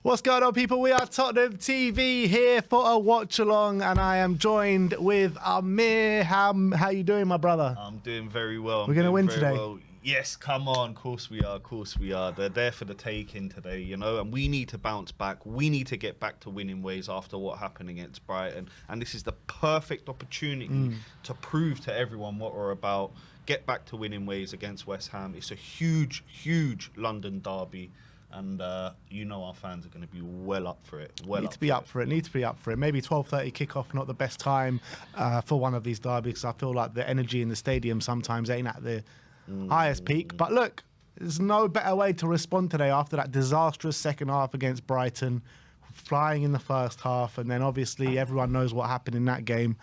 What's going on, people? We are Tottenham TV here for a watch along, and I am joined with Amir. How you doing, my brother? I'm doing very well. We're going to win today. Well. Yes, come on. Of course we are. Of course we are. They're there for the taking today, you know, and we need to bounce back. We need to get back to winning ways after what happened against Brighton. And this is the perfect opportunity to prove to everyone what we're about. Get back to winning ways against West Ham. It's a huge, huge London derby. And you know our fans are going to be well up for it. Need to be up for it. Maybe 12:30 kickoff, not the best time for one of these derbies. I feel like the energy in the stadium sometimes ain't at the highest peak. But look, there's no better way to respond today after that disastrous second half against Brighton, flying in the first half, and then obviously everyone knows what happened in that game.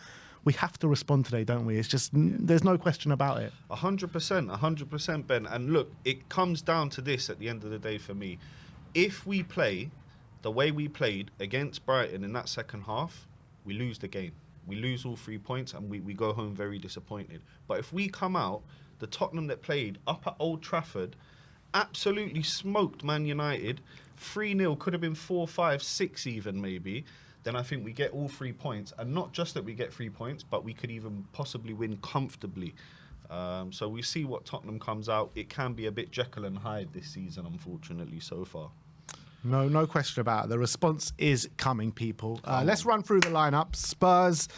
We have to respond today, don't we? It's just, there's no question about it. 100%, Ben. And look, it comes down to this at the end of the day for me. If we play the way we played against Brighton in that second half, we lose the game. We lose all 3 points and we go home very disappointed. But if we come out, the Tottenham that played up at Old Trafford absolutely smoked Man United. 3-0, could have been 4-5, 6 even maybe. Then I think we get all 3 points. And not just that we get 3 points, but we could even possibly win comfortably. So we see what Tottenham comes out. It can be a bit Jekyll and Hyde this season, unfortunately, so far. No question about it. The response is coming, people. Let's run through the lineup. Spurs,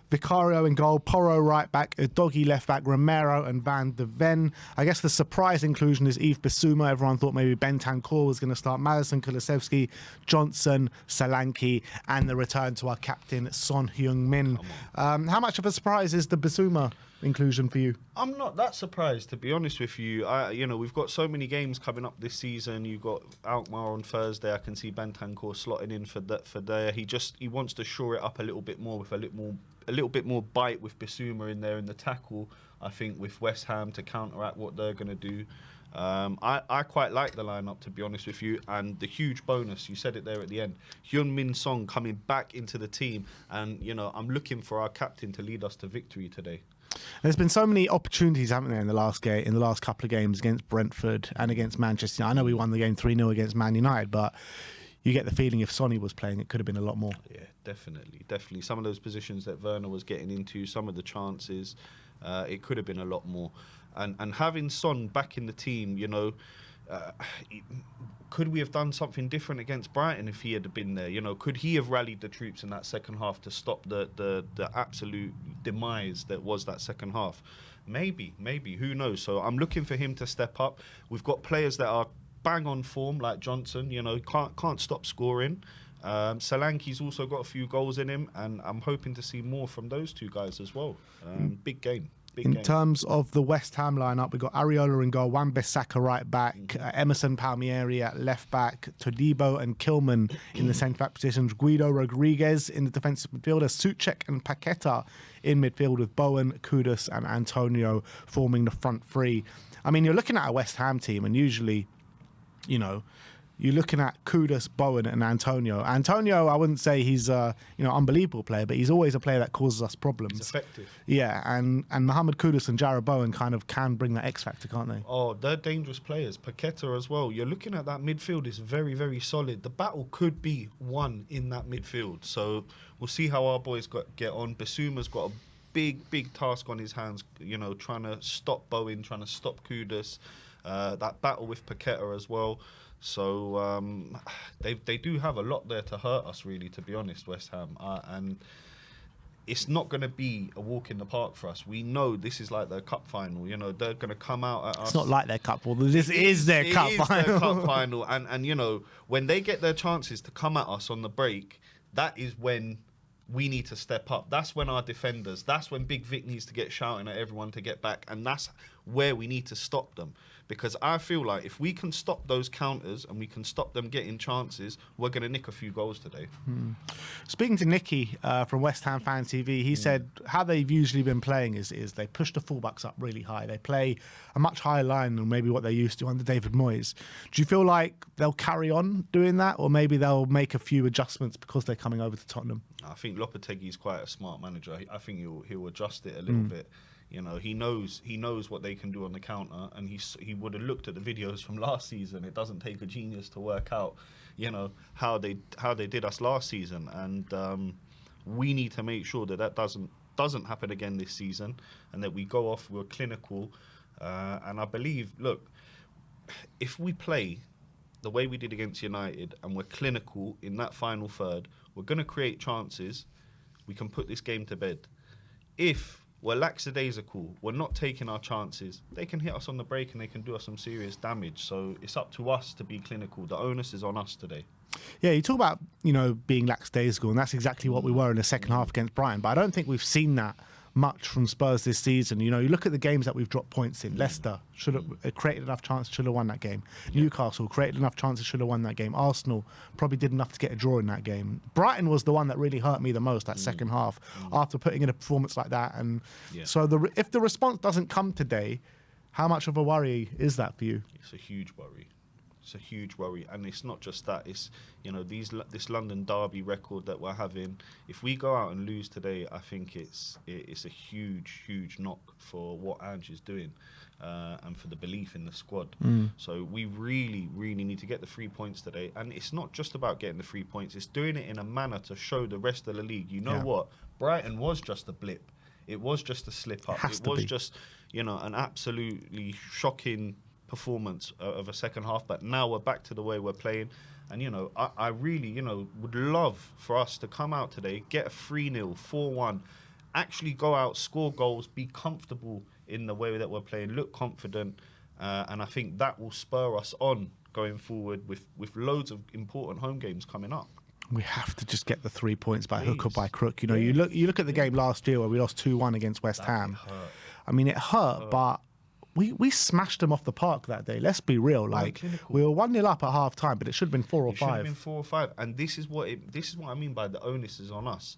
Vicario in goal, Porro right back, Udogie left back, Romero and Van de Ven. I guess the surprise inclusion is Yves Bissouma. Everyone thought maybe Bentancur was going to start. Maddison, Kulusevski, Johnson, Solanke, and the return to our captain, Son Heung-min. How much of a surprise is the Bissouma inclusion for you? I'm not that surprised, to be honest with you. You know, we've got so many games coming up this season. You've got Alkmaar on Thursday. I can see Bentancur slotting in for there. He wants to shore it up a little bit more with a little bit more bite with Bissouma in there in the tackle. I think with West Ham to counteract what they're going to do. I quite like the lineup, to be honest with you, and the huge bonus, you said it there at the end, Heung-min Son coming back into the team, and you know, I'm looking for our captain to lead us to victory today. There's been so many opportunities, haven't there, in the last couple of games against Brentford and against Manchester. I know we won the game 3-0 against Man United, but you get the feeling if Sonny was playing, it could have been a lot more. Yeah, definitely. Some of those positions that Werner was getting into, some of the chances, it could have been a lot more. And having Son back in the team, you know, could we have done something different against Brighton if he had been there? You know, could he have rallied the troops in that second half to stop the absolute demise that was that second half? Maybe. Who knows? So I'm looking for him to step up. We've got players that are bang on form, like Johnson. You know, can't stop scoring. Solanke's also got a few goals in him, and I'm hoping to see more from those two guys as well. Big game. In terms of the West Ham lineup, we've got Areola in goal, Wan-Bissaka right back, Emerson Palmieri at left back, Todibo and Kilman in the centre-back positions, Guido Rodriguez in the defensive midfield, Souček and Paqueta in midfield with Bowen, Kudus and Antonio forming the front three. I mean, you're looking at a West Ham team, and usually, you know, you're looking at Kudus, Bowen and Antonio. Antonio, I wouldn't say he's a unbelievable player, but he's always a player that causes us problems. He's effective. Yeah, and Mohamed Kudus and Jarrod Bowen kind of can bring that X factor, can't they? Oh, they're dangerous players. Paqueta as well. You're looking at that midfield is very, very solid. The battle could be won in that midfield. So we'll see how our boys get on. Bissouma's got a big task on his hands, you know, trying to stop Bowen, trying to stop Kudus. That battle with Paqueta as well. So they do have a lot there to hurt us, really, to be honest, West Ham. And it's not going to be a walk in the park for us. We know this is like their cup final. You know, they're going to come out at us. It's not like their cup. Well, this is their cup final. Their cup final. And, you know, when they get their chances to come at us on the break, that is when we need to step up. That's when our defenders, that's when Big Vic needs to get shouting at everyone to get back. And that's where we need to stop them. Because I feel like if we can stop those counters and we can stop them getting chances, we're going to nick a few goals today. Speaking to Nicky from West Ham Fan TV, he said how they've usually been playing is they push the fullbacks up really high. They play a much higher line than maybe what they used to under David Moyes. Do you feel like they'll carry on doing that, or maybe they'll make a few adjustments because they're coming over to Tottenham? I think Lopetegui's quite a smart manager. I think he'll adjust it a little bit. You know, he knows what they can do on the counter, and he would have looked at the videos from last season. It doesn't take a genius to work out, you know, how they did us last season, and we need to make sure that doesn't happen again this season, and that we go off, we're clinical, and I believe, look, if we play the way we did against United and we're clinical in that final third, we're going to create chances. We can put this game to bed. If we're lackadaisical, we're not taking our chances, they can hit us on the break and they can do us some serious damage. So it's up to us to be clinical. The onus is on us today. Yeah, you talk about, you know, being lackadaisical, and that's exactly what we were in the second half against Brighton. But I don't think we've seen that much from Spurs this season. You know, you look at the games that we've dropped points in. Leicester should have created enough chances, should have won that game. Newcastle created enough chances, should have won that game. Arsenal probably did enough to get a draw in that game. Brighton was the one that really hurt me the most that second half after putting in a performance like that. And so if the response doesn't come today, how much of a worry is that for you? It's a huge worry. It's a huge worry, and it's not just that. It's, you know, this London derby record that we're having. If we go out and lose today, I think it's a huge knock for what Ange is doing, and for the belief in the squad. So we really need to get the 3 points today, and it's not just about getting the 3 points. It's doing it in a manner to show the rest of the league. You know what? Brighton was just a blip. It was just a slip up. It was just, you know, an absolutely shocking performance of a second half, but now we're back to the way we're playing. And, you know, I really, you know, would love for us to come out today, get a 3-0, 4-1, actually go out, score goals, be comfortable in the way that we're playing, look confident, and I think that will spur us on going forward with loads of important home games coming up. We have to just get the 3 points by hook or by crook. You know, you look at the game last year where we lost 2-1 against West Ham. I mean, it hurt, but we smashed them off the park that day. Let's be real. Like, we were 1-0 up at half time, but it should have been 4 or 5. It should have been 4 or 5. And this is what I mean by the onus is on us.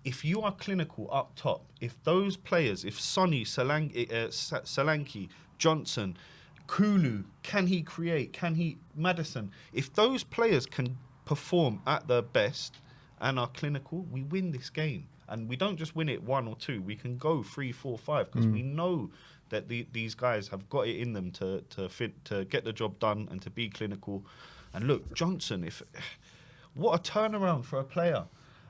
If you are clinical up top, if those players, if Sonny, Solanke, Johnson, Kulu, Maddison, if those players can perform at their best and are clinical, we win this game. And we don't just win it 1 or 2. We can go 3, 4, 5 because we know that these guys have got it in them to get the job done and to be clinical. And look, Johnson, what a turnaround for a player.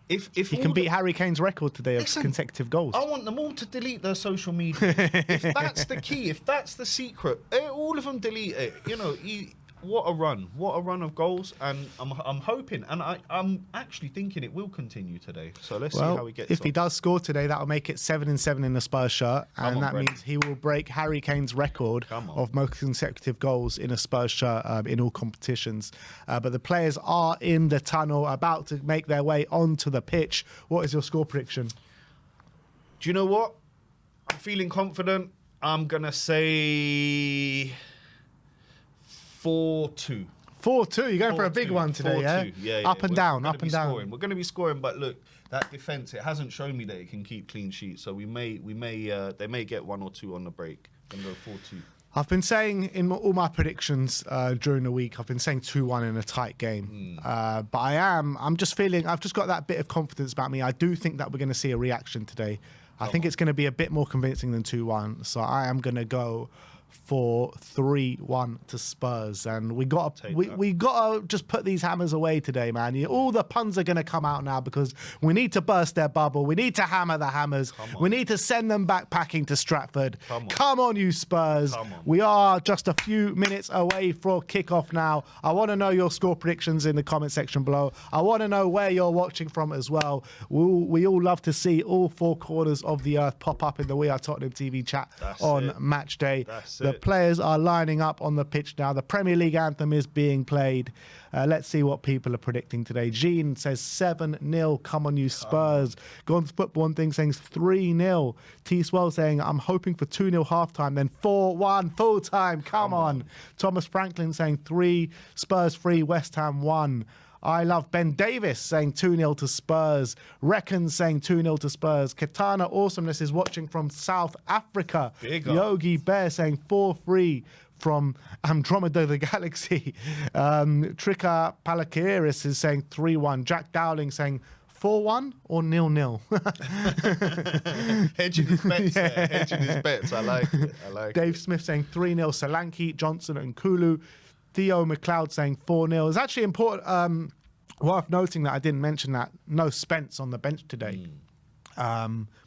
If he can beat Harry Kane's record today of consecutive goals. I want them all to delete their social media. If that's the key, if that's the secret, all of them delete it. You know, what a run of goals, and I'm hoping, and I'm actually thinking it will continue today. So let's see how he gets. If he does score today, that'll make it 7-7 in the Spurs shirt, and that means he will break Harry Kane's record of most consecutive goals in a Spurs shirt in all competitions. But the players are in the tunnel, about to make their way onto the pitch. What is your score prediction? Do you know what? I'm feeling confident. I'm gonna say 4-2. 4-2. You're going for a big one today, 4-2. Yeah. Up and down. We're going to be scoring, but look, that defence, it hasn't shown me that it can keep clean sheets. So they may get 1 or 2 on the break. I'm going to go 4-2. I've been saying in all my predictions during the week, I've been saying 2-1 in a tight game. But I'm just feeling, I've just got that bit of confidence about me. I do think that we're going to see a reaction today. I think it's going to be a bit more convincing than 2-1. So I am going to go for 3-1 to Spurs, and we got to just put these hammers away today, man. All the puns are going to come out now because we need to burst their bubble. We need to hammer the hammers. We need to send them back packing to Stratford. Come on, you Spurs. We are just a few minutes away from kickoff now. I want to know your score predictions in the comment section below. I want to know where you're watching from as well. We all love to see all 4 corners of the earth pop up in the We Are Tottenham TV chat on match day. The players are lining up on the pitch now. The Premier League anthem is being played. Let's see what people are predicting today. Jean says 7-0. Come on, you Spurs. Gone to Football One Thing saying 3-0. T-Swell saying, I'm hoping for 2-0 halftime, then 4-1 full time. Come on. Thomas Franklin saying 3, Spurs 3, West Ham 1. I love Ben Davis saying 2-0 to Spurs. Reckon saying 2-0 to Spurs. Katana Awesomeness is watching from South Africa. Yogi Bear saying 4-3 from Andromeda the Galaxy. Trika Palakiris is saying 3-1. Jack Dowling saying 4-1 or 0-0? Hedging his bets there. Hedging his bets. I like it. Dave Smith saying 3-0 Solanke, Johnson and Kulu. Theo McLeod saying 4-0. It's actually important, worth noting that I didn't mention that no Spence on the bench today.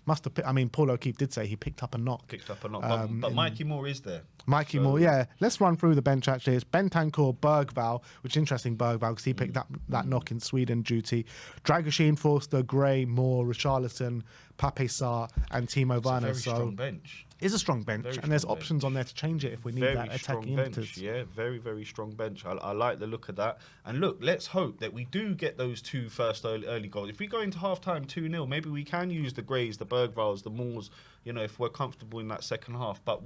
Must have. I mean, Paul O'Keefe did say he picked up a knock. But Mikey Moore is there. Mikey Moore, yeah. Let's run through the bench, actually. It's Bentancur, Bergvall, which is interesting, Bergvall, because he picked up that knock in Sweden duty. Dragoshin, Forster, Gray, Moore, Richarlison, Pape Sarr, and Timo Werner. It's a very strong bench. It's a strong bench, and there's options on there to change it if we need that attacking impetus. Yeah, very, very strong bench. I like the look of that. And look, let's hope that we do get those two first early goals. If we go into half-time 2-0, maybe we can use the Greys, the Bergvalls, the Moores, if we're comfortable in that second half. But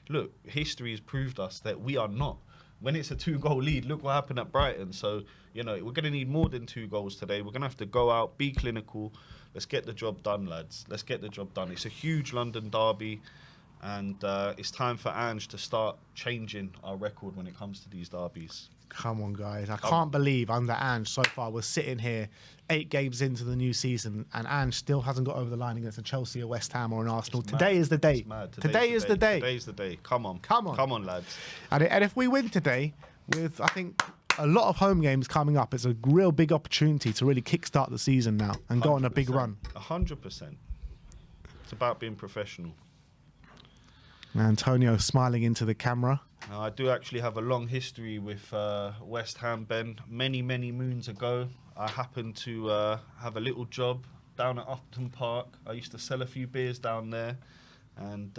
look, history has proved us that we are not. When it's a 2-goal lead, look what happened at Brighton. So, we're going to need more than 2 goals today. We're going to have to go out, be clinical. Let's get the job done, lads. Let's get the job done. It's a huge London derby. And it's time for Ange to start changing our record when it comes to these derbies. Come on, guys. I can't believe under Ange so far we're sitting here 8 games into the new season and Ange still hasn't got over the line against a Chelsea, a West Ham or an Arsenal. Today is the day. Today is the day. Today's the day. Come on, lads. And if we win today, with, I think, a lot of home games coming up, it's a real big opportunity to really kickstart the season now and go on a big run. 100%. It's about being professional. Antonio smiling into the camera. Now, I do actually have a long history with West Ham, Ben. Many, many moons ago, I happened to have a little job down at Upton Park. I used to sell a few beers down there. And,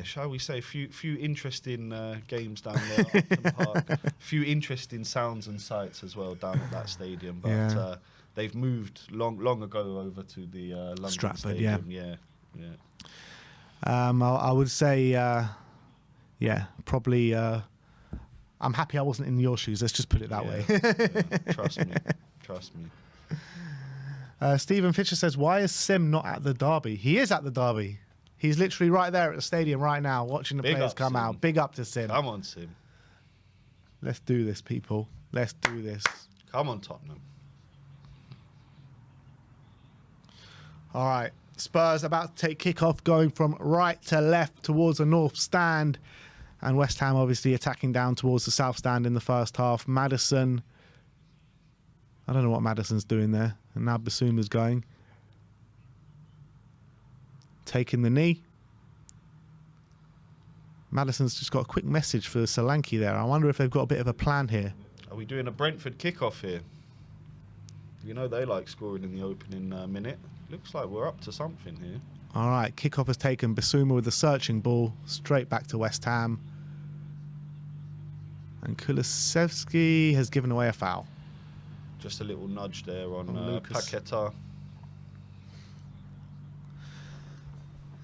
shall we say, few interesting games down there at Upton Park. A few interesting sounds and sights as well down at that stadium. But they've moved long ago over to the London Stratford, Stadium. Yeah. Yeah. I would say, probably. I'm happy I wasn't in your shoes. Let's just put it that way. Trust me. Stephen Fisher says, "Why is Sim not at the derby? He is at the derby. He's literally right there at the stadium right now, watching the players come out. Big up to Sim. Come on, Sim. Let's do this, people. Let's do this. Come on, Tottenham. All right." Spurs about to take kick-off, going from right to left towards the north stand. And West Ham obviously attacking down towards the south stand in the first half. Maddison. I don't know what Maddison's doing there. And now Bissouma's going. Taking the knee. Maddison's just got a quick message for Solanke there. I wonder if they've got a bit of a plan here. Are we doing a Brentford kick-off here? They like scoring in the opening minute. Looks like we're up to something here. All right, kickoff has taken. Bissouma with the searching ball straight back to West Ham. And Kulusevski has given away a foul. Just a little nudge there on Lucas. Paqueta.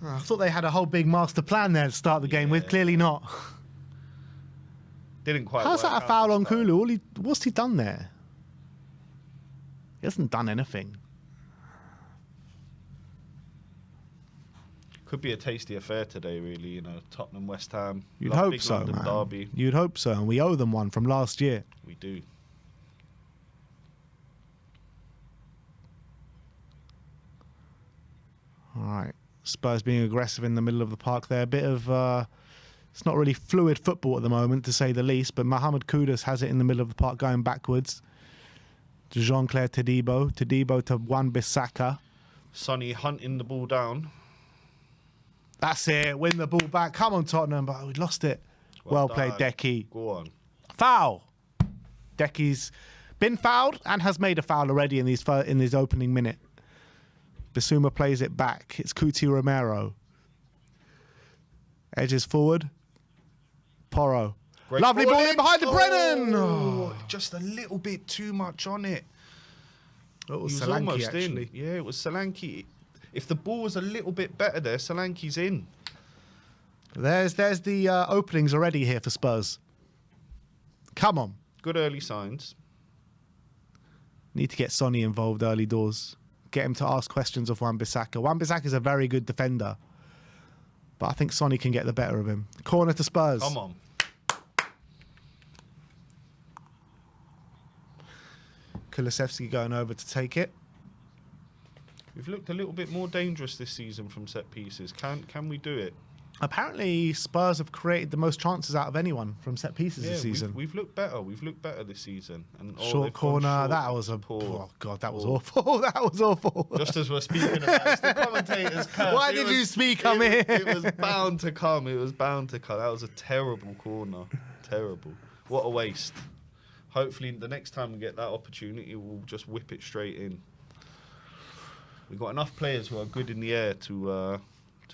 I thought they had a whole big master plan there to start the game with. Clearly not. Didn't quite How's work that a out foul on this time. Kulu? What's he done there? He hasn't done anything. Could be a tasty affair today, really. Tottenham, West Ham. You'd hope so, London man. derby. You'd hope so, and we owe them one from last year. We do. All right. Spurs being aggressive in the middle of the park there. A bit of, it's not really fluid football at the moment, to say the least, but Mohamed Kudus has it in the middle of the park going backwards. To Jean-Claire Todibo. Todibo to Wan-Bissaka. Sonny hunting the ball down. That's it. Win the ball back. Come on, Tottenham. But we lost it. Well played, done. Decky. Go on. Foul. Decky's been fouled and has made a foul already in his opening minute. Bissouma plays it back. It's Cuti Romero. Edges forward. Porro. Great Lovely ball in behind the Brennan. Oh, just a little bit too much on it. It was He was Solanke, almost actually. in. Yeah, it was Solanke. If the ball was a little bit better there, Solanke's in. There's the openings already here for Spurs. Come on. Good early signs. Need to get Sonny involved early doors. Get him to ask questions of Wan-Bissaka. Wan-Bissaka is a very good defender. But I think Sonny can get the better of him. Corner to Spurs. Come on. Kulusevski going over to take it. We've looked a little bit more dangerous this season from set pieces. Can we do it? Apparently, Spurs have created the most chances out of anyone from set pieces this season. We've looked better. We've looked better this season. And Short corner, that was a poor. Oh God, that was awful. That was awful. Just as we're speaking about it, the commentators curse. Why did you speak on here? It was bound to come. It was bound to come. That was a terrible corner. Terrible. What a waste. Hopefully, the next time we get that opportunity, we'll just whip it straight in. We've got enough players who are good in the air to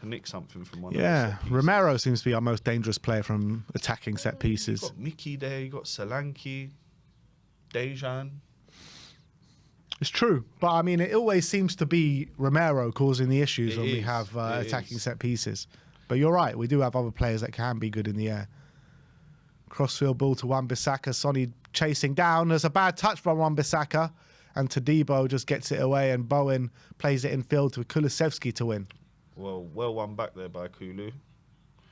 nick something from one of the set pieces. Romero seems to be our most dangerous player from attacking set pieces. You've got Mickey there, you've got Solanke, Dejan. It's true, but I mean, it always seems to be Romero causing the issues when we have attacking set pieces. But you're right, we do have other players that can be good in the air. Crossfield ball to Wan-Bissaka, Sonny chasing down. There's a bad touch from Wan-Bissaka, and Todibo just gets it away, and Bowen plays it in field to Kulusevski to win. Well won back there by Kulu.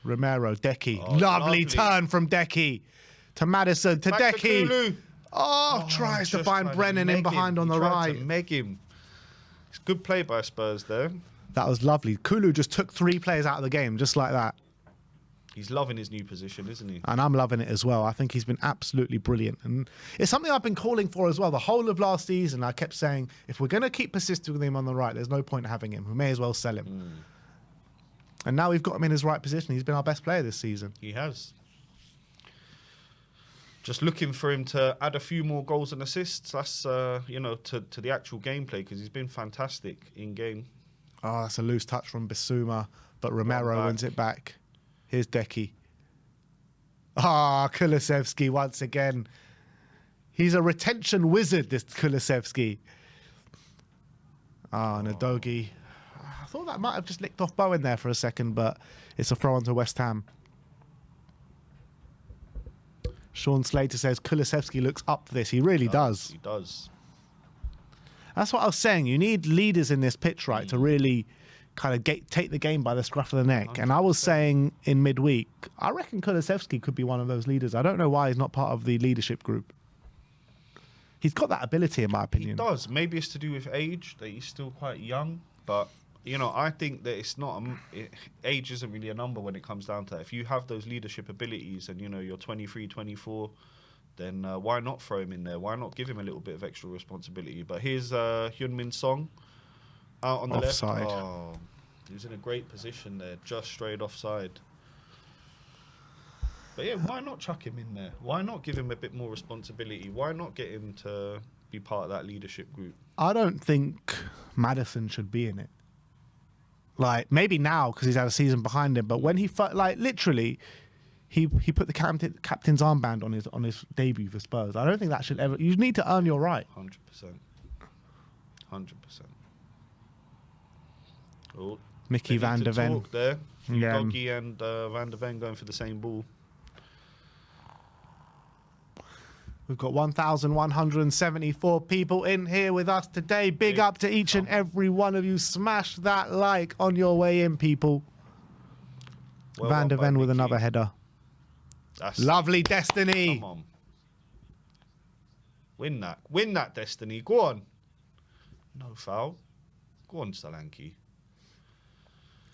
Romero, Decky. Oh, lovely turn from Decky to Maddison, to Back Decky. to Kulu. Tries to Just find tried to Brennan in meg behind him. on He the tried right. to meg him. It's good play by Spurs there. That was lovely. Kulu just took 3 players out of the game, just like that. He's loving his new position, isn't he? And I'm loving it as well. I think he's been absolutely brilliant. And it's something I've been calling for as well. The whole of last season, I kept saying, if we're going to keep persisting with him on the right, there's no point having him. We may as well sell him. And now we've got him in his right position. He's been our best player this season. He has. Just looking for him to add a few more goals and assists. That's, to the actual gameplay, because he's been fantastic in game. Oh, that's a loose touch from Bissouma, but Romero wins it back. Here's Decky. Kulusevski once again. He's a retention wizard, this Kulusevski. Nadogi. I thought that might have just licked off Bowen there for a second, but it's a throw onto West Ham. Sean Slater says Kulusevski looks up for this. He really does. He does. That's what I was saying. You need leaders in this pitch, right, to really kind of take the game by the scruff of the neck. 100%. And I was saying in midweek, I reckon Kulusevski could be one of those leaders. I don't know why he's not part of the leadership group. He's got that ability, in my opinion. He does. Maybe it's to do with age, that he's still quite young. But, I think that it's not... age isn't really a number when it comes down to that. If you have those leadership abilities and, you're 23, 24... then why not throw him in there? Why not give him a little bit of extra responsibility? But here's Hyun-Min Song out on the offside. left. Oh, he was in a great position there, just straight offside. But yeah, why not chuck him in there? Why not give him a bit more responsibility? Why not get him to be part of that leadership group? I don't think Maddison should be in it. Like, maybe now because he's had a season behind him, but when he literally... He put the captain's armband on his debut for Spurs. I don't think that should ever... You need to earn your right. 100%. 100%. Oh, Mickey van der Ven. There. Yeah. Doggy and Van der Ven going for the same ball. We've got 1,174 people in here with us today. Big up to each and every one of you. Smash that like on your way in, people. Well Van der Ven with Mickey. another header. That's Lovely Destiny. Come on. Win that, Destiny. Go on. No foul. Go on, Solanke.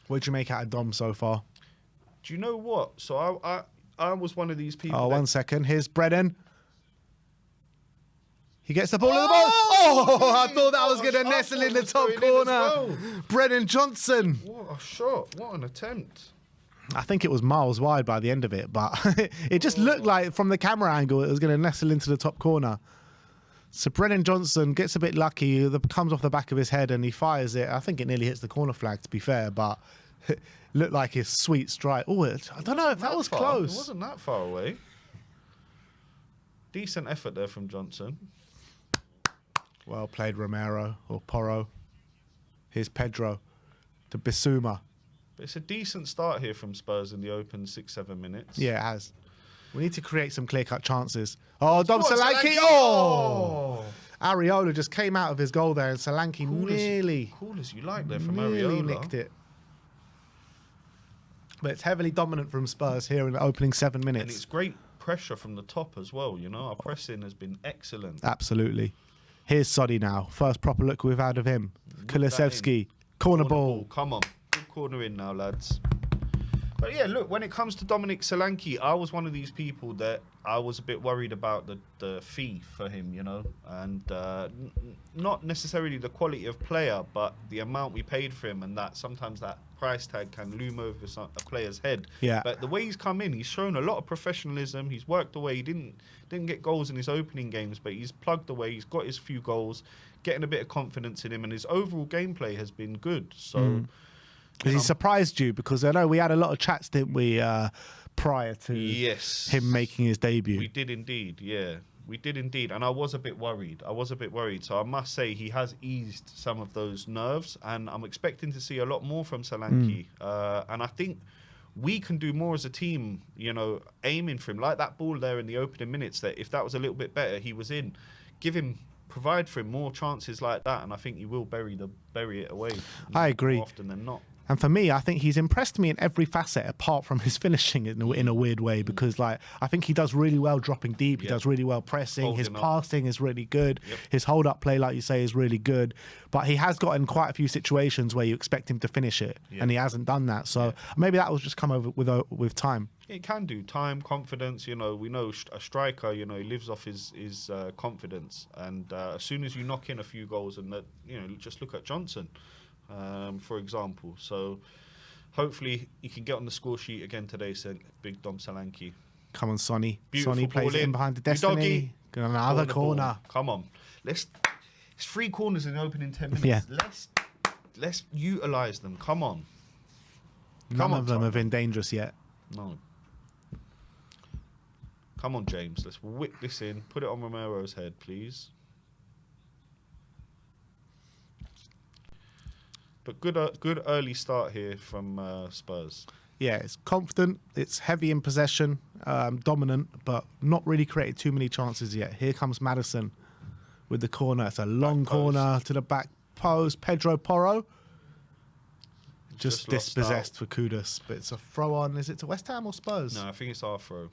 What did you make out of Dom so far? Do you know what? So I was one of these people. Oh, 1 second. Here's Brennan. He gets the ball in the box. Oh, I thought that was going to nestle in the top corner. Brennan Johnson. What a shot. What an attempt. I think it was miles wide by the end of it, but it just looked like from the camera angle it was going to nestle into the top corner. So Brennan Johnson gets a bit lucky. It comes off the back of his head and he fires it. I think it nearly hits the corner flag, to be fair, but it looked like his sweet strike. Oh, I don't know if that was close. It wasn't that far away. Decent effort there from Johnson. Well played, Romero or Porro. Here's Pedro to Bissouma. It's a decent start here from Spurs in the open 6-7 minutes. Yeah, it has. We need to create some clear-cut chances. Oh, Dom Solanke! Oh! Areola just came out of his goal there, and Solanke nearly... Cool as you like there from nearly Areola. nicked it. But it's heavily dominant from Spurs here in the opening 7 minutes. And it's great pressure from the top as well, Our pressing has been excellent. Absolutely. Here's Soddy now. First proper look we've had of him. Kulusevski, corner ball. Come on. Good corner in now, lads. But yeah, look, when it comes to Dominic Solanke, I was one of these people that I was a bit worried about the fee for him, you know, and not necessarily the quality of player, but the amount we paid for him, and that sometimes that price tag can loom over a player's head. Yeah. But the way he's come in, he's shown a lot of professionalism. He's worked away. He didn't get goals in his opening games, but he's plugged away. He's got his few goals, getting a bit of confidence in him, and his overall gameplay has been good. So. Has he surprised you? Because I know we had a lot of chats, didn't we, prior to him making his debut? We did indeed, yeah. We did indeed. And I was a bit worried. So I must say he has eased some of those nerves, and I'm expecting to see a lot more from Solanke. And I think we can do more as a team, you know, aiming for him. Like that ball there in the opening minutes, that if that was a little bit better, he was in. Provide for him more chances like that, and I think he will bury it away. I agree. More often than not. And for me, I think he's impressed me in every facet apart from his finishing in a weird way, because like I think he does really well dropping deep. He does really well pressing. His passing is really good. His hold-up play, like you say, is really good. But he has gotten quite a few situations where you expect him to finish it, and he hasn't done that. So maybe that will just come over with time. It can do. Time, confidence, you know, we know a striker, you know, he lives off his confidence. And as soon as you knock in a few goals, and that, you know, just look at Johnson. For example. So hopefully he can get on the score sheet again today, big Dom Solanke. Come on, Sonny. Beautiful Sonny plays in behind the Destiny. Another corner. Come on. It's 3 corners in the opening 10 minutes. Yeah. Let's utilise them. Come on. None of them have been dangerous yet. No. Come on, James. Let's whip this in. Put it on Romero's head, please. But good early start here from Spurs. Yeah, it's confident, it's heavy in possession, dominant, but not really created too many chances yet. Here comes Maddison with the corner. It's a long corner to the back post. Pedro Porro just dispossessed for Kudus, but it's a throw on. Is it to West Ham or Spurs? No, I think it's our throw.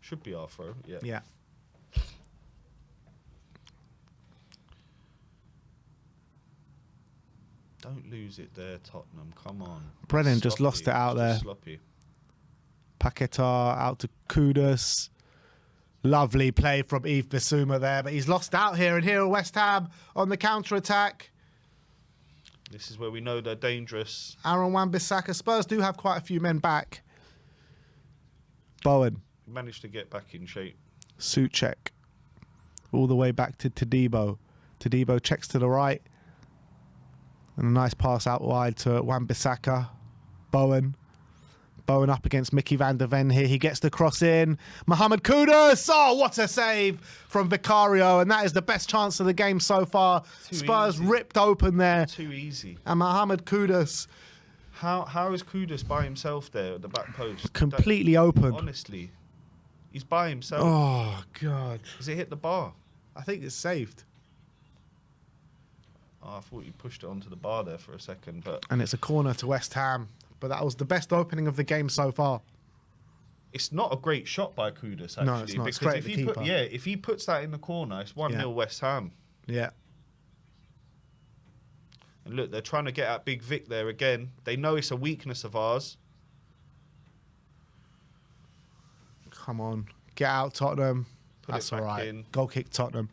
Should be our throw, yeah. Yeah. Don't lose it there, Tottenham. Come on. Brennan just lost it out there. Sloppy. Paquetá out to Kudus. Lovely play from Yves Bissouma there, but he's lost out here. And here at West Ham on the counter-attack. This is where we know they're dangerous. Aaron Wan-Bissaka. Spurs do have quite a few men back. Bowen. Managed to get back in shape. Souček. All the way back to Todibo. Todibo checks to the right. And a nice pass out wide to Wan-Bissaka. Bowen. Bowen up against Mickey van der Ven here. He gets the cross in. Mohamed Kudus. Oh, what a save from Vicario. And that is the best chance of the game so far. Spurs ripped open there. Too easy. And Mohamed Kudus. How is Kudus by himself there at the back post? Completely open. Honestly. He's by himself. Oh, God. Has it hit the bar? I think it's saved. Oh, I thought you pushed it onto the bar there for a second. And it's a corner to West Ham. But that was the best opening of the game so far. It's not a great shot by Kudus, actually. No, it's not. It's great if the he keeper. if he puts that in the corner, it's 1-0 West Ham. Yeah. And look, they're trying to get at Big Vic there again. They know it's a weakness of ours. Come on. Get out, Tottenham. That's all right. Goal kick, Tottenham.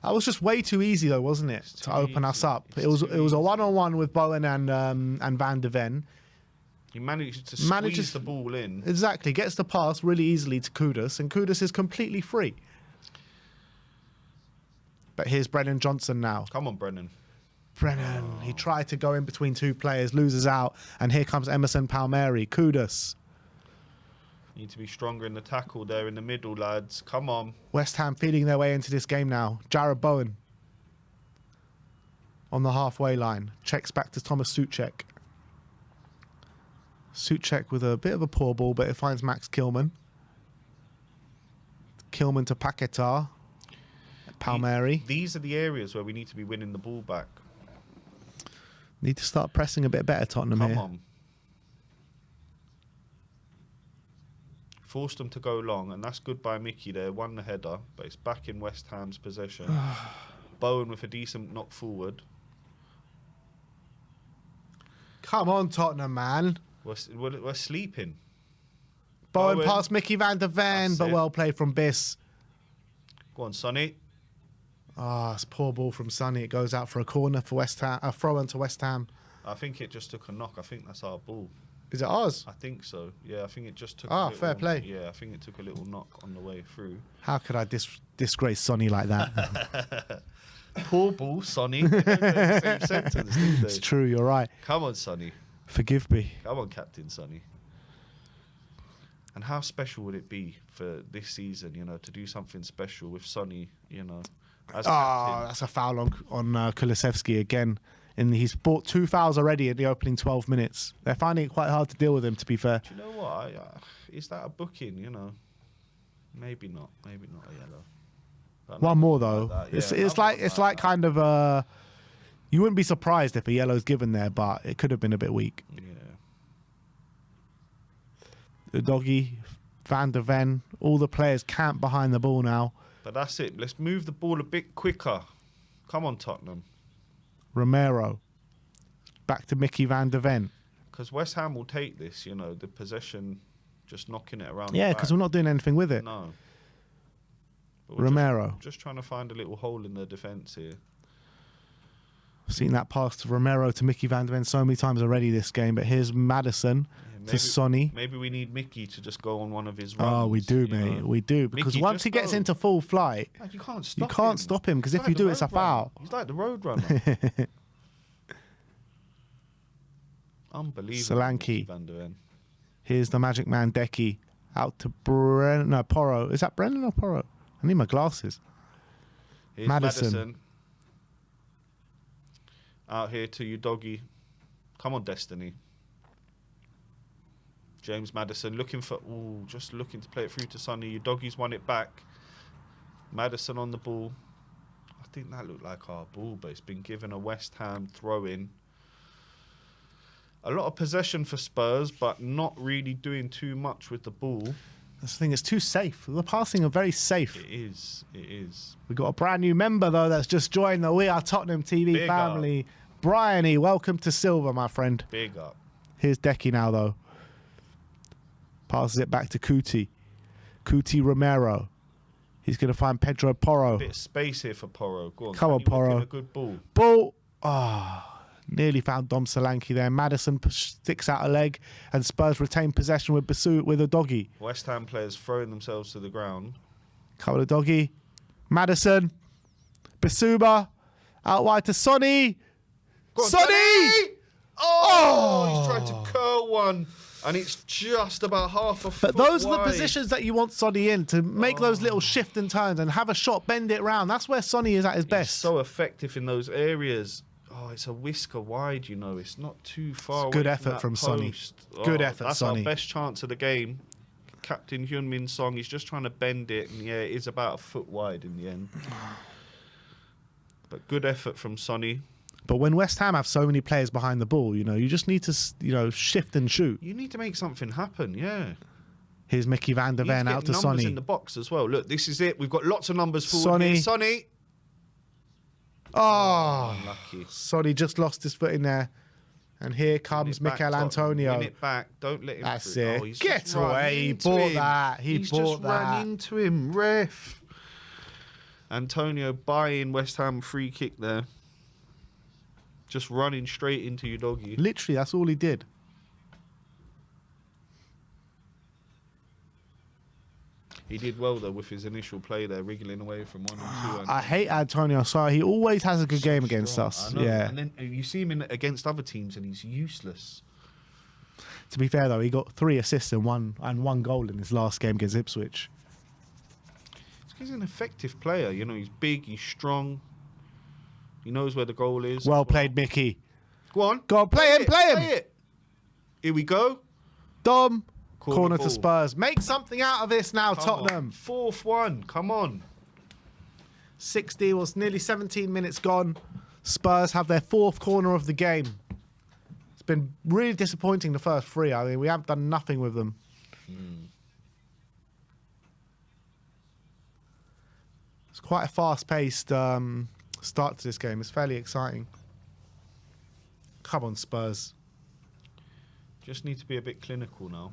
That was just way too easy, though, wasn't it, to open us up? It was a one-on-one with Bowen and Van der Ven. He managed to squeeze the ball in. Exactly. Gets the pass really easily to Kudus, and Kudus is completely free. But here's Brennan Johnson now. Come on, Brennan. He tried to go in between two players, loses out, and here comes Emerson Palmieri. Kudus. Need to be stronger in the tackle there in the middle, lads. Come on. West Ham feeding their way into this game now. Jared Bowen on the halfway line. Checks back to Thomas Souček. Souček with a bit of a poor ball, but it finds Max Kilman. Kilman to Paquetá. Palmieri. These are the areas where we need to be winning the ball back. Need to start pressing a bit better, Tottenham here. Come on. Forced them to go long, and that's good by Mickey there. Won the header, but it's back in West Ham's possession. Bowen with a decent knock forward. Come on, Tottenham, man. We're sleeping. Bowen past Mickey van der Ven, but well played from Biss. Go on, Sonny. It's poor ball from Sonny. It goes out for a corner for West Ham. A throw into West Ham. I think it just took a knock. I think that's our ball. Is it ours? I think so. Yeah, I think it just took a little... fair play. Yeah, I think it took a little knock on the way through. How could I disgrace Sonny like that? Poor ball, Sonny. They don't go in the same sentence, do they? It's true, you're right. Come on, Sonny. Forgive me. Come on, Captain Sonny. And how special would it be for this season, you know, to do something special with Sonny, you know, as captain? That's a foul on Kulusevski again. And he's bought 2 fouls already in the opening 12 minutes. They're finding it quite hard to deal with him, to be fair. Do you know what? Is that a booking, you know? Maybe not. Maybe not a yellow. But one more, though. Like yeah, it's like kind of... you wouldn't be surprised if a yellow's given there, but it could have been a bit weak. Yeah. The doggy, Van der Ven, all the players camp behind the ball now. But that's it. Let's move the ball a bit quicker. Come on, Tottenham. Romero. Back to Mickey van der Ven. Because West Ham will take this, you know, the possession, just knocking it around. Yeah, because we're not doing anything with it. No. Romero. Just trying to find a little hole in the defence here. I've seen that pass to Romero to Mickey van der Ven so many times already this game, but here's Maddison to Sonny. Maybe we need Mickey to just go on one of his runs. Oh, we do, mate. We do. Because Mickey, once he gets into full flight, you can't stop him because if you do, it's a foul. He's like the road runner. Unbelievable. Solanke. Van der Ven. Here's the magic man, Decky. Out to Porro. Is that Brennan or Porro? I need my glasses. Here's Maddison. Out here to you, doggy. Come on, Destiny. James Maddison just looking to play it through to Sonny. Your doggies won it back. Maddison on the ball. I think that looked like our ball, but it's been given a West Ham throw-in. A lot of possession for Spurs, but not really doing too much with the ball. This thing is too safe. The passing are very safe. It is. It is. We've got a brand new member, though, that's just joined the We Are Tottenham TV family. Bryony, welcome to Silver, my friend. Big up. Here's Decky now, though. Passes it back to Kuti. Kuti Romero. He's going to find Pedro Porro. A bit of space here for Porro. Go on. Come on, Porro. A good ball. Ball. Nearly found Dom Solanke there. Maddison sticks out a leg, and Spurs retain possession with a doggy. West Ham players throwing themselves to the ground. Couple of doggy. Maddison. Bissouma. Out wide to Sonny. Sonny! Oh! He's tried to curl one, and it's just about half a foot But those wide. are the positions that you want Sonny in, to make those little shift and turns and have a shot, bend it round. That's where Sonny is at his best. He's so effective in those areas. Oh, it's a whisker wide, you know. It's not too far away. Good effort from Sonny. Good effort, that's Sonny. Our best chance of the game. Captain Hyun-Min Song, he's just trying to bend it, and yeah, it is about a foot wide in the end. But good effort from Sonny. But when West Ham have so many players behind the ball, you know, you just need to, shift and shoot. You need to make something happen, yeah. Here's Mickey van der Ven out to Sonny. Numbers in the box as well. Look, this is it. We've got lots of numbers forward here. Sonny. Oh, unlucky. Sonny just lost his foot in there. And here comes Mikel Antonio. Win it back. Don't let him That's through. it. Oh, he's Get away. He bought that. He's just run into him. Ref. Antonio buying West Ham free kick there. Just running straight into your doggy. Literally, that's all he did. He did well, though, with his initial play there, wriggling away from 1 and 2. I hate Antonio. Sorry, he always has a good game against us. Yeah. And then you see him against other teams, and he's useless. To be fair, though, he got 3 assists and one goal in his last game against Ipswich. He's an effective player. You know, he's big, he's strong. He knows where the goal is. Well played, Mickey. Go on. Go on, play him. It. Here we go. Dom. Corner to Spurs. Make something out of this now, Tottenham. 4th one. Come on. 60 was nearly 17 minutes gone. Spurs have their 4th corner of the game. It's been really disappointing the first 3. I mean, we haven't done nothing with them. It's quite a fast-paced start to this game. It's fairly exciting. Come on, Spurs. Just need to be a bit clinical now.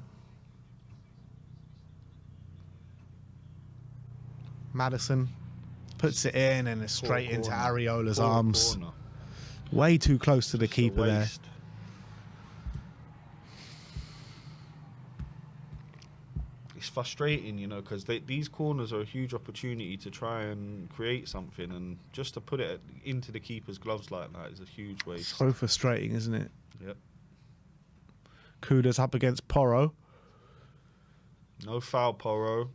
Maddison puts it in and it's straight into Areola's Poor arms. corner. Way too close to the Just a keeper there. waste. It's frustrating, you know, because these corners are a huge opportunity to try and create something, and just to put it into the keeper's gloves like that is a huge waste. So frustrating, isn't it? Yep. Kuda's up against Porro. No foul, Porro.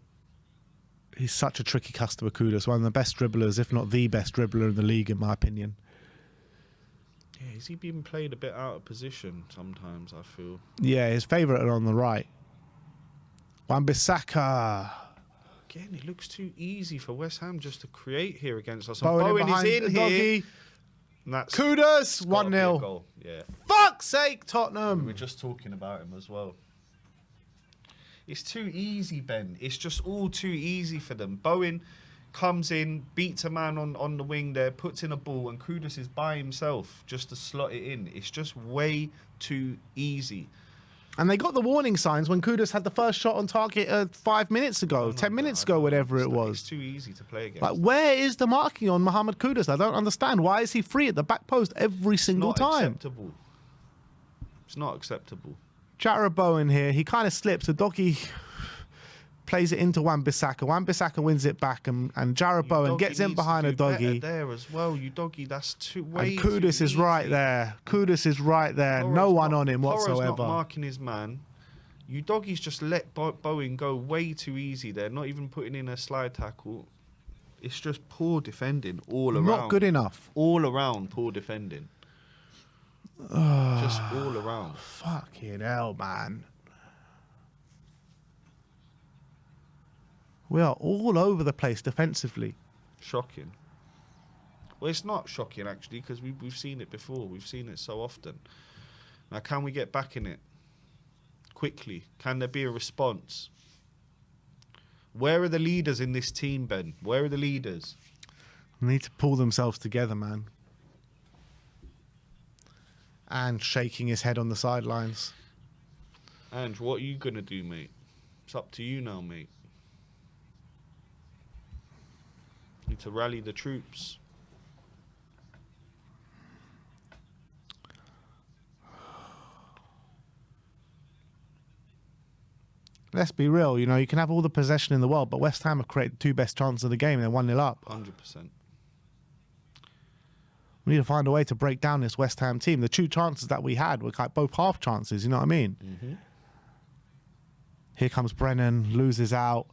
He's such a tricky customer, Kudos. One of the best dribblers, if not the best dribbler in the league, in my opinion. Yeah, is he being played a bit out of position sometimes, I feel? Yeah, his favourite are on the right. Wan-Bissaka. Again, it looks too easy for West Ham just to create here against us. Bowen Bowen is in the here. doggy. And that's Kudos, gotta be a 1-0. goal. Yeah. Fuck's sake, We Tottenham. were just talking about him as well. It's too easy, Ben. It's just all too easy for them. Bowen comes in, beats a man on the wing there, puts in a ball, and Kudus is by himself just to slot it in. It's just way too easy. And they got the warning signs when Kudos had the first shot on target 5 minutes ago, 10 minutes ago, whatever it It's was. too easy to play against. Like, where is the marking on Mohamed Kudus? I don't understand. Why is he free at the back post every single Not time? acceptable. It's not acceptable. Jarrod Bowen here. He kind of slips. The doggy plays it into Wan-Bissaka. Wan-Bissaka wins it back, and Jarrod Bowen gets in behind a doggy. There as well, you doggy. That's too And way. Kudus too is right easy. there. Kudus is right there. Porro's No one not- on him Porro's whatsoever. not marking his man. You doggies just let Bowen go way too easy there. Not even putting in a slide tackle. It's just poor defending all around. Not good enough. All around poor defending. Just all around. Fucking hell, man. We are all over the place defensively. Shocking. Well, it's not shocking actually because we've seen it before. We've seen it so often. Now, can we get back in it quickly? Can there be a response? Where are the leaders in this team, Ben? Where are the leaders? They need to pull themselves together, man. And shaking his head on the sidelines. Ange, what are you going to do, mate? It's up to you now, mate. Need to rally the troops. Let's be real, you know, you can have all the possession in the world, but West Ham have created the 2 best chances of the game. They're 1-0 up. 100%. We need to find a way to break down this West Ham team. The 2 chances that we had were like both half chances, you know what I mean? Mm-hmm. Here comes Brennan, loses out.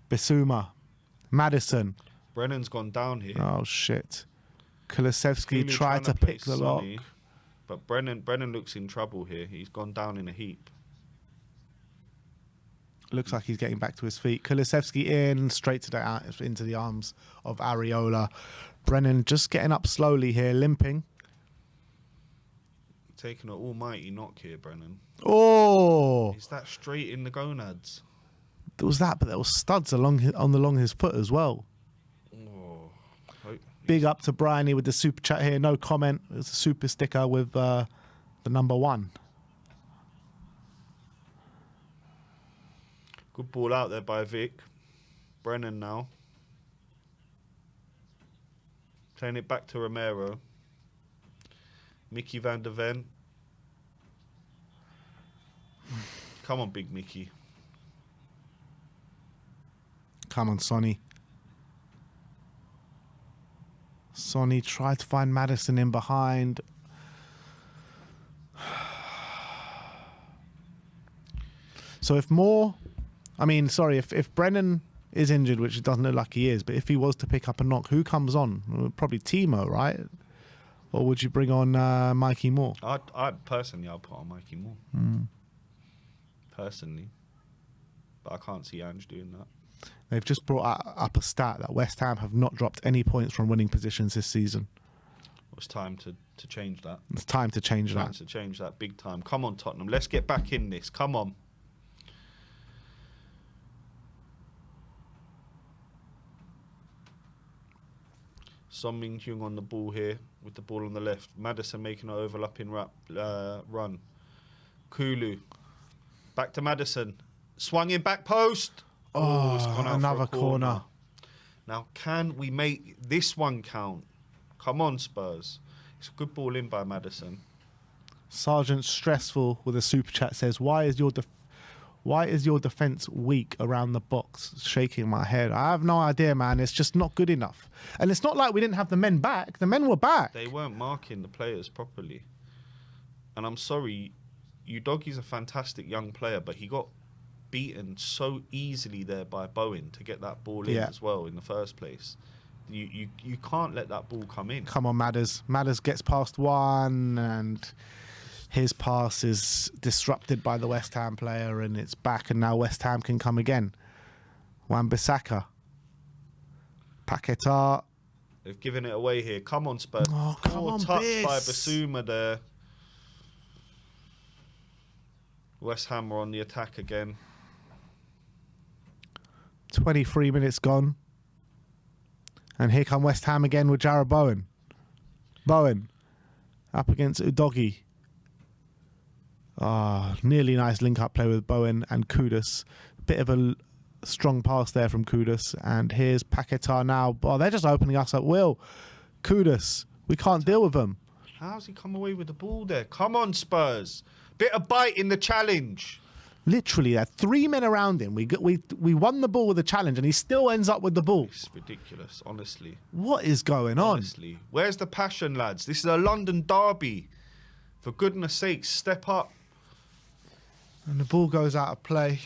Bissouma. Maddison. Brennan's gone down here. Oh, shit. Kulusevski Clearly tried to trying pick play the lock. Sonny, but Brennan looks in trouble here. He's gone down in a heap. Looks like he's getting back to his feet. Kulusevski in, straight into the arms of Areola. Brennan just getting up slowly here, limping. Taking an almighty knock here, Brennan. Oh! Is that straight in the gonads? There was that, but there was studs along his foot as well. Oh, Big up to Bryony with the super chat here. No comment. It's a super sticker with the number 1. good ball out there by Vic. Brennan now. Playing it back to Romero. Mickey van der Ven. Come on, big Mickey. Come on, Sonny. Sonny tried to find Maddison in behind. So if Brennan is injured, which it doesn't look like he is, but if he was to pick up a knock, who comes on? Probably Timo, right? Or would you bring on Mikey Moore? I'd personally, I'll put on Mikey Moore. Personally. But I can't see Ange doing that. They've just brought up a stat that West Ham have not dropped any points from winning positions this season. It's time to change that. It's time to change Time that. to change that big time. Come on, Tottenham. Let's get back in this. Come on. Son Min-kyung on the ball here with the ball on the left. Maddison making an overlapping run. Kulu. Back to Maddison. Swung in back post. Oh, it's gone out another for a corner. corner. Now, can we make this one count? Come on, Spurs. It's a good ball in by Maddison. Sergeant Stressful with a super chat says, why is your defense weak around the box? Shaking my head. I have no idea, man. It's just not good enough. And it's not like we didn't have the men back. The men were back. They weren't marking the players properly. And I'm sorry, Udogie's a fantastic young player, but he got beaten so easily there by Bowen to get that ball in as well in the first place. You can't let that ball come in. Come on, Madders. Madders gets past one, and his pass is disrupted by the West Ham player, and it's back, and now West Ham can come again. Wan-Bissaka. Paquetá. They've given it away here. Come on, Spurs. Oh, come Poor on, touch Biss. by Basuma there. West Ham are on the attack again. 23 minutes gone. And here come West Ham again with Jarrod Bowen. Bowen up against Udogie. Nearly nice link-up play with Bowen and Kudus. Bit of a strong pass there from Kudus. And here's Paquetá now. Oh, they're just opening us up. Will. Kudus. We can't deal with them. How's he come away with the ball there? Come on, Spurs. Bit of bite in the challenge. Literally, there are 3 men around him. We won the ball with the challenge, and he still ends up with the ball. It's ridiculous, honestly. What is going on? Honestly. Where's the passion, lads? This is a London derby. For goodness sake, step up. And the ball goes out of play.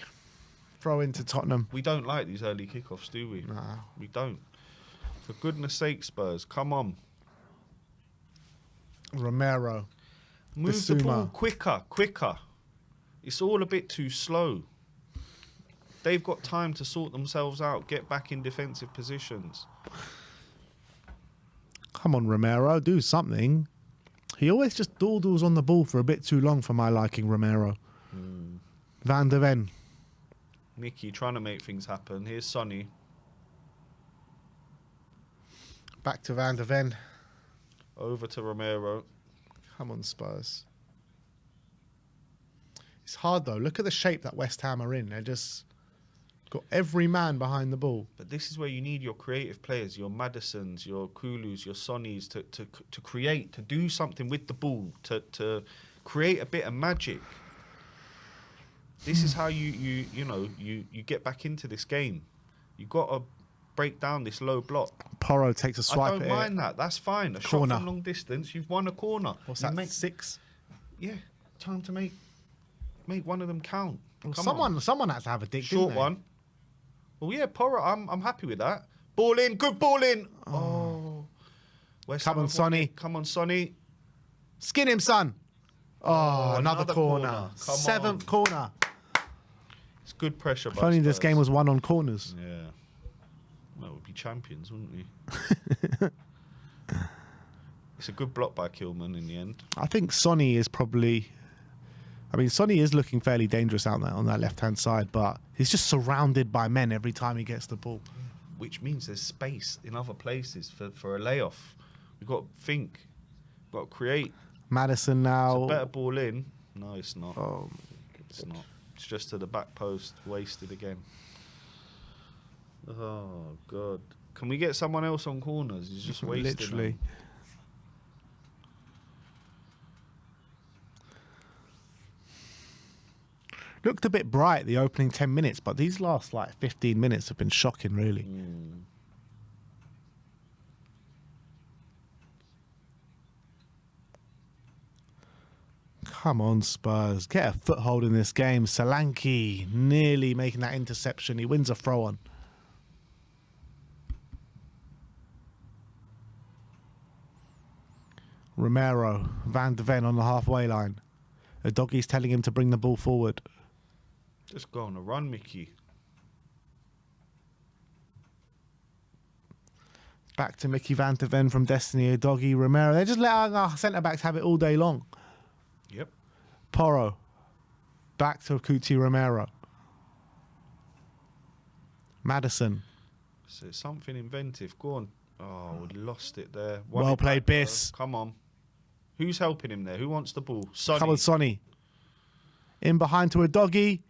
Throw into Tottenham. We don't like these early kickoffs, do we? No. We don't. For goodness sake, Spurs, come on. Romero. Move the ball quicker. It's all a bit too slow. They've got time to sort themselves out, get back in defensive positions. Come on, Romero, do something. He always just dawdles on the ball for a bit too long for my liking, Romero. Van de Ven. Mickey trying to make things happen. Here's Sonny. Back to Van de Ven. Over to Romero. Come on, Spurs. It's hard, though. Look at the shape that West Ham are in. They're just got every man behind the ball. But this is where you need your creative players, your Maddisons, your Kulus, your Sonnys, to create, to do something with the ball, to create a bit of magic. This is how you get back into this game. You've got to break down this low block. Porro takes a swipe. I don't mind that. That's fine. A Corner. shot from long distance. You've won a corner. What's You that? 6. Yeah, time to make one of them count. Well, Come on. someone has to have a dig. Short didn't they? one. Well, yeah, Porro. I'm happy with that. Ball in. Good ball in. Oh. West Come Ham on, have won Sonny. it. Come on, Sonny. Skin him, son. Oh, another corner. Come 7th corner. It's good pressure. If only this game was won on corners. Yeah. Well, we'd be champions, wouldn't we? It's a good block by Kilman in the end. I think Sonny is probably... I mean, Sonny is looking fairly dangerous out there on that left-hand side, but he's just surrounded by men every time he gets the ball. Which means there's space in other places for a layoff. We've got to think. We've got to create. Madison now... It's a better ball in. No, it's not. Oh, It's not. It's just to the back post. Wasted again. Oh, God. Can we get someone else on corners? He's just wasted. literally. them. Looked a bit bright the opening 10 minutes, but these last 15 minutes have been shocking, really. Come on, Spurs. Get a foothold in this game. Solanke nearly making that interception. He wins a throw-on. Romero, Van de Ven on the halfway line. Udogi's telling him to bring the ball forward. Just go on a run, Mickey. Back to Mickey Van de Ven from Destiny, Udogie, Romero. They're just letting our centre-backs have it all day long. Yep. Porro. Back to Cuti Romero. Maddison. So it's something inventive. Go on. Oh, we lost it there. Well played, Biss. Come on. Who's helping him there? Who wants the ball? Sonny. Come on, Sonny. In behind to a doggy.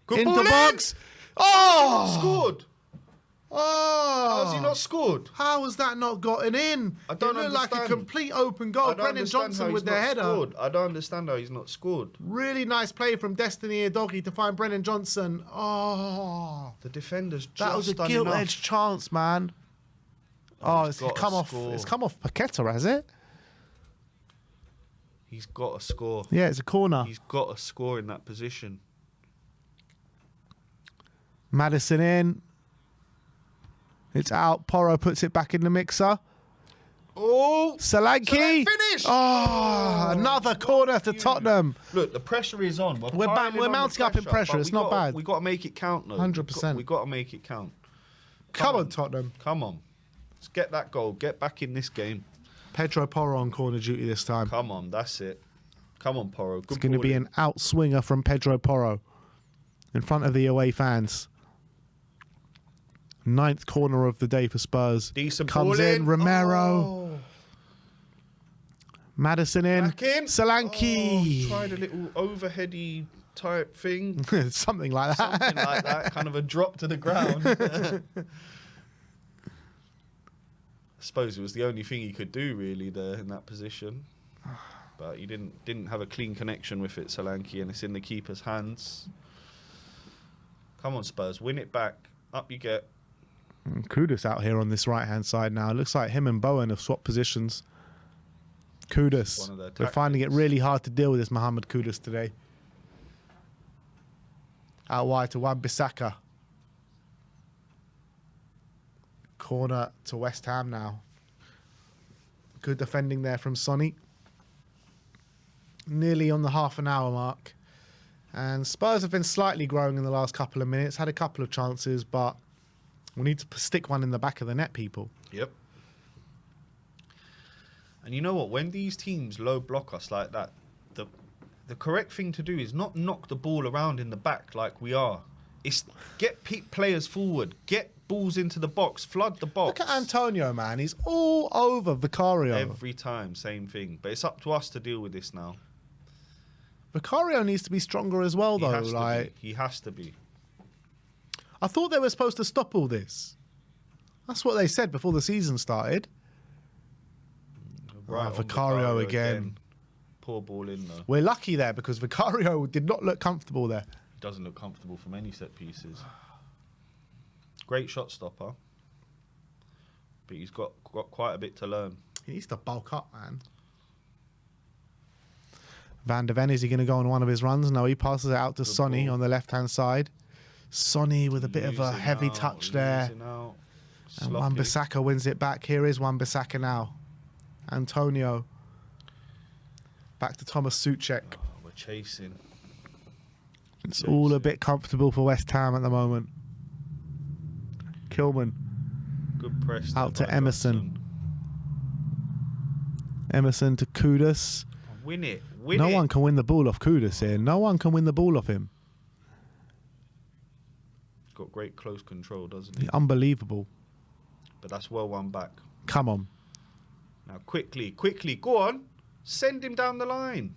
Good Into ball box. Oh! Scored. Oh! How's he not scored? How has that not gotten in? I don't It looked like a understand. complete open goal. Brennan Johnson with their header. Scored. I don't understand how he's not scored. Really nice play from Destiny Doggy to find Brennan Johnson. Oh! The defender's just That was a done gilt-edged enough. chance, man. Oh, he's it's got come to off. score. It's come off Paqueta, has it? He's got to score. Yeah, it's a corner. He's got to score in that position. Madison in. It's out. Porro puts it back in the mixer. Oh! Solanke. Finish! Oh, another corner to Tottenham. Look, the pressure is on. We're mounting up in pressure. but It's not bad. We got to make it count, though. 100%. We got to make it count. Come on, Tottenham. Come on. Let's get that goal. Get back in this game. Pedro Porro on corner duty this time. Come on, that's it. Come on, Porro. Good It's going to be ball in. an outswinger from Pedro Porro in front of the away fans. 9th corner of the day for Spurs. Decent Comes ball in. Romero. Oh. Madison in. Back in. Solanke. Oh, tried a little overheady type thing. Something like that. Something like that. Kind of a drop to the ground. I suppose it was the only thing he could do really there in that position. But he didn't have a clean connection with it, Solanke, and it's in the keeper's hands. Come on, Spurs, win it back. Up you get. Kudus out here on this right-hand side now. It looks like him and Bowen have swapped positions. Kudus. One of their We're finding it tactics. really hard to deal with this Mohamed Kudus today. Out wide to Wan-Bissaka. Corner to West Ham now. Good defending there from Sonny. Nearly on the half an hour mark. And Spurs have been slightly growing in the last couple of minutes. Had a couple of chances, but we need to stick one in the back of the net, people. Yep. And you know what? When these teams low block us like that, the correct thing to do is not knock the ball around in the back like we are. It's get players forward, get balls into the box, flood the box. Look at Antonio, man. He's all over Vicario. Every time, same thing. But it's up to us to deal with this now. Vicario needs to be stronger as well, though. He has to be. I thought they were supposed to stop all this. That's what they said before the season started. Right on Vicario again. Poor ball in though. We're lucky there because Vicario did not look comfortable there. Doesn't look comfortable from any set pieces. Great shot stopper. But he's got quite a bit to learn. He needs to bulk up, man. Van de Ven, is he going to go on one of his runs? No, he passes it out to Good Sonny ball. on the left-hand side. Sonny with a bit of a Losing heavy out, touch there. losing out. And Sloppy. Wan-Bissaka wins it back. Here is Wan-Bissaka now. Antonio. Back to Thomas Souček. Oh, we're chasing. It's all a bit comfortable for West Ham at the moment. Kilman Good press. out there to by Emerson. Johnson. Emerson to Kudus. Win it. Win No it. one can win the ball off Kudus here. No one can win the ball off him. Got great close control, doesn't he? Unbelievable. But that's well won back. Come on. Now quickly, go on. Send him down the line.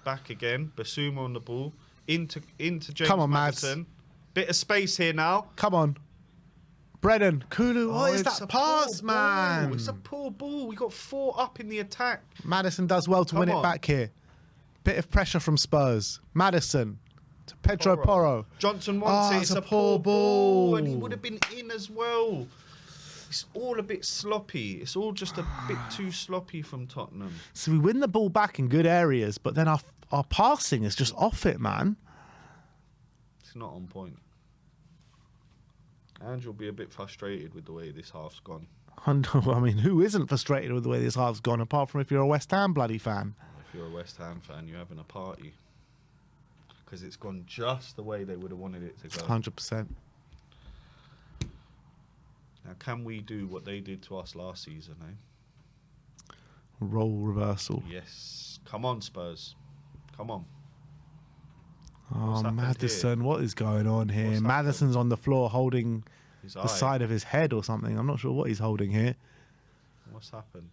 Back again. Basuma on the ball. Into James Come on, Mads. Maddison. Bit of space here now. Come on. Brennan. Kulu. What is it's that a pass, poor man? ball. It's a poor ball. We got 4 up in the attack. Madison does well to win Come it on. back here. Bit of pressure from Spurs. Madison to Pedro Porro. Johnson wants Oh, it. it's It's a a poor poor ball. And he ball. would have been in as well. It's all a bit sloppy. It's all just a bit too sloppy from Tottenham. So we win the ball back in good areas, but then our passing is just off it, man. It's not on point. And you'll be a bit frustrated with the way this half's gone. I mean, who isn't frustrated with the way this half's gone, apart from if you're a West Ham bloody fan? If you're a West Ham fan, you're having a party. Because it's gone just the way they would have wanted it to go. 100%. Now, can we do what they did to us last season, eh? Role reversal. Yes. Come on, Spurs. Come on. Oh, What's happened Madison, what is going on here? What's Madison's on the floor holding His the eye. side of his head or something. I'm not sure what he's holding here. What's happened?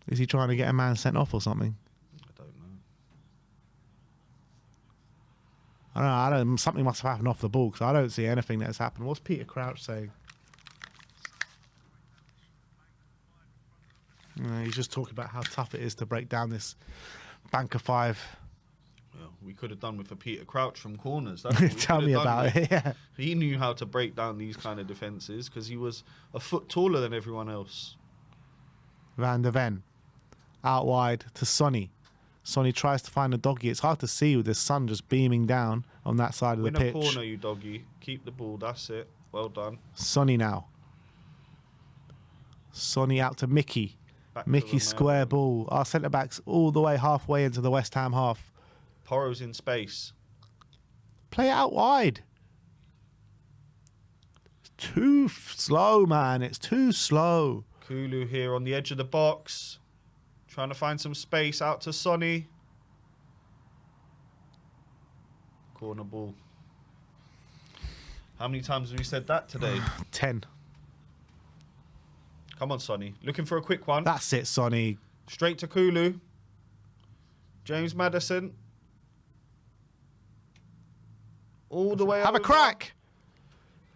Is he trying to get a man sent off or something? I don't know. I don't know. Something must have happened off the ball because I don't see anything that's happened. What's Peter Crouch saying? He's just talking about how tough it is to break down this bank of five. Well, we could have done with a Peter Crouch from corners. That's what we Tell could me have done about with. it. Yeah. He knew how to break down these kind of defences because he was a foot taller than everyone else. Van der Ven. Out wide to Sonny. Sonny tries to find a doggy. It's hard to see with the sun just beaming down on that side of Win the pitch. a corner, you doggy. Keep the ball. That's it. Well done. Sonny now. Sonny out to Mickey. Back to Mickey Romero. square ball. Our centre-back's all the way halfway into the West Ham half. Porro's in space. Play it out wide. It's too slow, man. It's too slow. Kulu here on the edge of the box. Trying to find some space out to Sonny. Corner ball. How many times have we said that today? 10. Come on, Sonny. Looking for a quick one. That's it, Sonny. Straight to Kulu. James Maddison. All the way Have a over. crack.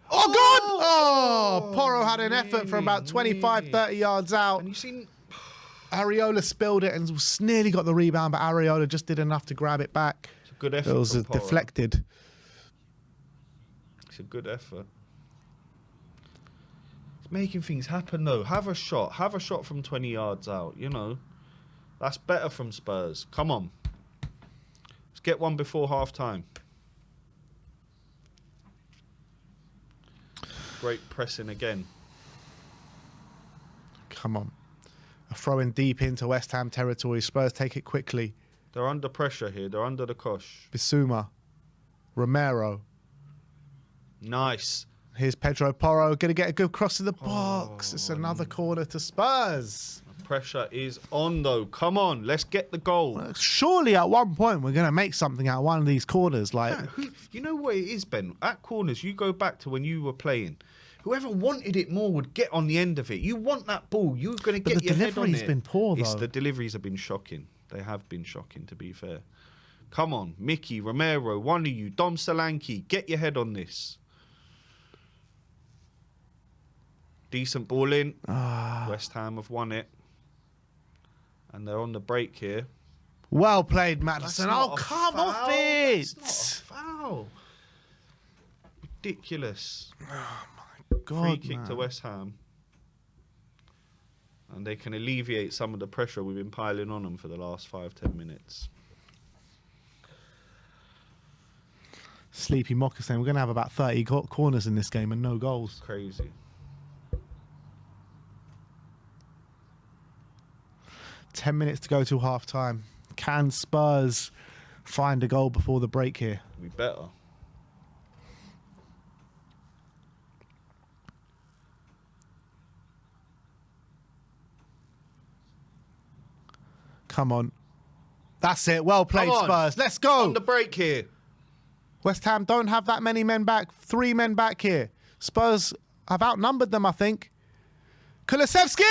Oh, God! Oh, Porro had an effort from about 25, 30 yards out. And you seen... Areola spilled it and nearly got the rebound, but Areola just did enough to grab it back. It's a good effort. It was from Porro. deflected. It's a good effort. It's making things happen, though. Have a shot. Have a shot from 20 yards out, you know. That's better from Spurs. Come on. Let's get one before half-time. Great pressing again. Come on. A throw-in deep into West Ham territory. Spurs take it quickly. They're under pressure here. They're under the cosh. Bissouma. Romero. Nice. Here's Pedro Porro. Going to get a good cross to the box. It's another corner to Spurs. Pressure is on, though. Come on. Let's get the goal. Surely at one point we're going to make something out of one of these corners. Like, You know what it is, Ben? At corners, you go back to when you were playing. Whoever wanted it more would get on the end of it. You want that ball. You're going to get your head on it. the delivery's been poor, though. The deliveries have been shocking. They have been shocking, to be fair. Come on, Mickey, Romero, one of you, Dom Solanke, get your head on this. Decent ball in. West Ham have won it. And they're on the break here. well played, Maddison. Oh, come off it. That's not a foul. Ridiculous. God, Free kick man. to West Ham. And they can alleviate some of the pressure we've been piling on them for the last 5-10 minutes. Sleepy Moccasin. We're going to have about 30 corners in this game and no goals. Crazy. Ten minutes to go till half time. Can Spurs find a goal before the break here? We better. Come on. That's it. Well played, Come on. Spurs. Let's go. On the break here. West Ham don't have that many men back. 3 men back here. Spurs have outnumbered them, I think. Kulusevski!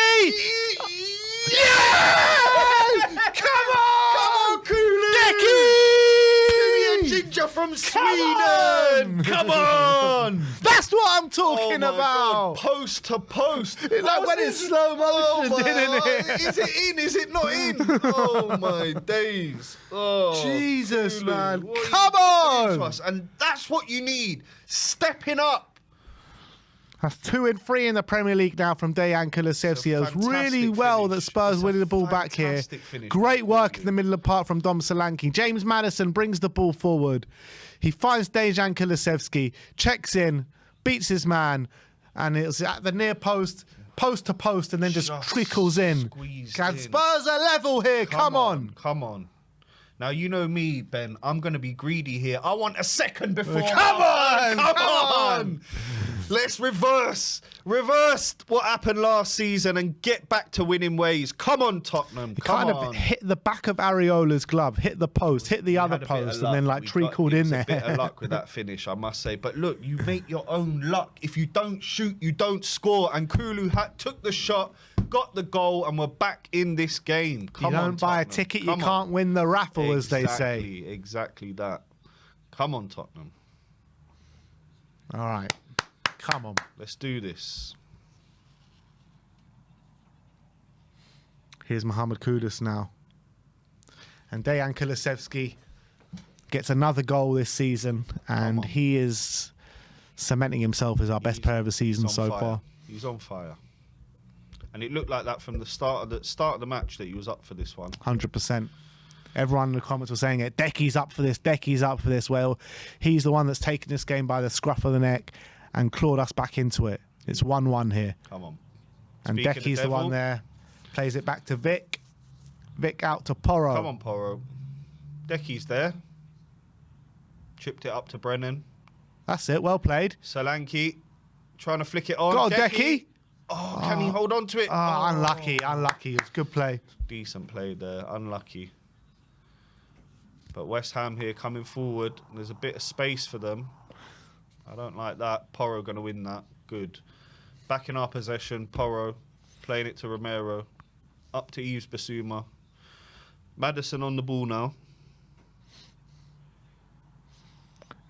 Yeah! Come on! Kulu! Deki! Ginger from Come Sweden! on! Come on! That's what I'm talking my about. God. Post to post. It's like when it's slow motion, isn't it? Is it in? Is it not in? Oh my days. Oh, Jesus, Kulu, man. what are you Come doing on! to us? And that's what you need. Stepping up. That's 2 and 3 in the Premier League now from Dejan Kulusevski. It was really fantastic well finish. that Spurs It's a winning the ball back here. fantastic finish. Great work in the middle of the park from Dom Solanke. James Maddison brings the ball forward. He finds Dejan Kulusevski, checks in, beats his man, and it's at the near post, post to post, and then just trickles in. squeezed Can in. Spurs are level here? Come on. Come on. Now, you know me, Ben. I'm going to be greedy here. I want a second before. Come on! Come Come on! on! Let's reverse what happened last season and get back to winning ways. Come on, Tottenham. It Come kind on. of hit the back of Areola's glove, hit the post, hit the other Had a bit of post, and luck. then like We trickled got- it in was there. A bit of luck with that finish, I must say. But look, you make your own luck. If you don't shoot, you don't score. And Kulu took the shot, got the goal, and we're back in this game. Come you on, don't buy a Tottenham. ticket, you Come on. can't win the raffle, as they say. Exactly that. Come on, Tottenham. All right. Come on. Let's do this. Here's Mohamed Kudus now. And Dejan Kulusevski gets another goal this season, and he is cementing himself as our best player of the season so far. He's on fire. And it looked like that from the start of the match that he was up for this one. 100%. Everyone in the comments was saying it. Decky's up for this. Decky's up for this. Well, he's the one that's taken this game by the scruff of the neck and clawed us back into it. It's 1-1 here. Come on. And Decky's the one there. Plays it back to Vic. Vic out to Porro. Come on, Porro. Decky's there. Chipped it up to Brennan. That's it. Well played. Solanke trying to flick it on. Got Decky. Oh, can he hold on to it? Unlucky. Unlucky. It was good play. Decent play there. Unlucky. But West Ham here coming forward. There's a bit of space for them. I don't like that. Porro going to win that. Good. Back in our possession. Porro playing it to Romero. Up to Yves Bissouma. Maddison on the ball now.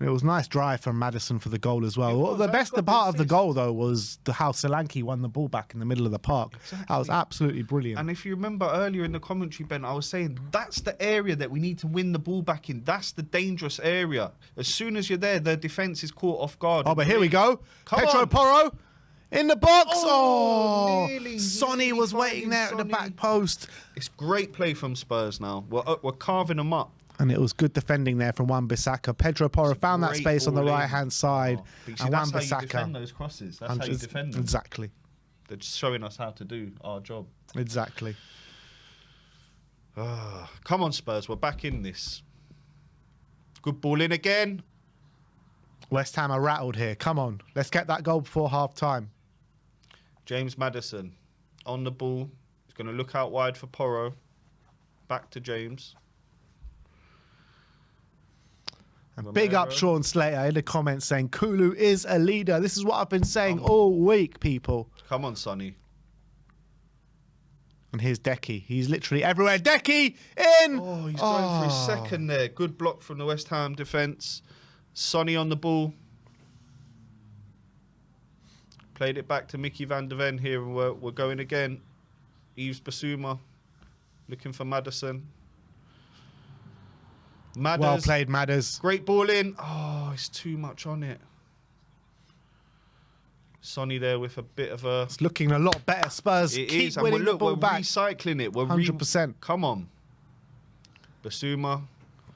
It was a nice drive from Maddison for the goal as well. The best part of the goal, though, was how Solanke won the ball back in the middle of the park. Exactly. That was absolutely brilliant. And if you remember earlier in the commentary, Ben, I was saying that's the area that we need to win the ball back in. That's the dangerous area. As soon as you're there, the defence is caught off guard. Oh, but here we go. Pedro Porro in the box. Sonny was waiting there at the back post. It's great play from Spurs now. We're carving them up. And it was good defending there from Wan-Bissaka. Pedro Porro found that space on the right-hand side. And Wan-Bissaka. That's how you defend those crosses. That's how you defend them. Exactly. They're just showing us how to do our job. Exactly. Come on, Spurs. We're back in this. Good ball in again. West Ham are rattled here. Come on. Let's get that goal before half-time. James Maddison on the ball. He's going to look out wide for Porro. Back to James. And big up Sean Slater in the comments saying Kulu is a leader. This is what I've been saying all week, people. Come on, Sonny. And here's Decky. He's literally everywhere. Decky in! Oh, he's going for his second there. Good block from the West Ham defence. Sonny on the ball. Played it back to Mickey van der Ven here. And we're going again. Yves Bissouma looking for Maddison. Madders. Well played, Madders. Great ball in. Oh, it's too much on it. Sonny there with a bit of a... It's looking a lot better. Spurs keep winning the ball back. We're recycling it. We're 100%. Come on. Bissouma.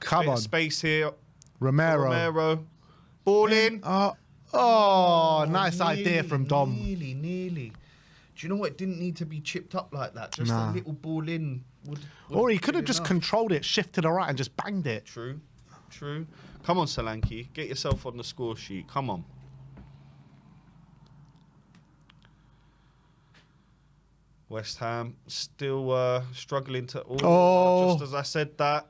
Come on. Space here. Romero. Ball in. Nice idea from Dom. Nearly. Do you know what? It didn't need to be chipped up like that. Just a little ball in. Or he could have just controlled it, shifted to the right and just banged it. True. Come on, Solanke. Get yourself on the score sheet. Come on. West Ham still struggling to... Just as I said that,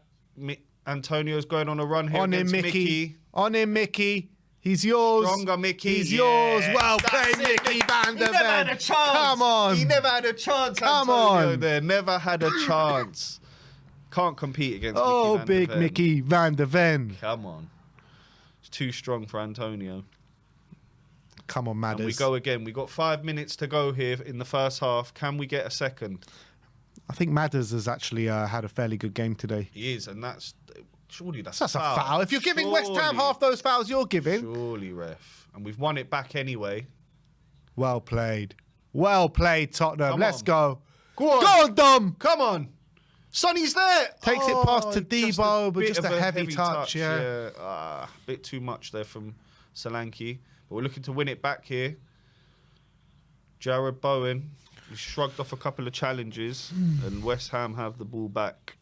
Antonio's going on a run here against Mickey. On him, Mickey. He's yours. Stronger, Mickey. He's yours. Well played, Mickey van der Ven. He never had a chance. Come on. He never had a chance, Come Antonio on. there. Never had a chance. Can't compete against Mickey van der big Ven. Mickey van der Ven. Come on. It's too strong for Antonio. Come on, Madders. And we go again. We got 5 minutes to go here in the first half. Can we get a second? I think Madders has actually had a fairly good game today. He is, and that's... Surely that's a foul. If you're giving West Ham half those fouls you're giving. Surely, ref. And we've won it back anyway. Well played. Well played, Tottenham. Let's go. Go on. Go on, Dom. Come on. Sonny's there. Takes it past to Debo, but just a heavy touch. Yeah. A bit too much there from Solanke. But we're looking to win it back here. Jared Bowen. He shrugged off a couple of challenges. And West Ham have the ball back.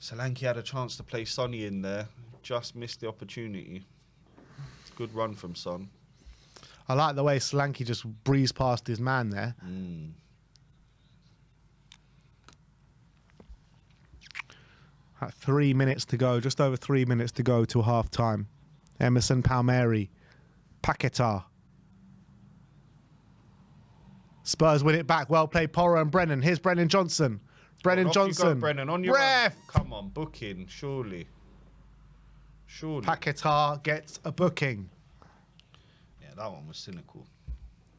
Solanke had a chance to play Sonny in there. Just missed the opportunity. Good run from Son. I like the way Solanke just breezed past his man there. At 3 minutes to go, just over 3 minutes to go to half time. Emerson Palmieri, Paquetá. Spurs win it back. Well played, Porro and Brennan. Here's Brennan Johnson. Brennan Off you go, Johnson. Brennan, on your Ref! own. Come on, booking, surely. Surely. Paquetá gets a booking. Yeah, that one was cynical.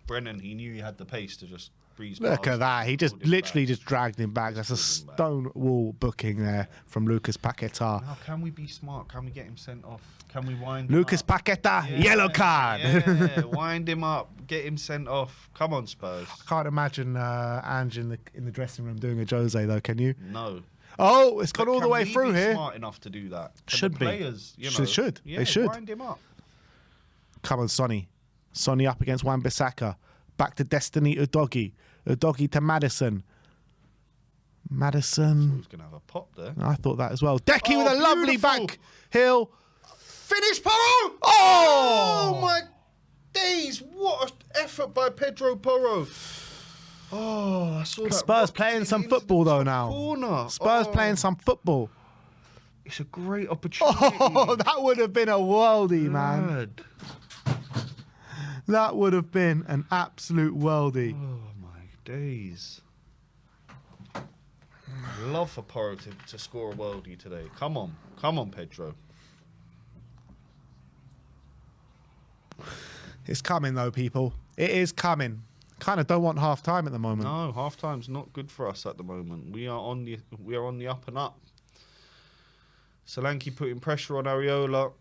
Brennan, he knew he had the pace to just breeze Look past at that. He just pulled him literally back. just dragged him back. That's a Pulled him back. stone wall booking there from Lucas Paquetá. Now, can we be smart? Can we get him sent off? Can we wind Lucas him up? Paquetá, Yeah, yellow card. Yeah, wind him up. Get him sent off. Come on, Spurs. Can't imagine Ange in the dressing room doing a Jose though, can you? No. Oh, it's gone But all the can way we through be here. Smart enough to do that. Can Should the be. players, you know, Should. Yeah, They should. wind him up. Come on, Sonny. Sonny up against Wan-Bissaka. Back to Destiny Udogie. Udogie to Madison. Madison. He's going to have a pop there. I thought that as well. Decky Oh, with a lovely beautiful. back heel. Finish, Porro! Oh! Oh, my days. What an effort by Pedro Porro. Oh, I saw that. Spurs rocket playing in some into the football though top now. Corner. Spurs Oh, playing some football. It's a great opportunity. Oh, that would have been a worldie, man. Good. That would have been an absolute worldie. Oh, my days. Love for Porro to score a worldie today. Come on. Come on, Pedro. It's coming though, people. It is coming. Kind of don't want half time at the moment. No, half time's not good for us at the moment. We are on the up and up. Solanke putting pressure on Areola.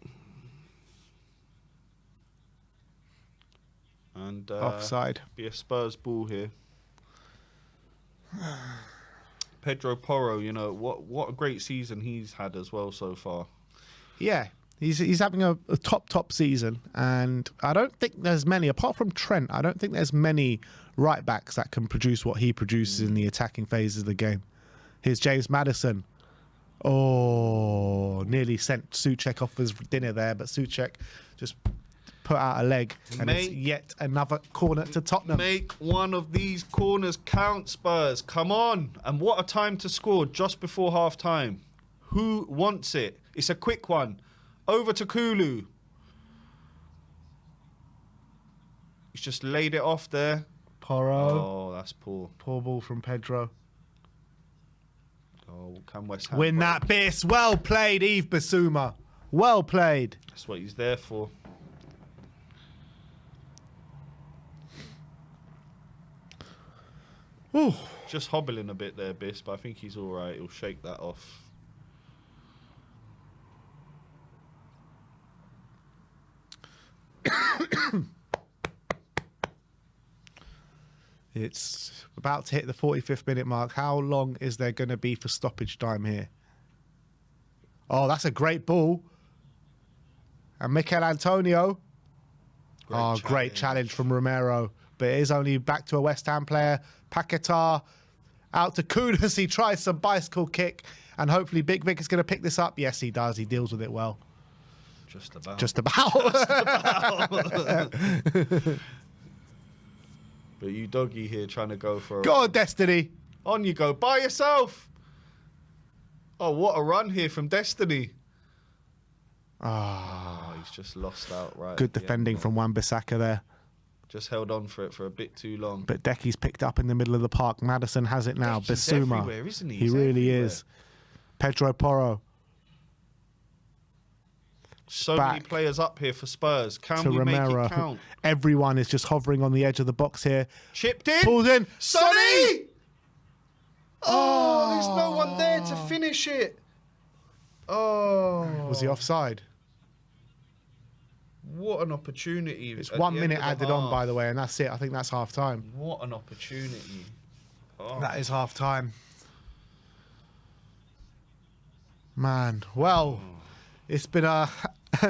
And Offside. be a Spurs ball here. Pedro Porro, you know, what a great season he's had as well so far. Yeah, he's having a top season, and I don't think there's many, apart from Trent, I don't think there's many right backs that can produce what he produces in the attacking phases of the game. Here's James Maddison. Oh, nearly sent Souček off his dinner there, but Souček just put out a leg, and it's yet another corner to Tottenham. Make one of these corners count, Spurs. Come on. And what a time to score just before half time. Who wants it? It's a quick one. Over to Kulu. He's just laid it off there. Porro. Oh, that's poor. Poor ball from Pedro. Oh, can West Ham Win break? that bis. Well played, Yves Bissouma. Well played. That's what he's there for. Ooh. Just hobbling a bit there, Biss, but I think he's all right. He'll shake that off. It's about to hit the 45th minute mark. How long is there going to be for stoppage time here? Oh, that's a great ball. And Mikel Antonio. Great challenge from Romero. But it is only back to a West Ham player. Paquetá out to Kudus. He tries some bicycle kick. And hopefully Big Vic is going to pick this up. Yes, he does. He deals with it well. Just about. Just about. But you doggy here trying to go for a... Go on, Destiny. On you go. By yourself. Oh, what a run here from Destiny. Ah, Oh, he's just lost out right. good at the defending end from Wan-Bissaka there. Just held on for it for a bit too long. But Decky's picked up in the middle of the park. Madison has it now. He's Bissouma. everywhere, isn't he? He He's really everywhere. is. Pedro Porro So many back players up here for Spurs. Can to we make Romero. it count? Everyone is just hovering on the edge of the box here. Chipped in. Pulled in. Sonny! Oh, there's no one there to finish it. Oh. Was he offside? What an opportunity. It's at 1 the minute end of the added on, half. by the way, and that's it. I think that's half time. What an opportunity. Oh. That is half time. Man, well, it's been a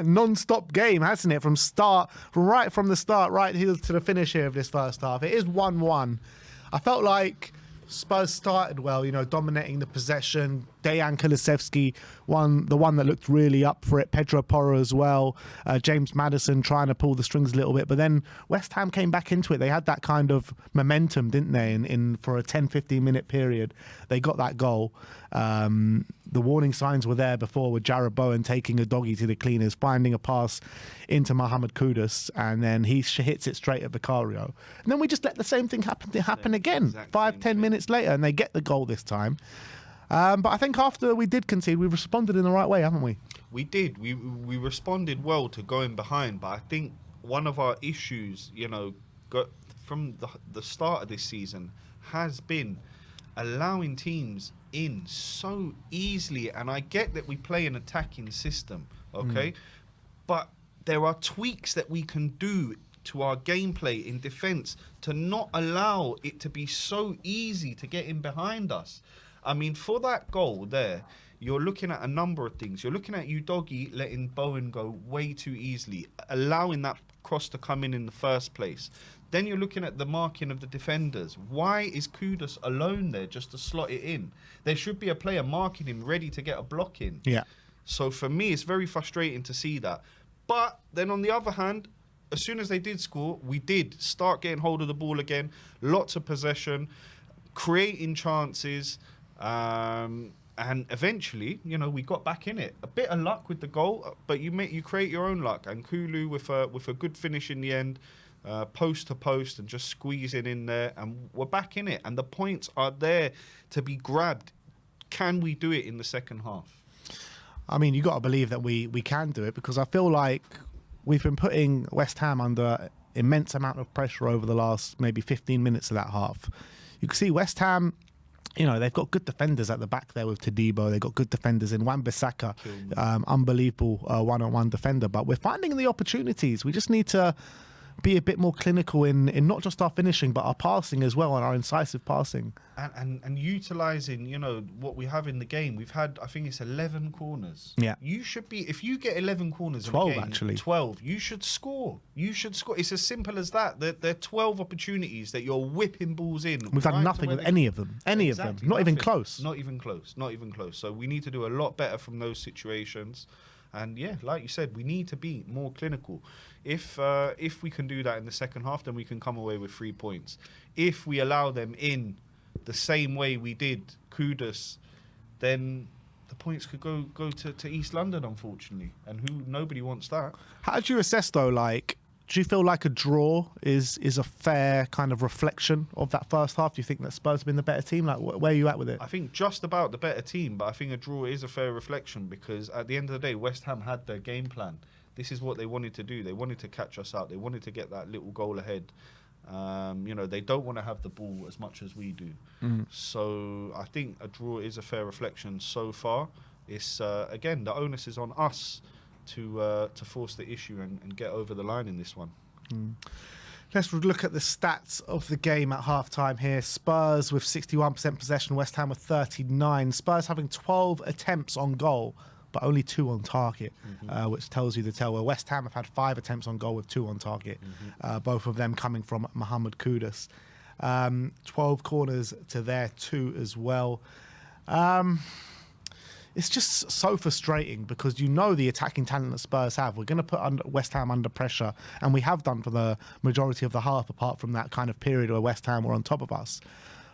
non-stop game, hasn't it? From the start right here to the finish here of this first half. It is 1-1. I felt like Spurs started well, you know, dominating the possession. Dejan Kulusevski, the one that looked really up for it. Pedro Porro as well. James Maddison trying to pull the strings a little bit. But then West Ham came back into it. They had that kind of momentum, didn't they? In for a 10-15 minute period, they got that goal. the warning signs were there before with Jarrod Bowen taking a doggy to the cleaners, finding a pass into Mohamed Kudus, and then he hits it straight at Vicario. And then we just let the same thing happen again, 5-10 minutes later, and they get the goal this time. But I think after we did concede, we responded in the right way, haven't we? We did. We responded well to going behind, but I think one of our issues, from the start of this season has been allowing teams in so easily. And I get that we play an attacking system, okay? But there are tweaks that we can do to our gameplay in defence to not allow it to be so easy to get in behind us. I mean, for that goal there, you're looking at a number of things. You're looking at Udogie letting Bowen go way too easily, allowing that cross to come in the first place. Then you're looking at the marking of the defenders. Why is Kudus alone there just to slot it in? There should be a player marking him ready to get a block in. Yeah. So for me, it's very frustrating to see that. But then on the other hand, as soon as they did score, we did start getting hold of the ball again. Lots of possession, creating chances. And eventually, we got back in it. A bit of luck with the goal, but you create your own luck. And Kulu with a good finish in the end, post to post, and just squeezing in there, and we're back in it. And the points are there to be grabbed. Can we do it in the second half? I mean, you got to believe that we can do it, because I feel like we've been putting West Ham under immense amount of pressure over the last maybe 15 minutes of that half. You can see West Ham. They've got good defenders at the back there with Todibo. They've got good defenders in Wan-Bissaka, unbelievable one-on-one defender. But we're finding the opportunities. We just need to be a bit more clinical in not just our finishing, but our passing as well, and our incisive passing. And utilising, what we have in the game. We've had, I think it's 11 corners. Yeah. You should be, if you get 11 corners 12 in a game, actually. 12, you should score. It's as simple as that. There are 12 opportunities that you're whipping balls in. We've done nothing with any of them. Any of them. Not even close. Not even close. Not even close. So we need to do a lot better from those situations. And yeah, like you said, we need to be more clinical. If we can do that in the second half, then we can come away with 3 points. If we allow them in the same way we did Kudus, then the points could go to East London, unfortunately. And nobody wants that. How do you assess, though, do you feel like a draw is a fair kind of reflection of that first half? Do you think that Spurs have been the better team? Where are you at with it? I think just about the better team, but I think a draw is a fair reflection, because at the end of the day, West Ham had their game plan. This is what they wanted to do. They wanted to catch us out. They wanted to get that little goal ahead. They don't want to have the ball as much as we do. So I think a draw is a fair reflection so far. It's again, the onus is on us to force the issue and get over the line in this one. Let's look at the stats of the game at half-time here. Spurs with 61% possession, West Ham with 39. Spurs having 12 attempts on goal, but only 2 on target, which tells you the tale. Where West Ham have had 5 attempts on goal with 2 on target, both of them coming from Mohamed Kudus. 12 corners to their 2 as well. It's just so frustrating, because the attacking talent that Spurs have. We're going to put West Ham under pressure, and we have done for the majority of the half, apart from that kind of period where West Ham were on top of us.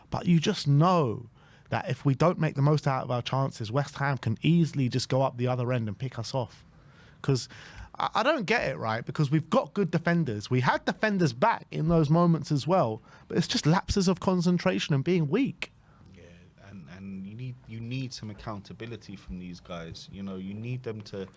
But you just know that if we don't make the most out of our chances, West Ham can easily just go up the other end and pick us off. Because I don't get it, right? Because we've got good defenders. We had defenders back in those moments as well, but it's just lapses of concentration and being weak. And you need some accountability from these guys. You need them to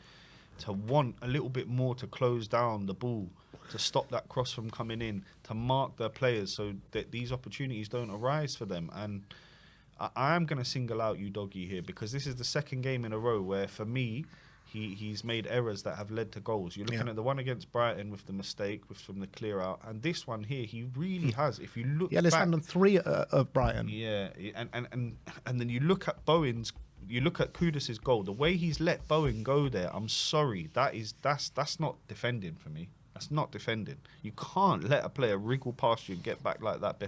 want a little bit more to close down the ball, to stop that cross from coming in, to mark their players so that these opportunities don't arise for them. And I am going to single out Udogie here, because this is the second game in a row where, for me, he's made errors that have led to goals. You're looking at the one against Brighton with the mistake from the clear out, and this one here, he really has. If you look, let's hand on 3 of Brighton. Yeah, and then you look at Kudus' goal. The way he's let Bowen go there, I'm sorry, that's not defending for me. That's not defending. You can't let a player wriggle past you and get back like that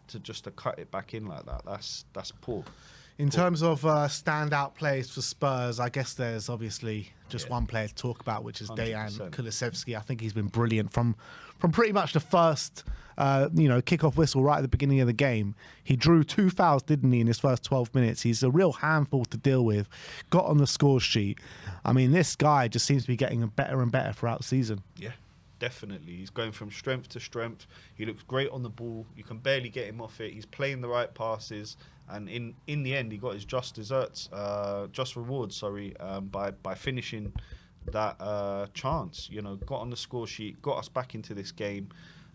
to cut it back in like that. That's poor. In terms of standout plays for Spurs, I guess there's obviously just one player to talk about, which is Dejan 100%. Kulusevski. I think he's been brilliant from pretty much the first kickoff whistle right at the beginning of the game. He drew 2 fouls, didn't he, in his first 12 minutes? He's a real handful to deal with. Got on the score sheet. I mean, this guy just seems to be getting better and better throughout the season. Yeah, definitely. He's going from strength to strength. He looks great on the ball. You can barely get him off it. He's playing the right passes. And in the end, he got his just rewards, by finishing that chance. Got on the score sheet, got us back into this game,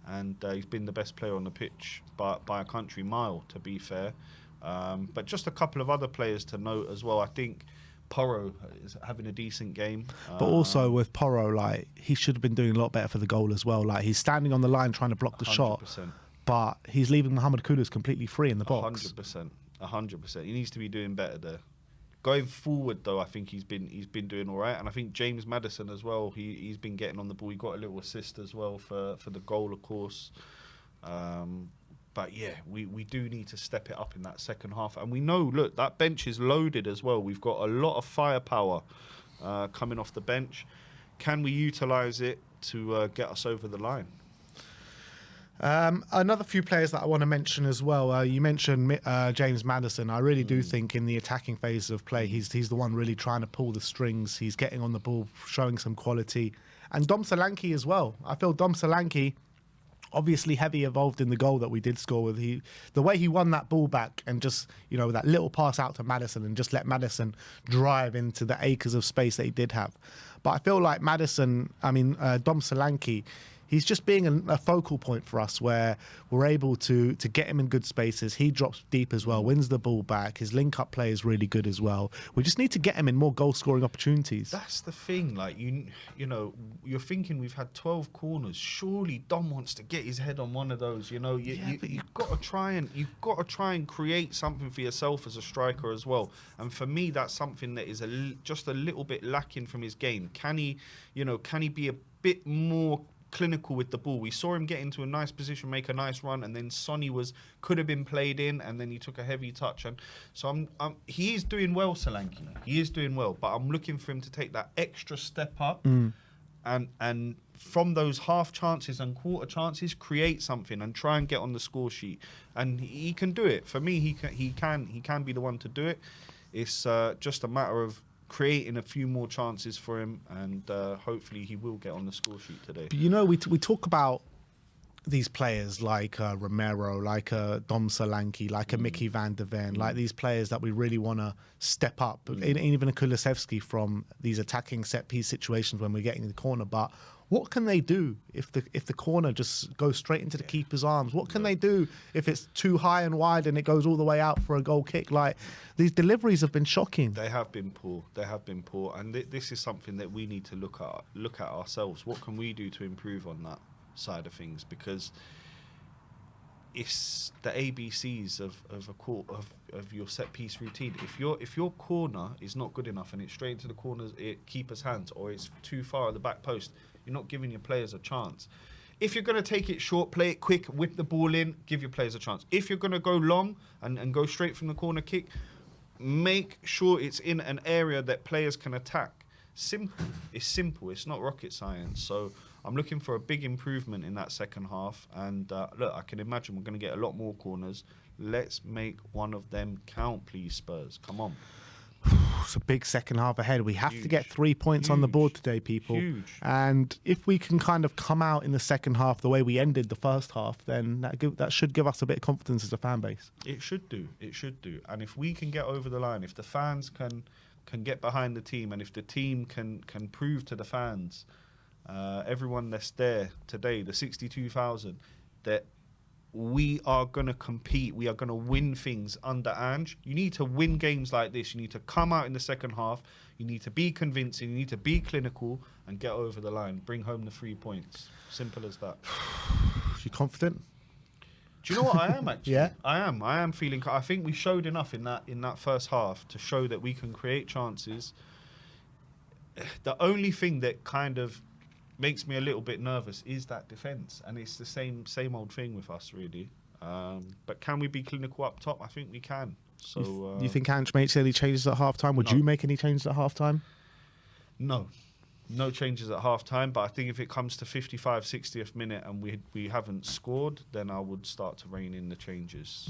and he's been the best player on the pitch by a country mile, to be fair. But just a couple of other players to note as well. I think Porro is having a decent game. But also with Porro, like, he should have been doing a lot better for the goal as well. Like, he's standing on the line trying to block the 100%. shot, but he's leaving Mohamed Kudus completely free in the box. 100%. He needs to be doing better there. Going forward, though, I think he's been doing all right, and I think James Maddison as well. He's been getting on the ball. He got a little assist as well for the goal, of course. But yeah, we do need to step it up in that second half, and we know. Look, that bench is loaded as well. We've got a lot of firepower coming off the bench. Can we utilise it to get us over the line? Another few players that I want to mention as well. You mentioned James Maddison. I really do think in the attacking phase of play, he's the one really trying to pull the strings. He's getting on the ball, showing some quality. And Dom Solanke as well. I feel Dom Solanke, obviously heavy involved in the goal that we did score with. The way he won that ball back and just, that little pass out to Maddison and just let Maddison drive into the acres of space that he did have. But I feel like Dom Solanke, he's just being a focal point for us where we're able to get him in good spaces. He drops deep as well, wins the ball back. His link-up play is really good as well. We just need to get him in more goal-scoring opportunities. That's the thing. Like, you're thinking we've had 12 corners. Surely Dom wants to get his head on one of those. You've got to try and create something for yourself as a striker as well. And for me, that's something that is just a little bit lacking from his game. Can he be a bit more clinical with the ball? We saw him get into a nice position, make a nice run, and then Sonny could have been played in, and then he took a heavy touch. And so he is doing well, Solanke. He is doing well, but I'm looking for him to take that extra step up, and from those half chances and quarter chances, create something and try and get on the score sheet. And he can do it. For me, he can be the one to do it. It's just a matter of creating a few more chances for him, and hopefully he will get on the score sheet today. But we talk about these players like Romero, like Dom Solanke, like a Mickey van der Ven, like these players that we really want to step up, even a Kulusevski from these attacking set-piece situations when we're getting in the corner. But what can they do if the corner just goes straight into the keeper's arms? What can they do if it's too high and wide and it goes all the way out for a goal kick? Like, these deliveries have been shocking. They have been poor. And this is something that we need to look at ourselves. What can we do to improve on that side of things? Because it's the ABCs of your set piece routine. If your corner is not good enough and it's straight into the keeper's hands, or it's too far at the back post, you're not giving your players a chance. If you're going to take it short, play it quick, whip the ball in, give your players a chance. If you're going to go long and go straight from the corner kick, make sure it's in an area that players can attack. Simple. It's simple. It's not rocket science. So I'm looking for a big improvement in that second half. And look, I can imagine we're going to get a lot more corners. Let's make one of them count, please, Spurs. Come on. It's a big second half ahead. We have to get 3 points on the board today, people. Huge. And if we can kind of come out in the second half the way we ended the first half, then that should give us a bit of confidence as a fan base. It should do. And if we can get over the line, if the fans can get behind the team, and if the team can prove to the fans, everyone that's there today, the 62,000, that we are going to compete, we are going to win things under Ange. You need to win games like this. You need to come out in the second half. You need to be convincing. You need to be clinical and get over the line. Bring home the 3 points. Simple as that. You confident? Do you know what I am actually? Yeah. I am feeling. I think we showed enough in that first half to show that we can create chances. The only thing that kind of makes me a little bit nervous is that defence, and it's the same old thing with us, really. But can we be clinical up top? I think we can. So you think Ange makes any changes at half time? Would you make any changes at half time? No changes at half time, but I think if it comes to 55, 60th minute and we haven't scored, then I would start to rein in the changes.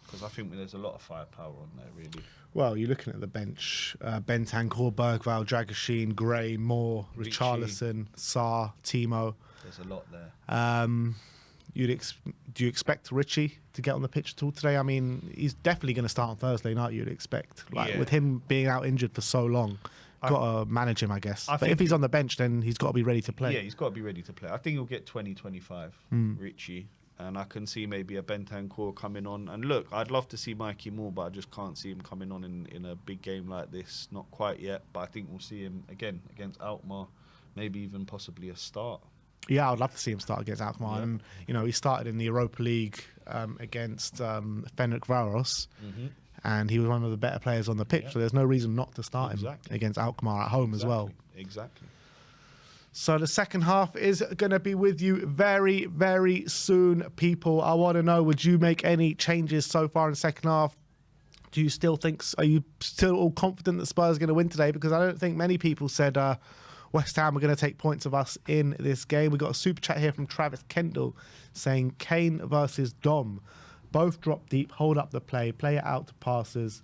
Because I think there's a lot of firepower on there, really. Well, you're looking at the bench. Bentancur, Bergvall, Dragoshin, Gray, Moore, Richie. Richarlison, Sarr, Timo. There's a lot there. Do you expect Richie to get on the pitch at all today? I mean, he's definitely going to start on Thursday night, you'd expect. With him being out injured for so long. Got to manage him, I guess. But if he's on the bench, then he's got to be ready to play. Yeah, he's got to be ready to play. I think he'll get 20, 25, Richie. And I can see maybe a Bentancur coming on. And look, I'd love to see Mikey Moore, but I just can't see him coming on in a big game like this. Not quite yet, but I think we'll see him again against Alkmaar. Maybe even possibly a start. Yeah, I'd love to see him start against Alkmaar. And, he started in the Europa League against Ferencváros. And he was one of the better players on the pitch, so there's no reason not to start him against Alkmaar at home as well. Exactly. So the second half is going to be with you very, very soon, people. I want to know, would you make any changes so far in the second half? Are you still all confident that Spurs are going to win today? Because I don't think many people said West Ham are going to take points of us in this game. We got a super chat here from Travis Kendall saying Kane versus Dom. Both drop deep, hold up the play it out to passers.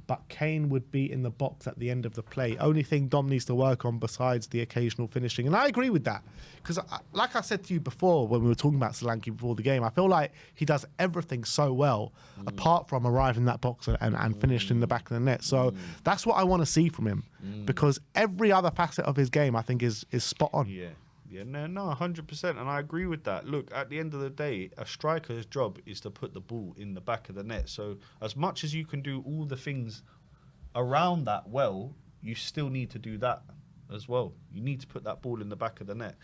But Kane would be in the box at the end of the play. Only thing Dom needs to work on besides the occasional finishing. And I agree with that. Because like I said to you before when we were talking about Solanke before the game, I feel like he does everything so well apart from arriving in that box and finish in the back of the net. So that's what I want to see from him. Because every other facet of his game I think is spot on. Yeah, no, 100%, and I agree with that. Look, at the end of the day, a striker's job is to put the ball in the back of the net. So as much as you can do all the things around that well, you still need to do that as well. You need to put that ball in the back of the net.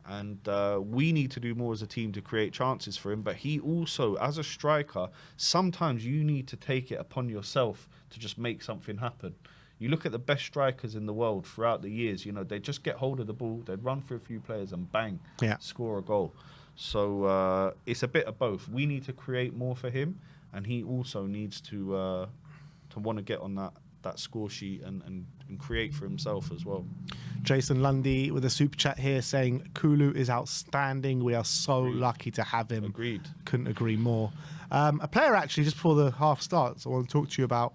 And we need to do more as a team to create chances for him. But he also, as a striker, sometimes you need to take it upon yourself to just make something happen. You look at the best strikers in the world throughout the years, they just get hold of the ball, they'd run through a few players and bang, score a goal. So it's a bit of both. We need to create more for him, and he also needs to want to get on that score sheet and create for himself as well. Jason Lundy with a super chat here saying Kulu is outstanding. We are so lucky to have him. Agreed. Couldn't agree more. A player actually, just before the half starts, I want to talk to you about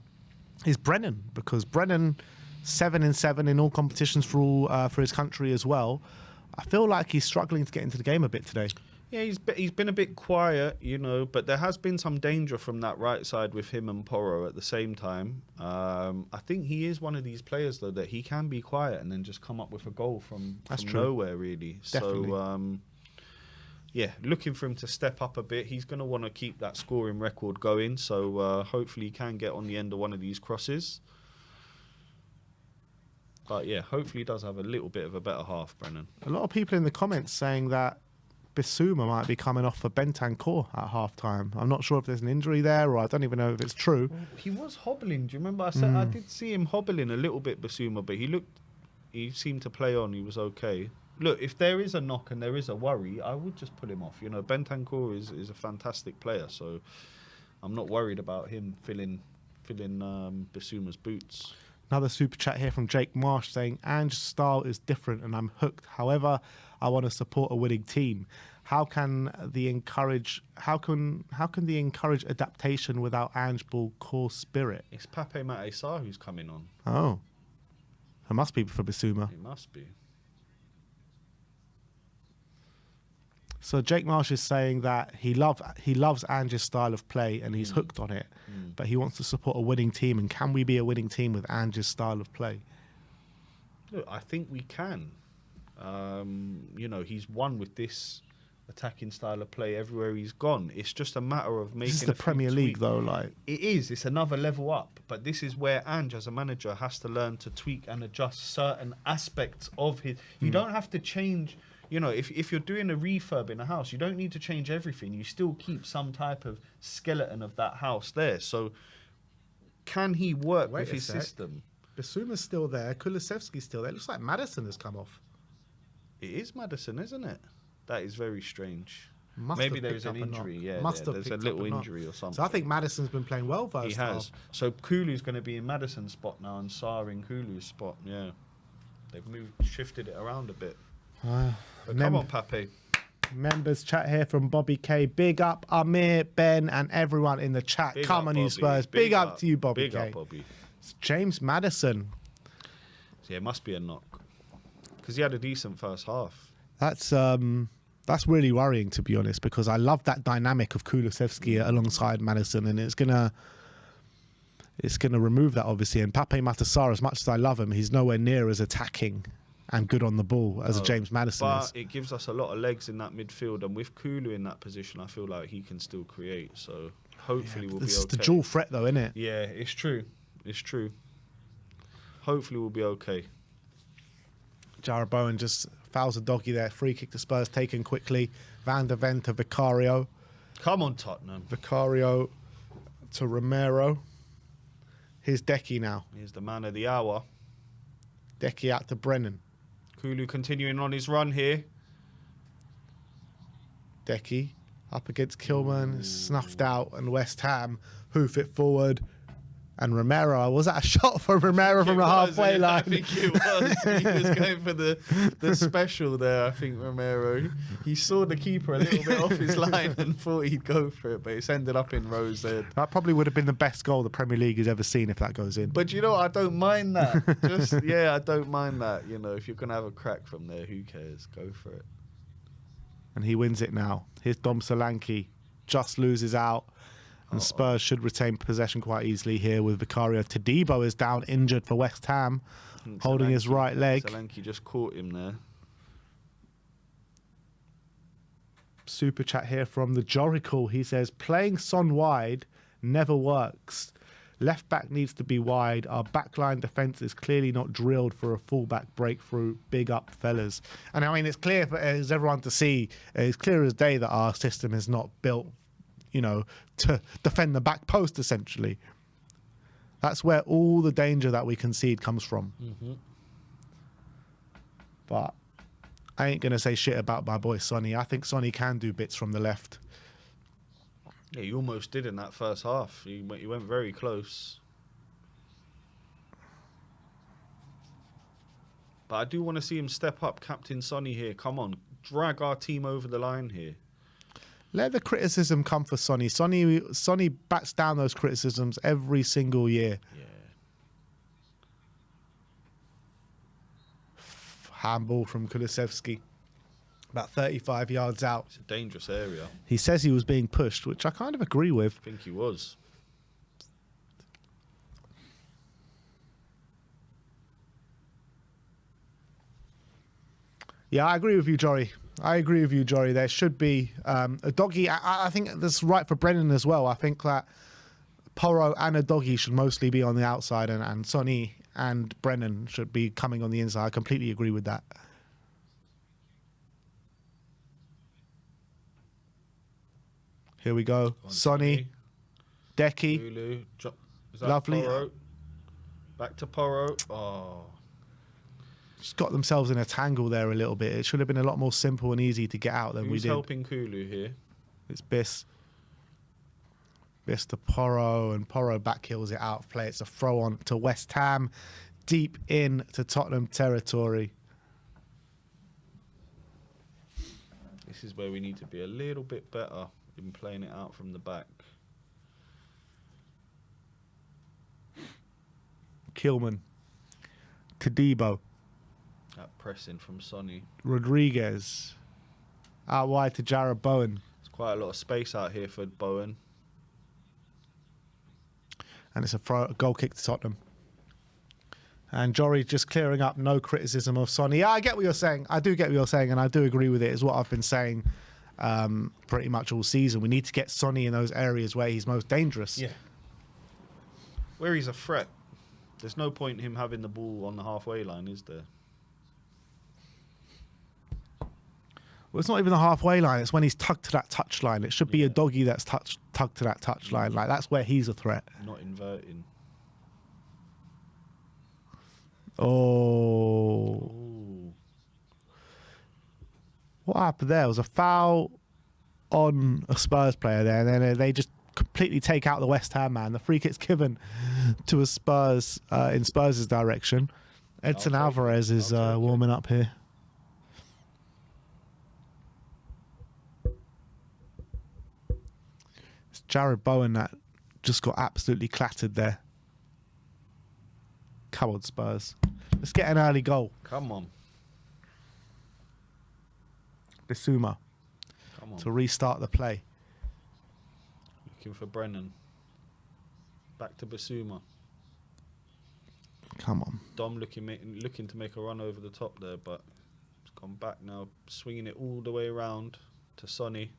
is Brennan, because Brennan 7-7 in all competitions for his country as well. I feel like he's struggling to get into the game a bit today. Yeah, he's been a bit quiet, but there has been some danger from that right side with him and Porro at the same time. I think he is one of these players, though, that he can be quiet and then just come up with a goal from nowhere, really. Definitely. So, looking for him to step up a bit. He's going to want to keep that scoring record going, so hopefully he can get on the end of one of these crosses. But, hopefully he does have a little bit of a better half, Brennan. A lot of people in the comments saying that Bissouma might be coming off for Bentancur at half-time. I'm not sure if there's an injury there, or I don't even know if it's true. Well, he was hobbling. Do you remember I said I did see him hobbling a little bit, Bissouma, but he seemed to play on. He was okay. Look, if there is a knock and there is a worry, I would just pull him off. Bentancur is a fantastic player, so I'm not worried about him filling Bissouma's boots. Another super chat here from Jake Marsh saying Ange's style is different and I'm hooked. However, I want to support a winning team. How can they encourage adaptation without Ange Ball core spirit? It's Pape Matar Sarr who's coming on. Oh, it must be for Bissouma. It must be. So Jake Marsh is saying that he loves Ange's style of play and he's hooked on it, but he wants to support a winning team. And can we be a winning team with Ange's style of play? Look, I think we can. He's won with this attacking style of play everywhere he's gone. It's just a matter of making. This is the Premier League, though. Like it is. It's another level up. But this is where Ange, as a manager, has to learn to tweak and adjust certain aspects of his. You don't have to change. If you're doing a refurb in a house, you don't need to change everything. You still keep some type of skeleton of that house there. So, can he work with his system? Bissouma's still there. Kulusevski's still there. It looks like Maddison has come off. It is Maddison, isn't it? That is very strange. Maybe there's an injury. Yeah, there's a little injury or something. So I think Maddison's been playing well first He has. So Kulu's going to be in Maddison's spot now and Sarr in Kulu's spot. Yeah. They've shifted it around a bit. But come on, Pape. Members chat here from Bobby K. Big up Amir, Ben, and everyone in the chat. Come on, you Spurs. Big up to you, Bobby K. Big up, Bobby. It's James Maddison. Yeah, it must be a knock. Because he had a decent first half. That's really worrying, to be honest, because I love that dynamic of Kulusevski alongside Maddison, and it's gonna remove that, obviously. And Pape Matar, as much as I love him, he's nowhere near as attacking and good on the ball as James Maddison is. But it gives us a lot of legs in that midfield, and with Kulu in that position, I feel like he can still create. So hopefully we'll be okay. It's the dual threat, though, isn't it? Yeah, it's true. It's true. Hopefully we'll be okay. Jarrod Bowen just fouls a doggy there. Free kick to Spurs taken quickly. Van der Ven to Vicario. Come on, Tottenham. Vicario to Romero. Here's Decky now. Here's the man of the hour. Decky out to Brennan. Kulu continuing on his run here. Decky up against Kilman. Snuffed out. And West Ham hoof it forward. And Romero, was that a shot for Romero from the halfway line? I think it was. He was going for the special there, I think, Romero. He saw the keeper a little bit off his line and thought he'd go for it, but it's ended up in Rowe's head. That probably would have been the best goal the Premier League has ever seen if that goes in. But you know, I don't mind that. I don't mind that. You know, if you're going to have a crack from there, who cares? Go for it. And he wins it now. Here's Dom Solanke. Just loses out. And Spurs should retain possession quite easily here with Vicario. Todibo is down injured for West Ham, holding his right leg. Solanke just caught him there. Super chat here from the Jorical. He says, playing Son wide never works. Left back needs to be wide. Our backline defence is clearly not drilled for a fullback breakthrough. Big up, fellas. And I mean, it's clear for everyone to see. It's clear as day that our system is not built, to defend the back post, essentially. That's where all the danger that we concede comes from. Mm-hmm. But I ain't going to say shit about my boy Sonny. I think Sonny can do bits from the left. Yeah, he almost did in that first half. He went very close. But I do want to see him step up, Captain Sonny here. Come on, drag our team over the line here. Let the criticism come for Sonny. Sonny bats down those criticisms every single year. Yeah. Handball from Kulusevski. About 35 yards out. It's a dangerous area. He says he was being pushed, which I kind of agree with. I think he was. Yeah, I agree with you, Jory. There should be a doggy. I think that's right for Brennan as well. I think that Porro and a doggy should mostly be on the outside, and Sonny and Brennan should be coming on the inside. I completely agree with that. Here we go. Sonny, Decky. Lovely. Porro? Back to Porro. Oh. Just got themselves in a tangle there a little bit. It should have been a lot more simple and easy to get out than we did. Who's helping Kulu here? It's Biss. Biss to Porro, and Porro backhills it out of play. It's a throw on to West Ham, deep in to Tottenham territory. This is where we need to be a little bit better in playing it out from the back. Kilman. Todibo. That pressing from Sonny. Rodriguez. Out wide to Jarrod Bowen. There's quite a lot of space out here for Bowen. And it's a goal kick to Tottenham. And Jory just clearing up, no criticism of Sonny. Yeah, I get what you're saying. I do get what you're saying, and I do agree with it. It's what I've been saying pretty much all season. We need to get Sonny in those areas where he's most dangerous. Yeah. Where he's a threat. There's no point in him having the ball on the halfway line, is there? Well, it's not even the halfway line. It's when he's tugged to that touch line. It should be a doggy that's tugged to that touch line. Like, that's where he's a threat. Not inverting. Oh. What happened there? It was a foul. on a Spurs player there, and then they just completely take out the West Ham man. The free kick's given to a Spurs in Spurs' direction. Edson Alvarez is warming up here. It's Jared Bowen that just got absolutely clattered there. Come on, Spurs. Let's get an early goal. Come on. Bissouma to restart the play. Looking for Brennan. Back to Bissouma. Come on. Dom looking to make a run over the top there, but it's gone back now, swinging it all the way around to Sonny.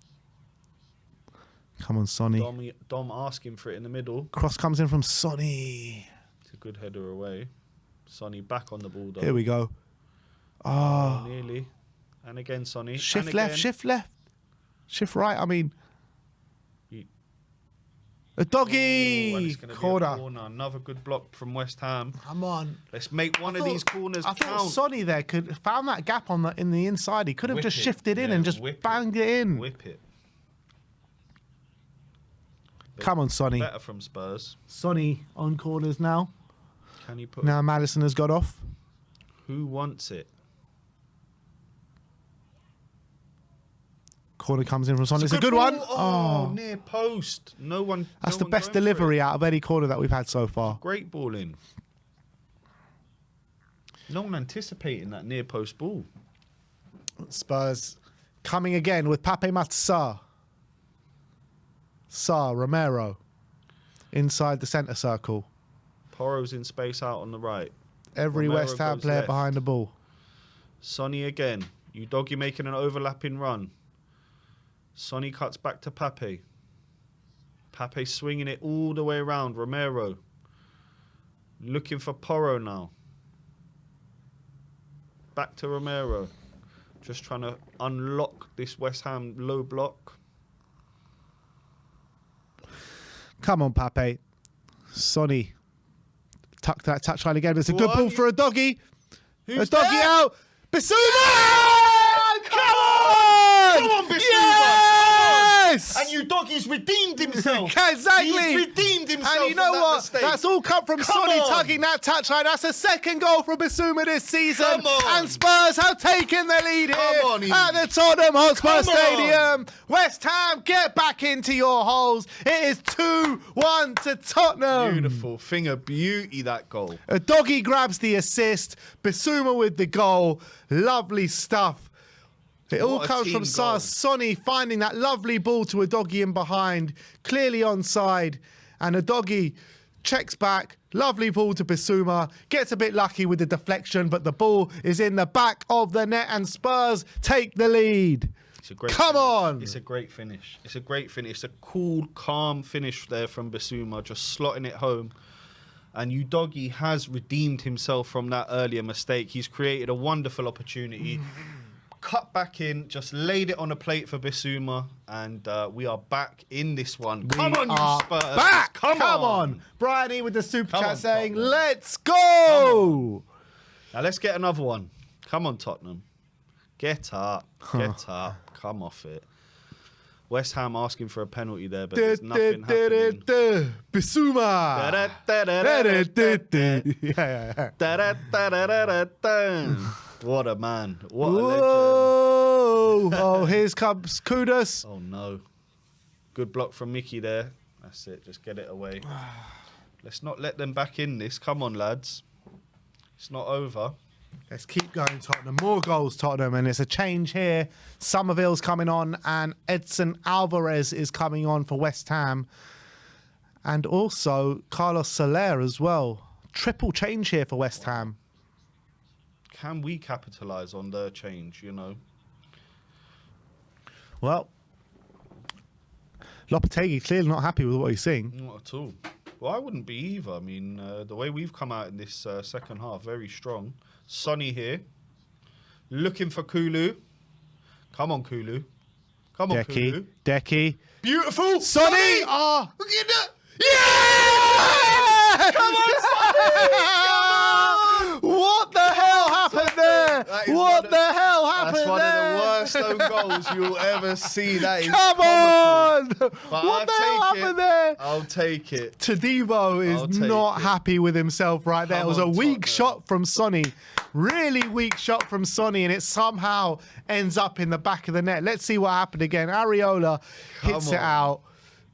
Come on, Sonny. Dom asking for it in the middle. Cross comes in from Sonny. It's a good header away. Sonny back on the ball, though. Here we go. Oh. Nearly. And again, Sonny. Shift and left, again. shift left. Shift right, I mean. A doggy! Ooh, and it's gonna be a corner. Another good block from West Ham. Come on. Let's make one of these corners count. I thought Sonny there could found that gap in the inside. He could have just shifted in and just banged it in. Whip it. Come on, Sonny. Better from Spurs. Sonny on corners now. Can you put? Now Maddison has got off. Who wants it? Corner comes in from Sonny. It's a good one. Oh, near post. No one. That's the best delivery out of any corner that we've had so far. Great ball in. No one anticipating that near post ball. Spurs coming again with Pape Matar. Sarr, Romero. Inside the centre circle. Porro's in space out on the right. Every Romero West Ham goes player left. behind the ball. Sonny again. Udogie making an overlapping run. Sonny cuts back to Pape. Pape swinging it all the way around. Romero. Looking for Porro now. Back to Romero. Just trying to unlock this West Ham low block. Come on, Pape. Sonny. Tuck that touchline again. It's a good ball for a doggy. Who's a doggy there? out. Bissouma! Come on! Come on, Bissouma! Yes! And Udogie's redeemed himself. Exactly. He's redeemed himself. And you know from that what? mistake. That's all come from Sonny tugging that touchline. That's the second goal from Bissouma this season. Come on. And Spurs have taken the lead Come on, here at the Tottenham Hotspur Come on. Stadium. West Ham, get back into your holes. It is 2-1 to Tottenham. Beautiful. Thing of beauty, that goal. A doggy grabs the assist. Bissouma with the goal. Lovely stuff. It all What a comes from team goal. Sonny finding that lovely ball to a doggy in behind, clearly onside, and a doggy checks back, lovely ball to Bissouma, gets a bit lucky with the deflection, but the ball is in the back of the net and Spurs take the lead. It's a great Come finish. on! It's a great finish. It's a great finish. It's a cool, calm finish there from Bissouma, just slotting it home. And Udogie has redeemed himself from that earlier mistake. He's created a wonderful opportunity. Cut back in, just laid it on a plate for Bissouma, and we are back in this one. Come on, you Spurs! Back! Come on! Bryony with the super Come chat on, saying, Tottenham. let's go! Now let's get another one. Come on, Tottenham. Get up. Get up. Come off it. West Ham asking for a penalty there, but there's nothing happening. Bissouma! What a man. What a legend. Whoa! Oh, here comes Kudus. Oh, no. Good block from Mickey there. That's it. Just get it away. Let's not let them back in this. Come on, lads. It's not over. Let's keep going, Tottenham. More goals, Tottenham. And it's a change here. Somerville's coming on and Edson Alvarez is coming on for West Ham. And also Carlos Soler as well. Triple change here for West Ham. Can we capitalise on their change, you know? Well, Lopetegui clearly not happy with what he's seeing. Not at all. Well, I wouldn't be either. I mean, the way we've come out in this second half, very strong. Sonny here. Looking for Kulu. Come on, Kulu. Come on, Kulu. Decky. Beautiful. Sonny! Oh. Look at that. Yeah! Come on, Sonny! What the hell happened there? What the hell happened there? That's one of the worst worst own goals you'll ever see. That is Come comical. on! But What the hell happened there? I'll take it. Todibo is not happy with himself right there. It was a weak shot from Sonny. Really weak shot from Sonny, and it somehow ends up in the back of the net. Let's see what happened again. Areola hits it out.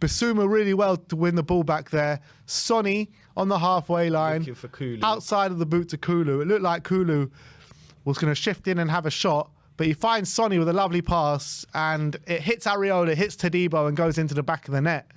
Basuma really well to win the ball back there. Sonny on the halfway line. Looking for Kulu. Outside of the boot to Kulu. It looked like Kulu was going to shift in and have a shot, but he finds Sonny with a lovely pass, and it hits Areola, hits Todibo, and goes into the back of the net.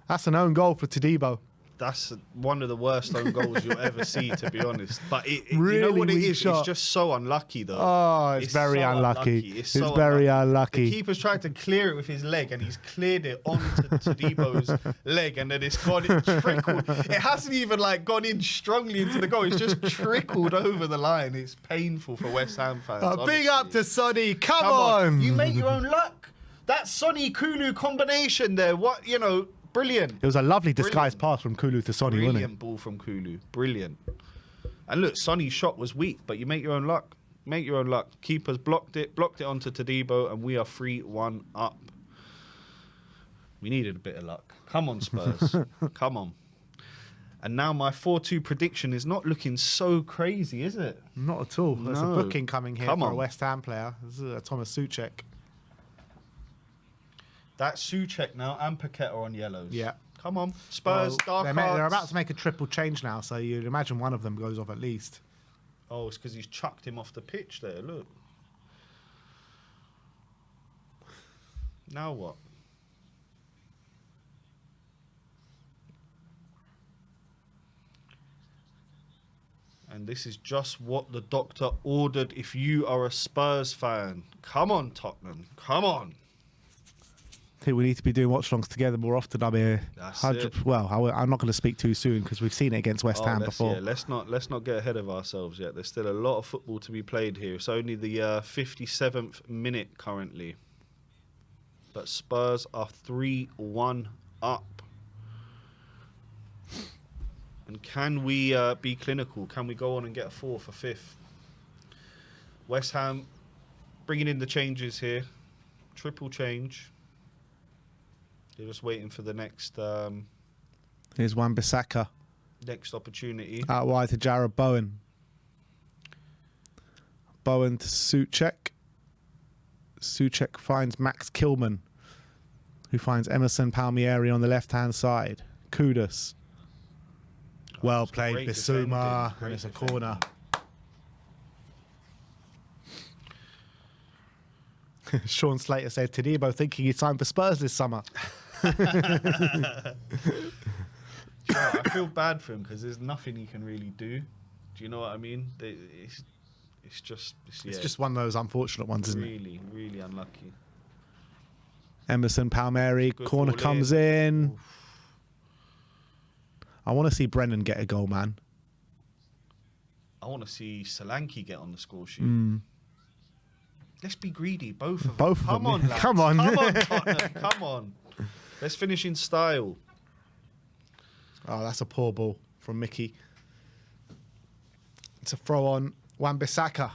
That's an own goal for Todibo. That's one of the worst own goals you'll ever see, to be honest. But Really you know what it is? shot. It's just so unlucky, though. Oh, it's very so unlucky. It's so very unlucky. The keeper's tried to clear it with his leg, and he's cleared it onto Todibo's leg, and then it's gone, it trickled. It hasn't even like gone in strongly into the goal. It's just trickled over the line. It's painful for West Ham fans. Big up to Sonny. Come on. You make your own luck. That Sonny Kulu combination there. What, you know, brilliant. It was a lovely disguised pass from Kulu to Sonny, wasn't it? Brilliant ball from Kulu. Brilliant. And look, Sonny's shot was weak, but you make your own luck. Make your own luck. Keepers blocked it onto Todibo, and we are 3-1 up. We needed a bit of luck. Come on, Spurs. Come on. And now my 4-2 prediction is not looking so crazy, is it? Not at all. There's a No. booking coming here Come for a on. West Ham player. This is Thomas Souček. That's Souček now and Paqueta on yellows. Yeah. Come on. Spurs, dark they're arts. about to make a triple change now, so you'd imagine one of them goes off at least. Oh, it's because he's chucked him off the pitch there. Look. Now what? And this is just what the doctor ordered if you are a Spurs fan. Come on, Tottenham. Come on. I think we need to be doing watch-alongs together more often. I'm here. That's 100. it. Well, I'm not going to speak too soon because we've seen it against West Ham before. Yeah, let's not get ahead of ourselves yet. There's still a lot of football to be played here. It's only the 57th minute currently. But Spurs are 3-1 up. And can we be clinical? Can we go on and get a fourth, a fifth? West Ham bringing in the changes here. Triple change. They're just waiting for the next Here's Wan-Bissaka. next opportunity. Out wide to Jared Bowen. Bowen to Souček. Souček finds Max Kilman, who finds Emerson Palmieri on the left-hand side. Kudus. Well played, great Basuma. defending, And it's a great corner. Sean Slater said, Todibo thinking he's signed for Spurs this summer. I feel bad for him because there's nothing he can really do. Do you know what I mean? It's just one of those unfortunate ones, isn't it? really, really unlucky. Emerson Palmieri, Good corner ball comes in. I want to see Brennan get a goal, man. I want to see Solanke get on the score sheet. Mm. Let's be greedy, both of them. Both of Come them. on, lads. Come on. Come on, Tottenham. Come on. Let's finish in style. Oh, that's a poor ball from Mickey. It's a throw on Wan-Bissaka.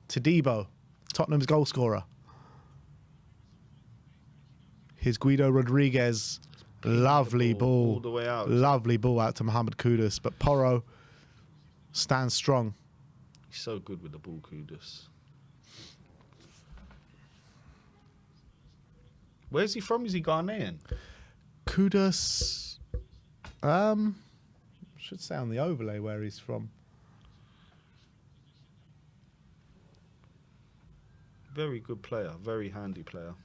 Todibo, Tottenham's goal scorer. Here's Guido Rodriguez. Lovely ball. All the way out. Lovely ball out to Mohamed Kudus, but Porro stands strong. He's so good with the ball, Kudus. Where's he from? Is he Ghanaian? Kudus, should say on the overlay where he's from. Very good player. Very handy player.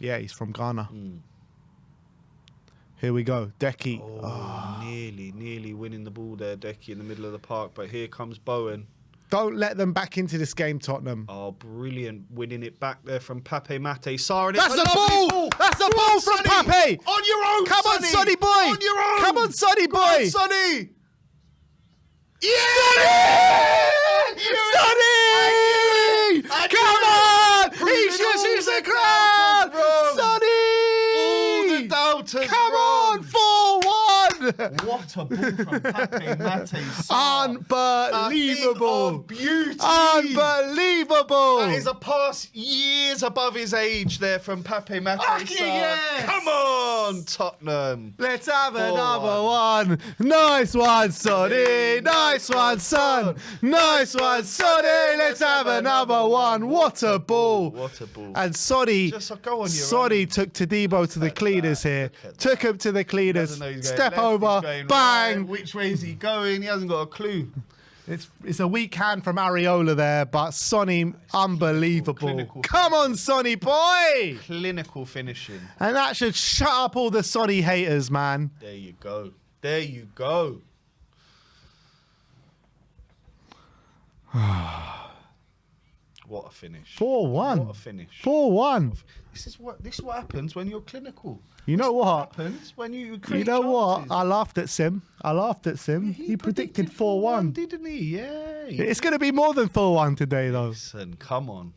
Yeah, he's from Ghana. Mm. Here we go. Deki. Nearly winning the ball there, Decky, in the middle of the park. But here comes Bowen. Don't let them back into this game, Tottenham. Oh, brilliant. Winning it back there from Pape Mate Sarr. That's the ball! That's the ball from Pape! On your own, Come on, Sonny boy! On your own! Come on, Sonny boy! Come on, Sonny! Yeah! Sonny! Come on! He should use the crowd! All Sonny! the doubters Come on! 4-1! What a ball from Pape Mate. Unbelievable. Beauty. Unbelievable. That is a pass years above his age there from Pape Mate. Yes. Come on, Tottenham. Let's have 4-1. another one. Nice one, Sonny. Nice one, son. Nice one, Sonny. Let's have another one. What a ball. What a ball. And Sonny, Just go on your Sonny own. took Todibo to the cleaners here. at Took him to the cleaners. Doesn't know he's going Step left, over. he's going Bang. right. Which way is he going? He hasn't got a clue. It's a weak hand from Areola there, but Sonny, unbelievable. Clinical. Come on, Sonny boy. Clinical finishing. And that should shut up all the Sonny haters, man. There you go. There you go. What a finish. 4-1. What a finish. 4-1. This is what happens when you're clinical. You know what? Happens when you create You know what? chances. I laughed at Sim. He predicted 4-1. didn't he? Yeah. It's going to be more than 4-1 today, though. Listen, come on.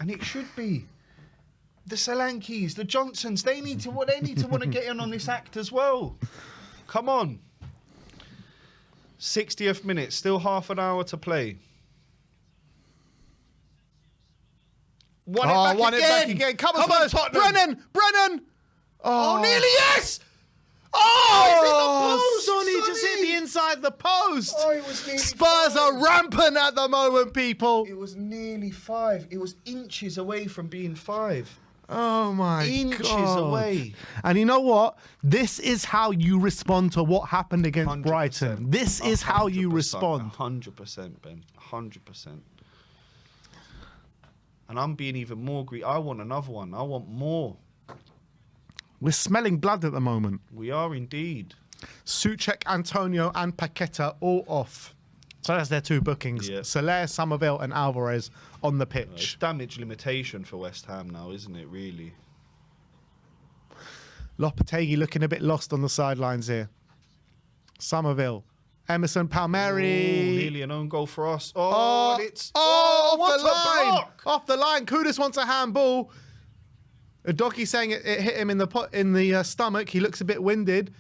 And it should be. The Solankis, the Johnsons, they need to want to get in on this act as well. Come on. 60th minute, still half an hour to play. Won it back again. Come on, on, Spurs. Tottenham. Brennan. Oh, nearly yes. Oh, it's in the post, Sonny just hit the inside the post. Oh, it was nearly Spurs 5. are rampant at the moment, people. It was nearly 5. It was inches away from being 5. Oh my Inches God. away. And you know what? This is how you respond to what happened against 100%. Brighton. This is how you respond. 100%, Ben. 100%. And I'm being even more greedy. I want another one. I want more. We're smelling blood at the moment. We are indeed. Souček, Antonio, and Paqueta all off. So that's their 2 bookings. Yeah. Soler, Somerville, and Alvarez on the It's pitch. damage limitation for West Ham now, isn't it, really? Lopetegui looking a bit lost on the sidelines here. Somerville. Emerson Palmieri. Ooh, nearly an own goal for us. Oh, Oh, and it's... off what the a line. block! Off the line. Kudus wants a handball. Udoki saying it hit him in the stomach. He looks a bit winded.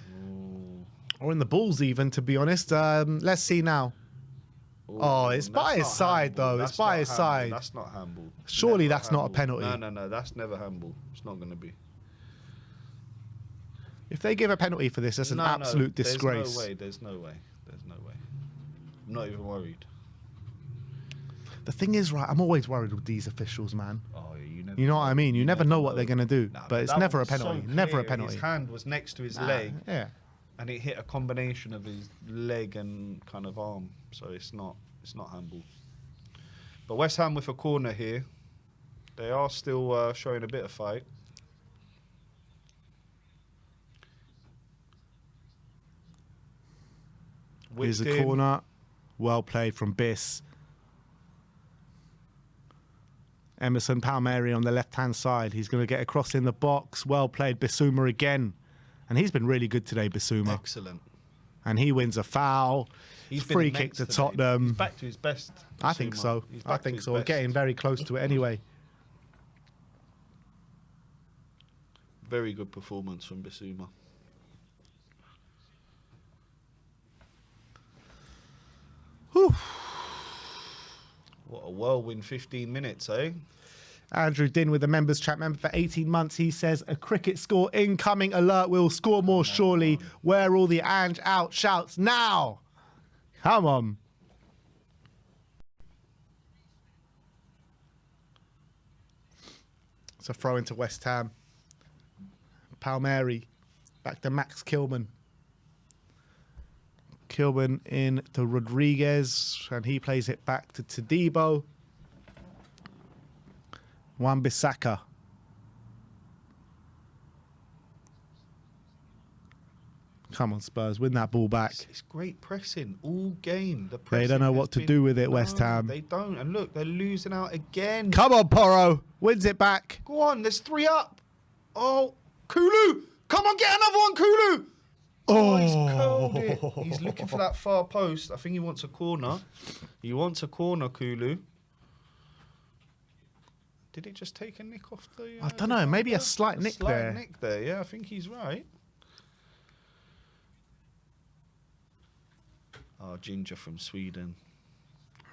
Or in the balls even, to be honest. Let's see now. Oh, it's by his side, though. It's by his side. That's not handball. Surely Never that's not a handball. penalty. No, that's never handball. It's not going to be. If they give a penalty for this, that's an absolute disgrace. There's no way. I'm not even worried. The thing is, right, I'm always worried with these officials, man. Oh, yeah, never You know what I mean? You never know what they're going to do. Nah, but it's that never a was so penalty. Never a clear. penalty. His hand was next to his leg, Yeah. and it hit a combination of his leg and kind of arm. So it's not handball. But West Ham with a corner here. They are still showing a bit of fight. Here's Whipped a in. corner. Well played from Biss. Emerson Palmieri on the left-hand side. He's going to get across in the box. Well played, Bissouma again. And he's been really good today, Bissouma. Excellent. And he wins a foul. He's been Free immense kick to today. Tottenham. He's back to his best. I think Bissouma. so. He's I back to think his so. We're best. getting very close to it anyway. Very good performance from Bissouma. Whew. What a whirlwind 15 minutes, eh? Andrew Din with the members chat member for 18 months. He says, a cricket score incoming alert. We'll score more surely. Where are all the Ange out shouts now? Come on. It's a throw into West Ham. Palmieri. Back to Max Kilman. Kilman in to Rodriguez. And he plays it back to Todibo. Wan-Bissaka. Come on, Spurs, win that ball back. It's great pressing all game. The They don't know what to do with it, West Ham. They don't. And look, they're losing out again. Come on, Porro. Wins it back. Go on, there's 3 up. Oh, Kulu. Come on, get another one, Kulu. Oh, he's curled it. He's looking for that far post. I think he wants a corner. He wants a corner, Kulu. Did it just take a nick off the... I don't know, maybe a slight nick there. Slight nick there, yeah. I think he's right. Oh, Ginger from Sweden.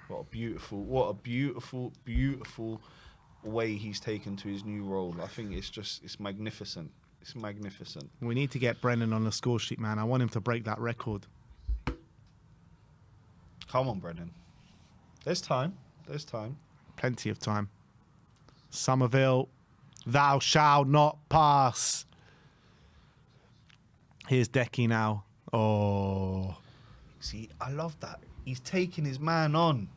What a beautiful way he's taken to his new role. I think it's magnificent. It's magnificent. We need to get Brennan on the score sheet, man. I want him to break that record. Come on, Brennan. There's time. There's time. Plenty of time. Somerville, thou shalt not pass. Here's Decky now. Oh. See, I love that. He's taking his man on.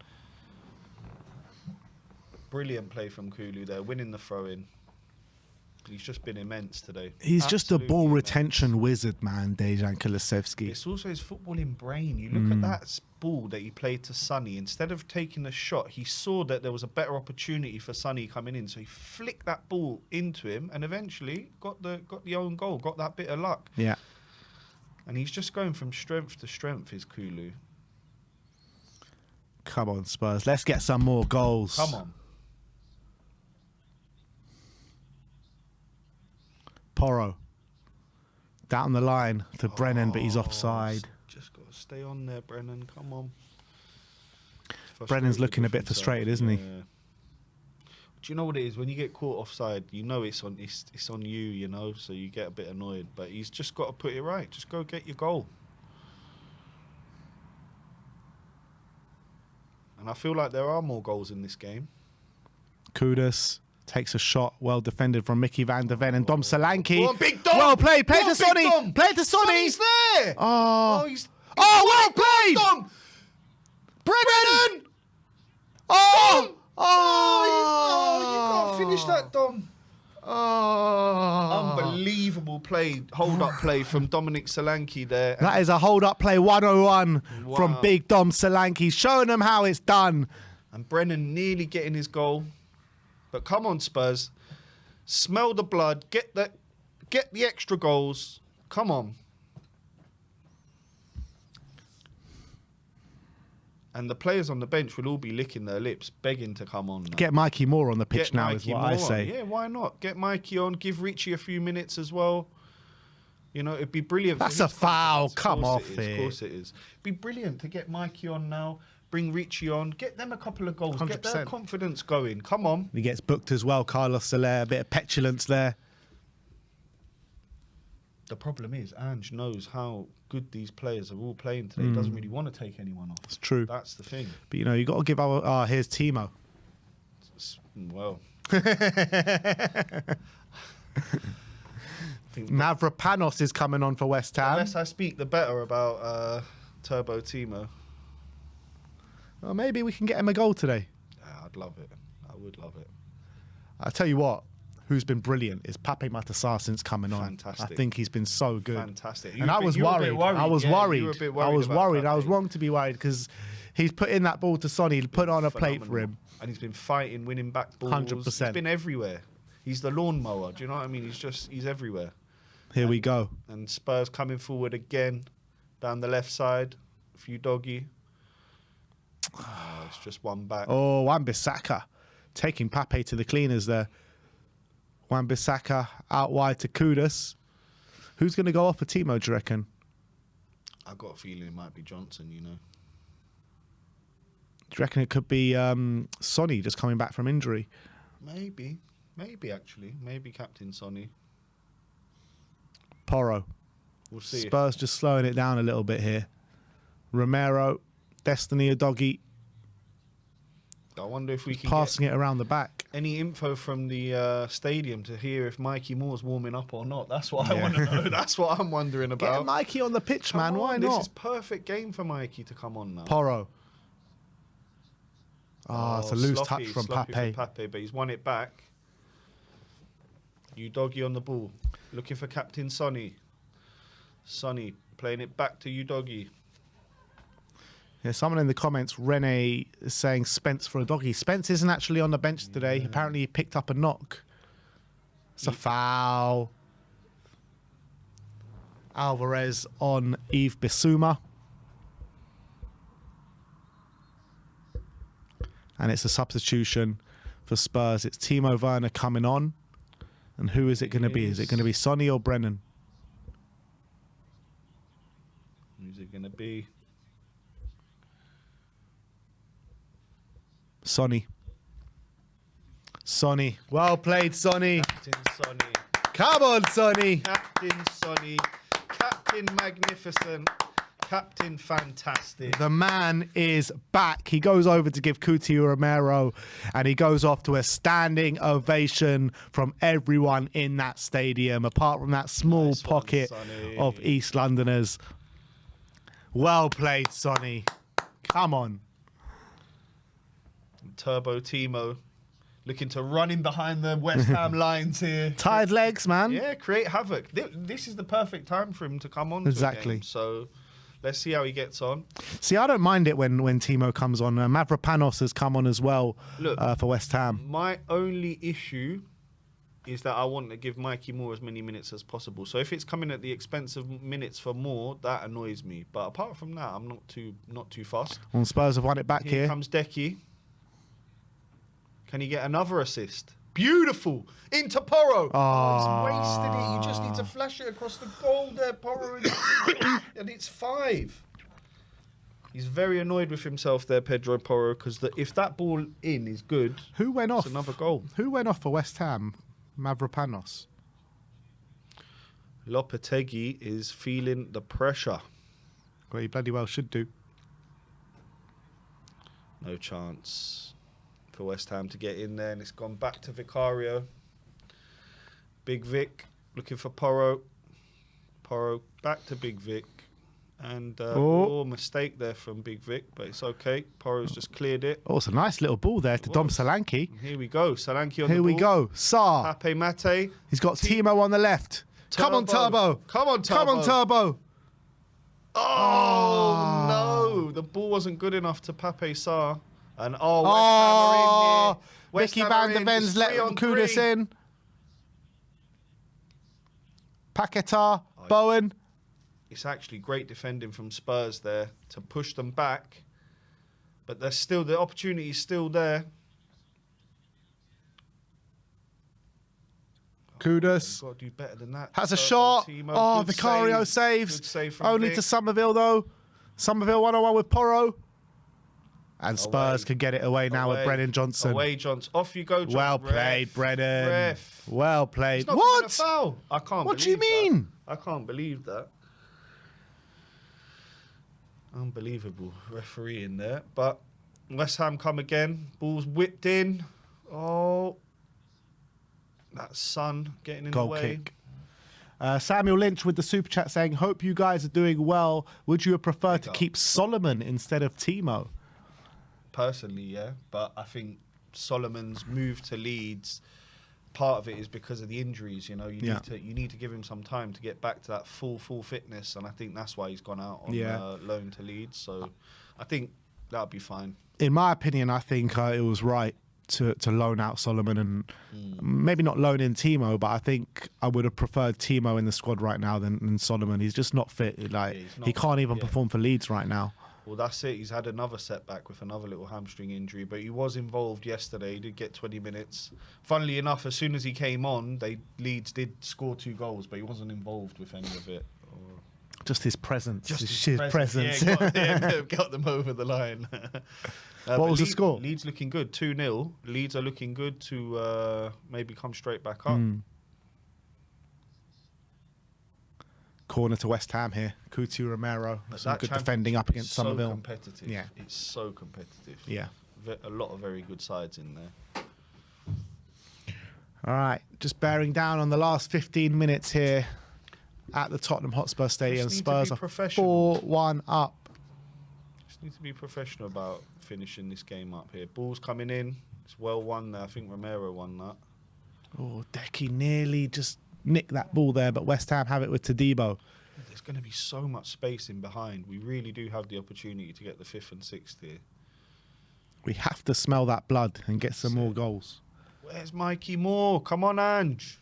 Brilliant play from Kulu there, winning the throw-in. He's just been immense today. He's just a Absolutely ball immense. retention wizard, man, Dejan Kulusevski. It's also his footballing brain. You look at that ball that he played to Sonny. Instead of taking the shot, he saw that there was a better opportunity for Sonny coming in, so he flicked that ball into him and eventually got the own goal, got that bit of luck. Yeah. And he's just going from strength to strength, is Kulu. Come on, Spurs. Let's get some more goals. Come on. Porro. Down the line to Brennan, but he's offside. Just got to stay on there, Brennan. Come on. Brennan's looking a bit frustrated, isn't he? Do you know what it is? When you get caught offside, you know it's on you, you know, so you get a bit annoyed. But he's just got to put it right. Just go get your goal. And I feel like there are more goals in this game. Kudus takes a shot, well defended from Mickey van der Ven and Dom Solanke. Go on, Big Dom! Well played. Play Go to on, Big Sonny. Dom! Play to Sonny. Sonny's there! Oh, he's well played. Dom! Brennan. Oh, you can't finish that, Dom. Oh, Unbelievable play, hold-up play from Dominic Solanke there. That is a hold-up play 101 from Wow. Big Dom Solanke, showing them how it's done. And Brennan nearly getting his goal. But come on, Spurs. Smell the blood. Get the extra goals. Come on. And the players on the bench will all be licking their lips, begging to come on now. Get Mikey Moore on the pitch Get now Mikey is what Moore I on. say. Yeah, why not? Get Mikey on. Give Richie a few minutes as well. You know, it'd be brilliant. That's for a his foul. confidence. Come Of off it. it. Of course it is. It'd be brilliant to get Mikey on now. Bring Richie on. Get them a couple of goals. Get their 100%. confidence going. Come on. He gets booked as well. Carlos Soler, a bit of petulance there. The problem is, Ange knows how good these players are all playing today. He doesn't really want to take anyone off. It's true. That's the thing. But, you know, you got to give our... here's Timo. Well, Mavropanos is coming on for West the Ham. less I speak, the better about Turbo Timo. Well, maybe we can get him a goal today. Yeah, I'd love it. I would love it. I tell you what, who's been brilliant is Pape Matasar since coming on. Fantastic. I think he's been so good. Fantastic. And I was worried. I was Yeah, worried. you were a bit I was about worried. I Pape. was wrong to be worried because he's put in that ball to Sonny, put on a plate for Phenomenal. him. And he's been fighting, winning back balls. 100%. He's been everywhere. He's the lawnmower. Do you know what I mean? He's everywhere. Here we go. And Spurs coming forward again down the left side. A few doggy. Oh, it's just one back. Oh, Wan-Bissaka taking Pape to the cleaners there. Wan-Bissaka out wide to Kudus. Who's going to go off for Timo, do you reckon? I've got a feeling it might be Johnson, you know. Do you reckon it could be Sonny just coming back from injury? Maybe actually. Maybe Captain Sonny. Porro. We'll see. Spurs just slowing it down a little bit here. Romero, Destiny Udogie I wonder if we can passing it around the back. get any info from the stadium to hear if Mikey Moore's warming up or not. That's what I want to know. That's what I'm wondering about. Get Mikey on the pitch, Come man. on, Why This not? is perfect game for Mikey to come on now. Porro. It's a loose sloppy, touch from sloppy Pape. But he's won it back. Udogie on the ball. Looking for Captain Sonny. Sonny playing it back to Udogie. Yeah, someone in the comments, Rene, is saying Spence for a doggy. Spence isn't actually on the bench today. Apparently he picked up a knock. It's a foul. Alvarez on Yves Bissouma. And it's a substitution for Spurs. It's Timo Werner coming on. And who is it going to be? Is it going to be Sonny or Brennan? Who's it going to be? Sonny. Sonny. Well played, Sonny. Captain Sonny. Come on, Sonny. Captain Sonny. Captain Magnificent. Captain Fantastic. The man is back. He goes over to give Coutinho Romero, and he goes off to a standing ovation from everyone in that stadium, apart from that small Nice one, pocket Sonny. of East Londoners. Well played, Sonny. Come on. Turbo Timo looking to run in behind the West Ham lines here. Tired legs, man. Yeah, create havoc. This is the perfect time for him to come on. Exactly. To a game, so let's see how he gets on. See, I don't mind it when Timo comes on. Mavropanos has come on as well. Look, for West Ham. My only issue is that I want to give Mikey Moore as many minutes as possible. So if it's coming at the expense of minutes for Moore, that annoys me. But apart from that, I'm not too fussed. And Spurs have won it back Here here. comes Decky. Can he get another assist? Beautiful. Into Porro. Oh, he's wasted it. You just need to flash it across the goal there, Porro. And it's 5. He's very annoyed with himself there, Pedro Porro, because if that ball in is good, Who went off? it's another goal. Who went off for West Ham? Mavropanos. Lopetegui is feeling the pressure. Well, he bloody well should do. No chance for West Ham to get in there, and it's gone back to Vicario. Big Vic looking for Porro. Porro back to Big Vic. And mistake there from Big Vic, but it's okay. Porro's just cleared it. Oh, it's a nice little ball there to Dom Solanke. Here we go. Solanke on the ball. Here we go. Saar. Pape Mate. He's got Timo on the left. Come on, Turbo. Come on, Turbo. Come on, Turbo. Oh, no. The ball wasn't good enough to Pape Sarr. And West Ham are in here. West Mickey Ham van are der in. Ven's It's let 3 on Kudus 3. in. Paquetá, Bowen. It's actually great defending from Spurs there to push them back. But there's still, the opportunity is still there. Kudus. You've got to do better than that. Has a Turbo shot. Timo. Oh, Good Vicario save. saves. Good save from Only Vic. to Somerville, though. Somerville 1-1 with Porro. And Spurs Away. can get it away now with Brennan Johnson. Away, Johnson. Off you go, John. Well played, Ref. Brennan. Ref. Well played. It's not What? even a foul. I can't What do you believe that. mean? I can't believe that. Unbelievable referee in there. But West Ham come again. Ball's whipped in. Oh. That Son getting in Goal the way. kick. Samuel Lynch with the super chat saying, hope you guys are doing well. Would you have preferred to keep Solomon instead of Timo? Personally, yeah. But I think Solomon's move to Leeds, part of it is because of the injuries. You know, you need to give him some time to get back to that full fitness, and I think that's why he's gone out on loan to Leeds. So I think that'll be fine. In my opinion, I think it was right to loan out Solomon and maybe not loan in Timo, but I think I would have preferred Timo in the squad right now than Solomon. He's just not fit. He can't even perform for Leeds right now. Well, that's it. He's had another setback with another little hamstring injury, but he was involved yesterday. He did get 20 minutes. Funnily enough, as soon as he came on, Leeds did score 2 goals, but he wasn't involved with any of it. Just his presence. Just his sheer presence. Yeah, got them over the line. What was the score? Leeds looking good, 2-0. Leeds are looking good to maybe come straight back up. Corner to West Ham here. Coutinho Romero. Some good defending up against Somerville. Competitive. Yeah. It's so competitive. Yeah. A lot of very good sides in there. All right. Just bearing down on the last 15 minutes here at the Tottenham Hotspur Stadium. Spurs are 4-1 up. Just need to be professional about finishing this game up here. Ball's coming in. It's well won there. I think Romero won that. Oh, Decky nearly just nicked that ball there, but West Ham have it with Todibo. There's going to be so much space in behind. We really do have the opportunity to get the 5th and 6th here. We have to smell that blood and get some more goals. Where's Mikey Moore? Come on, Ange.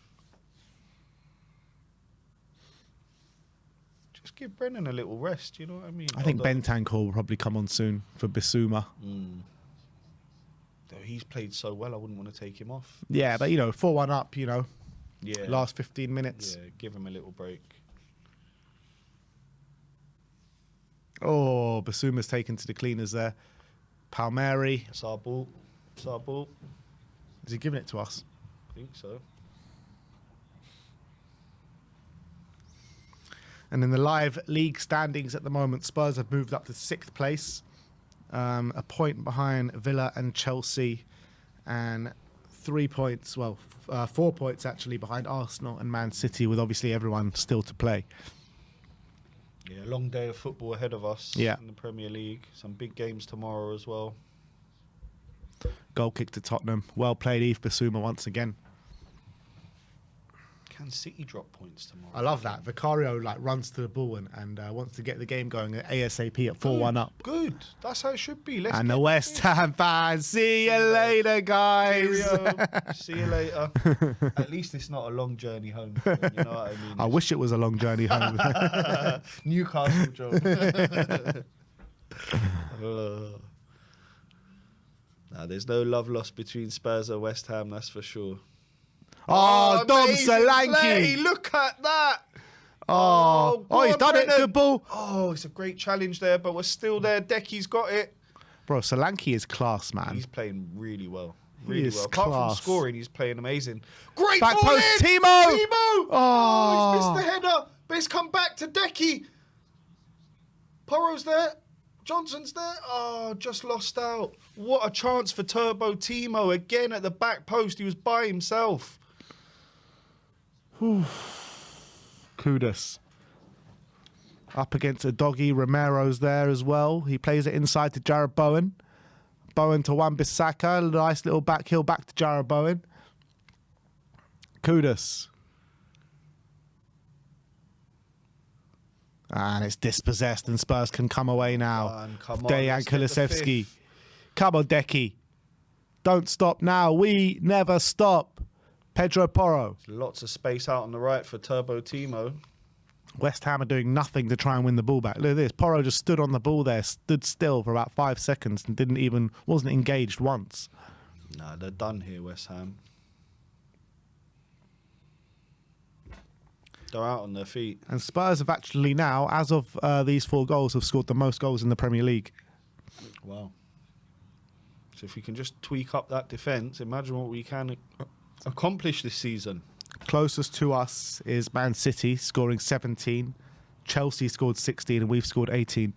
Just give Brennan a little rest, you know what I mean? I think Bentancur will probably come on soon for Bissouma. Though he's played so well, I wouldn't want to take him off. Yeah, but, 4-1 up, Yeah. Last 15 minutes. Yeah, give him a little break. Oh, Bissouma's taken to the cleaners there. Palmieri. That's our ball. It's our ball. Is he giving it to us? I think so. And in the live league standings at the moment, Spurs have moved up to 6th place, a point behind Villa and Chelsea, and 3 points, 4 points actually behind Arsenal and Man City, with obviously everyone still to play. Yeah, long day of football ahead of us in the Premier League. Some big games tomorrow as well. Goal kick to Tottenham. Well played, Yves Bissouma once again. Can City drop points tomorrow? I love that. Vicario runs to the ball and wants to get the game going at ASAP at 4-1 up. Good. That's how it should be. Let's and get the West Ham fans, see you later, guys. See you later. At least it's not a long journey home. You know what I mean? I wish it was a long journey home. Newcastle job. There's no love lost between Spurs and West Ham, that's for sure. Oh, Dom amazing Solanke. play. Look at that. Oh, he's done Brennan. it. Good ball. Oh, it's a great challenge there, but we're still there. Decky's got it. Bro, Solanke is class, man. He's playing really well. He Really is well. Apart from class. scoring, he's playing amazing. Great Back ball post, in. Timo. Oh, he's missed the header, but it's come back to Decky. Porro's there. Johnson's there. Oh, just lost out. What a chance for Turbo Timo. Again at the back post. He was by himself. Kudos. Up against a doggy. Romero's there as well. He plays it inside to Jarrod Bowen. Bowen to Wan-Bissaka. Nice little back heel back to Jarrod Bowen. Kudos. And it's dispossessed and Spurs can come away now. Come on, Dejan let's get the Kulusevski. fifth. Come on, Decky. Don't stop now. We never stop. Pedro Porro. Lots of space out on the right for Turbo Timo. West Ham are doing nothing to try and win the ball back. Look at this. Porro just stood on the ball there, stood still for about 5 seconds and wasn't engaged once. Nah, they're done here, West Ham. They're out on their feet. And Spurs have actually now, as of these 4 goals, have scored the most goals in the Premier League. Wow. So if we can just tweak up that defence, imagine what we can accomplish this season. Closest to us is Man City, scoring 17. Chelsea scored 16 and we've scored 18.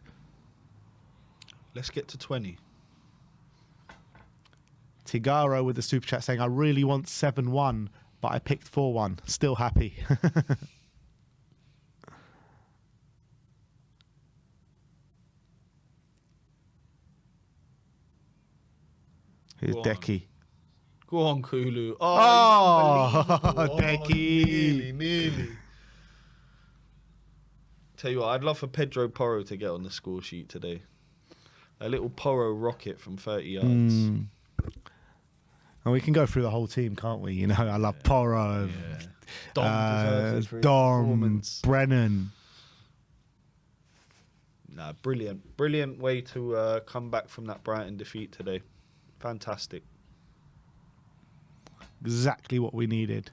Let's get to 20. Tigaro with the super chat saying, I really want 7-1, but I picked 4-1. Still happy. Here's Decky. Go on, Kulu. Oh, Nearly, Decky. nearly. Tell you what, I'd love for Pedro Porro to get on the score sheet today. A little Porro rocket from 30 yards. And we can go through the whole team, can't we? You know, I love Porro, Dom, Brennan. Nah, brilliant. Brilliant way to come back from that Brighton defeat today. Fantastic. Exactly what we needed.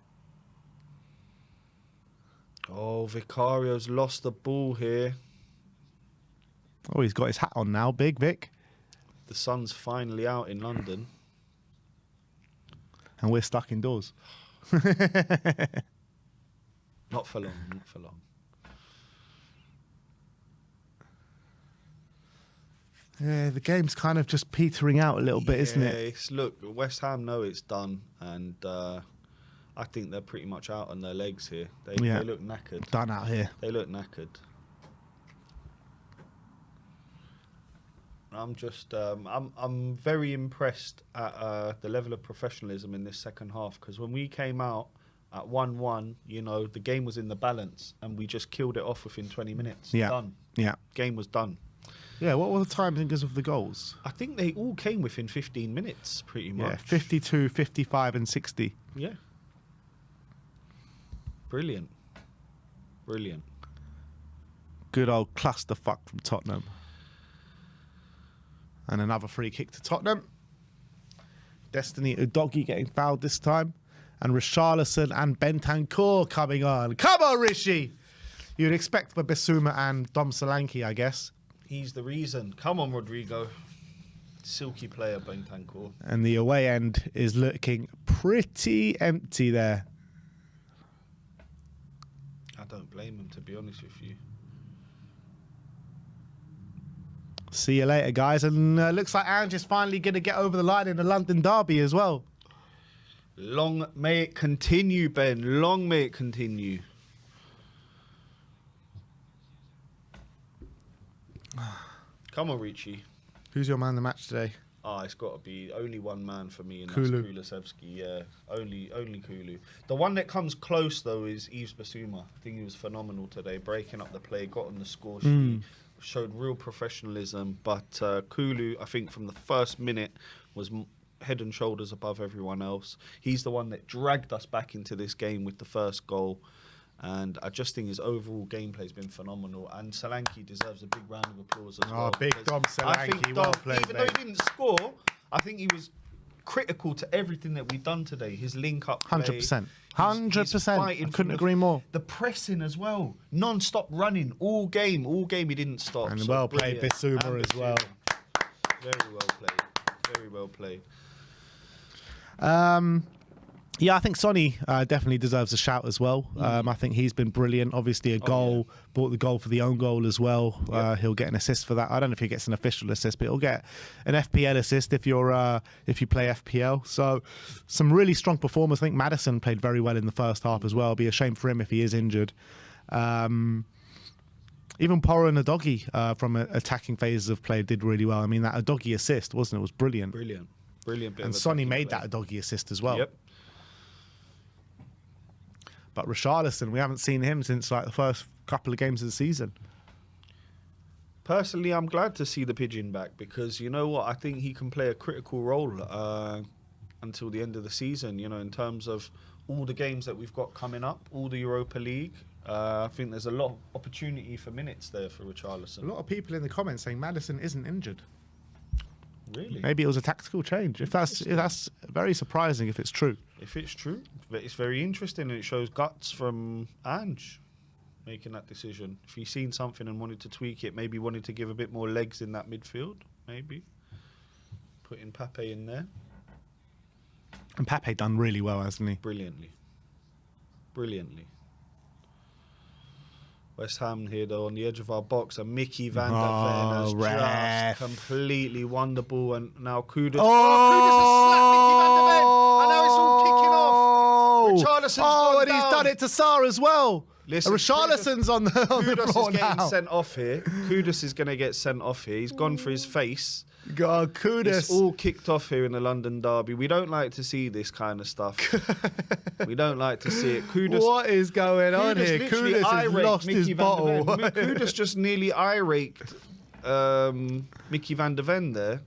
Oh, Vicario's lost the ball here. Oh, he's got his hat on now. Big Vic. The sun's finally out in London. And we're stuck indoors. Not for long, not for long. Yeah, the game's kind of just petering out a little bit, isn't it? Look, West Ham know it's done, and I think they're pretty much out on their legs here. They look knackered. Done out here. They look knackered. I'm just, I'm very impressed at the level of professionalism in this second half, because when we came out at 1-1, you know, the game was in the balance, and we just killed it off within 20 minutes. Yeah. Done. Yeah. Game was done. Yeah, what were the timings of the goals? I think they all came within 15 minutes, pretty much. Yeah, 52, 55 and 60. Yeah. Brilliant. Brilliant. Good old clusterfuck from Tottenham. And another free kick to Tottenham. Destiny Udogie getting fouled this time. And Richarlison and Bentancur coming on. Come on, Rishi! You'd expect for Bissouma and Dom Solanke, I guess. He's the reason. Come on, Rodrigo. Silky player, Bentancur. And the away end is looking pretty empty there. I don't blame him, to be honest with you. See you later, guys. And looks like Ange is finally going to get over the line in the London derby as well. Long may it continue, Ben. Long may it continue. Come on, Richie. Who's your man of the match today? It's got to be only one man for me, and Kulu. that's Kulusevski. Yeah, only Kulu. The one that comes close though is Yves Bissouma. I think he was phenomenal today, breaking up the play, got on the score sheet, showed real professionalism. But Kulu, I think from the first minute was head and shoulders above everyone else. He's the one that dragged us back into this game with the first goal. And I just think his overall gameplay has been phenomenal. And Solanke deserves a big round of applause as well. Big Dom Solanke, well played, even though he didn't score, I think he was critical to everything that we've done today. His link-up play. 100%. 100%. I couldn't agree more. The pressing as well. Non-stop running all game. All game he didn't stop. And well played Bissouma as well. Very well played. Very well played. Yeah, I think Sonny definitely deserves a shout as well. I think he's been brilliant. Obviously, a goal, brought the goal for the own goal as well. He'll get an assist for that. I don't know if he gets an official assist, but he'll get an FPL assist if you play FPL. So, some really strong performers. I think Maddison played very well in the first half as well. It'll be a shame for him if he is injured. Even Porro and Udogie from attacking phases of play did really well. I mean, that Udogie assist, wasn't it? It was brilliant. Brilliant bit And of Sonny attacking made play. that Udogie assist as well. Yep. But Richarlison, we haven't seen him since like the first couple of games of the season. Personally, I'm glad to see the Pigeon back because you know what? I think he can play a critical role until the end of the season, you know, in terms of all the games that we've got coming up, all the Europa League. I think there's a lot of opportunity for minutes there for Richarlison. A lot of people in the comments saying Maddison isn't injured. Really? Maybe it was a tactical change. If that's very surprising if it's true. If it's true, it's very interesting and it shows guts from Ange making that decision. If he's seen something and wanted to tweak it, maybe wanted to give a bit more legs in that midfield, maybe. Putting Pape in there. And Pape done really well, hasn't he? Brilliantly. West Ham here, though, on the edge of our box, and Mickey van der Ven has just completely won the ball, and now Kudus. Kudus has slapped Mickey van der Ven, and now it's all kicking off. Richarlison's gone and down. he's done it to Sarr as well. Listen, Richarlison's on the floor Kudus is getting now. sent off here. Kudus is going to get sent off here. He's gone for his face. God, Kudus. It's all kicked off here in the London derby. We don't like to see this kind of stuff. We don't like to see it. Kudus, what is going on here? Kudus has lost his bottle. Kudus just nearly eye-raked Mickey van der Ven there.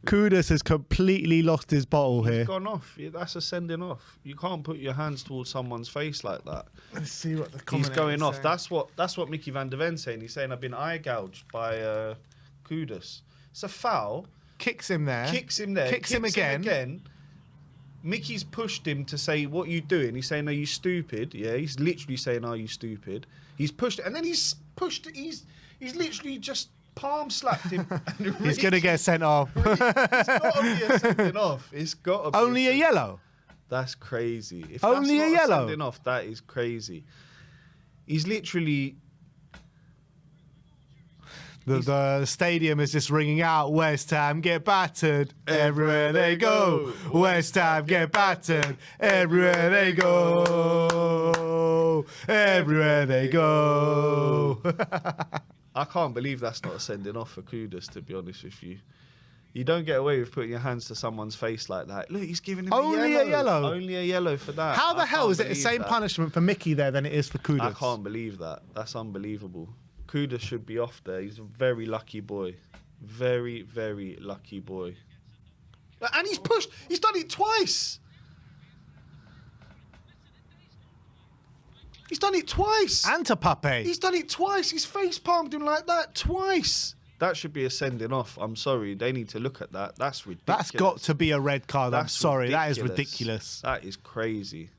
Kudus has completely lost his bottle here. He's gone off. That's a sending off. You can't put your hands towards someone's face like that. Let's see what the He's commentator's going off. saying. That's what Mickey van der Ven's saying. He's saying I've been eye gouged by Kudus. It's a foul. Kicks him there. Kicks him there. Kicks him again. Mickey's pushed him to say, what are you doing? He's saying, are you stupid? Yeah, he's literally saying, are you stupid? He's pushed it. And then he's literally just palm slapped him. And He's going to get sent off. It's got to be a sending off. It's got to be Only a yellow? That's crazy. If Only that's a not yellow? sending off, that is crazy. He's literally... The stadium is just ringing out, West Ham get battered everywhere they go. West Ham get battered everywhere they go. Everywhere they go. I can't believe that's not a sending off for Kudus, to be honest with you. You don't get away with putting your hands to someone's face like that. Look, he's giving him Only a yellow. Only a yellow for that. How the hell is it the same punishment for Mickey there than it is for Kudus? I can't believe that. That's unbelievable. Kudus should be off there. He's a very lucky boy. Very, very lucky boy. And he's pushed. He's done it twice. He's done it twice. And to Pape. He's done it twice. He's face palmed him like that twice. That should be a sending off. I'm sorry. They need to look at that. That's ridiculous. That's got to be a red card. I'm sorry. That is ridiculous. That is crazy.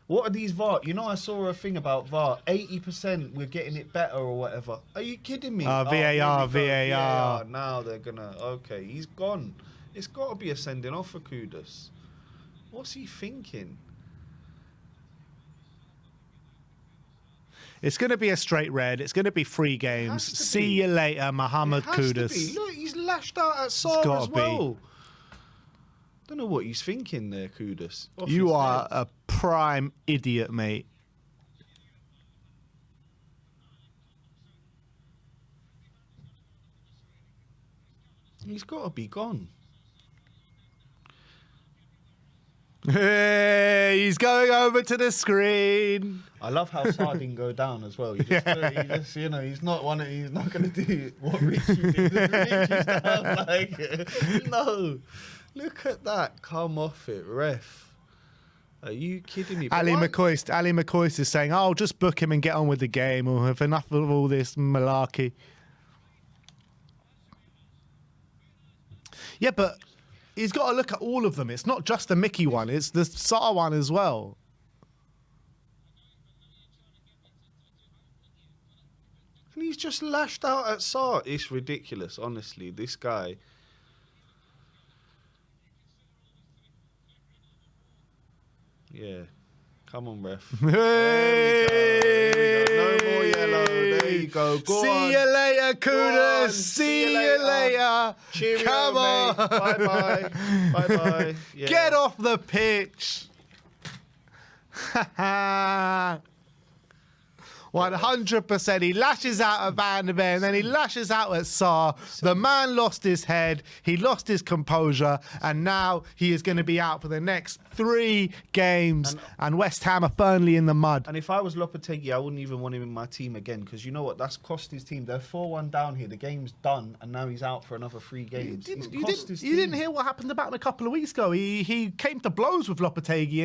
What are these VAR? You know, I saw a thing about VAR. 80% we're getting it better or whatever. Are you kidding me? VAR. VAR. Now they're gonna. Okay, he's gone. It's got to be a sending off for Kudus. What's he thinking? It's going to be a straight red. It's going to be 3 games. See you later, Mohamed Kudus. Look, he's lashed out at Sarr as well. Don't know what he's thinking there, Kudus. You are a prime idiot, mate. He's got to be gone. Hey, he's going over to the screen. I love how Sarr didn't go down as well. He just, you know, he's not going to do what Richie did. Richie's down, like, no. Look at that. Come off it, ref. Are you kidding me? Ali McCoist is saying, "Oh, just book him and get on with the game. Or have enough of all this malarkey." Yeah, but he's got to look at all of them. It's not just the Mickey one. It's the Sarr one as well. And he's just lashed out at Sarr. It's ridiculous, honestly. This guy. Yeah. Come on, ref. Hey! There we go. No more yellow. There you go. See you later, Kudus. See you later. Cheerio, Come on. mate. Bye-bye. Bye-bye. Yeah. Get off the pitch. 100%. He lashes out at Van der Ven, then he lashes out at Sarr. The man lost his head. He lost his composure, and now he is going to be out for the next 3 games. And West Ham are firmly in the mud. And if I was Lopetegui, I wouldn't even want him in my team again, because you know what? That's cost his team. They're 4-1 down here. The game's done, and now he's out for another 3 games. You didn't hear what happened about him a couple of weeks ago. He came to blows with Lopetegui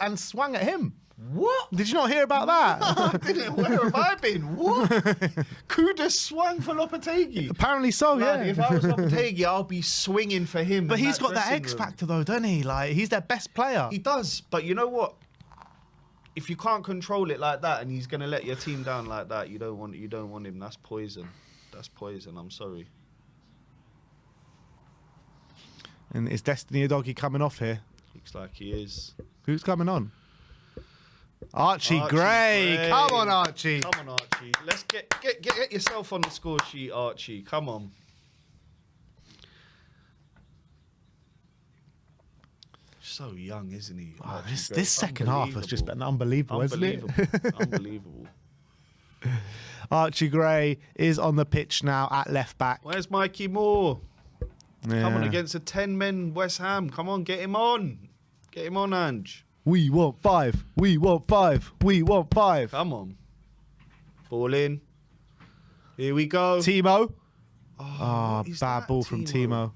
and swung at him. What? Did you not hear about that? I didn't. Where have I been? What? Kudus swung for Lopetegui. Apparently so, Man, yeah. if I was Lopetegui, I'll be swinging for him. But he's got that X factor, though, doesn't he? Like, he's their best player. He does. But you know what? If you can't control it like that, and he's going to let your team down like that, you don't want him. That's poison. That's poison. I'm sorry. And is Destiny a doggy coming off here? Looks like he is. Who's coming on? Archie Gray. Come on, Archie. Come on, Archie. Let's get yourself on the score sheet, Archie. Come on. So young, isn't he? Oh, this second half has just been unbelievable, isn't it? Unbelievable. Archie Gray is on the pitch now at left back. Where's Mikey Moore? Yeah. Come on, against a 10-men West Ham. Come on, get him on. Get him on, Ange. We want 5. We want 5. We want 5. Come on. Ball in. Here we go. Timo. Oh, bad ball from Timo.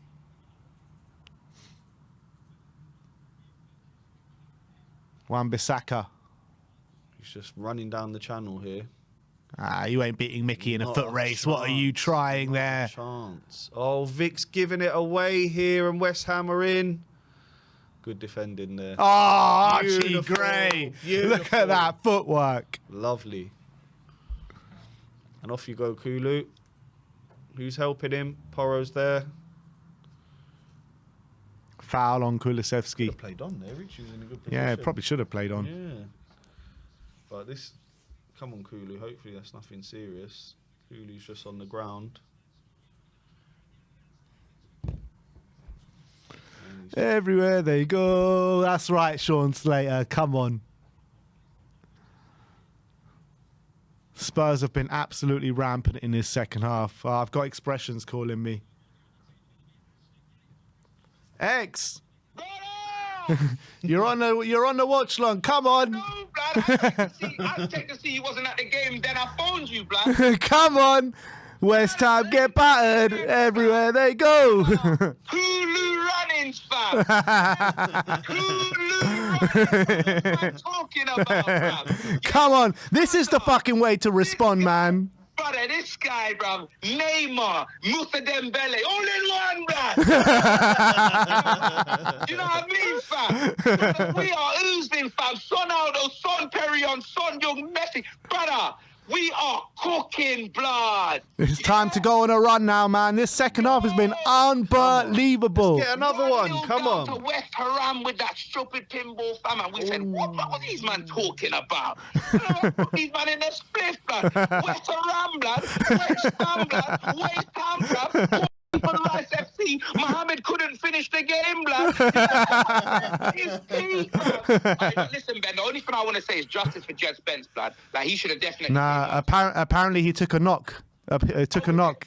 Wan-Bissaka. He's just running down the channel here. You ain't beating Mickey in a Not foot a race. What are you trying there? Chance. Oh, Vic's giving it away here, and West Ham are in. Good defending there. Oh, Archie Beautiful. Gray. Beautiful. Look at that footwork. Lovely. And off you go, Kulu. Who's helping him? Poro's there. Foul on Kulusevski. Should have played on there. Richie was in a good position. Yeah, probably should have played on. Yeah. But this... Come on, Kulu. Hopefully that's nothing serious. Kulu's just on the ground. Everywhere they go. That's right, Sean Slater. Come on. Spurs have been absolutely rampant in this second half. I've got expressions calling me. X. You're on the watch long. Come on. No, blood. I checked to see you wasn't at the game. Then I phoned you, blood. Come on. West Ham get battered everywhere they go. Hulu running, fam. Hulu running. What am I talking about, fam? Come on. This is the fucking way to respond, man. Brother, brother, this guy, bro, Neymar, Moussa Dembele, all in one, bro. You know what I mean, fam? Brother, we are oozing, fam. Son Aldo, Son Perrion, Son Young, Messi. Brother, we are cooking blood. It's time to go on a run now, man. This second half has been unbelievable. Let's get another one. 1-0 Come down on. to West Haram with that stupid pinball, fam. And we said, what are these man talking about? Put these man in their split, blood. West Haram, blood. West Ham, blood. West Ham, blood. For Rice FC, Mohammed couldn't finish the game, blood. His team, blood. Listen, Ben, the only thing I want to say is justice for Jed Spence, blood. Like, he should have definitely... Nah, apparently he took a knock.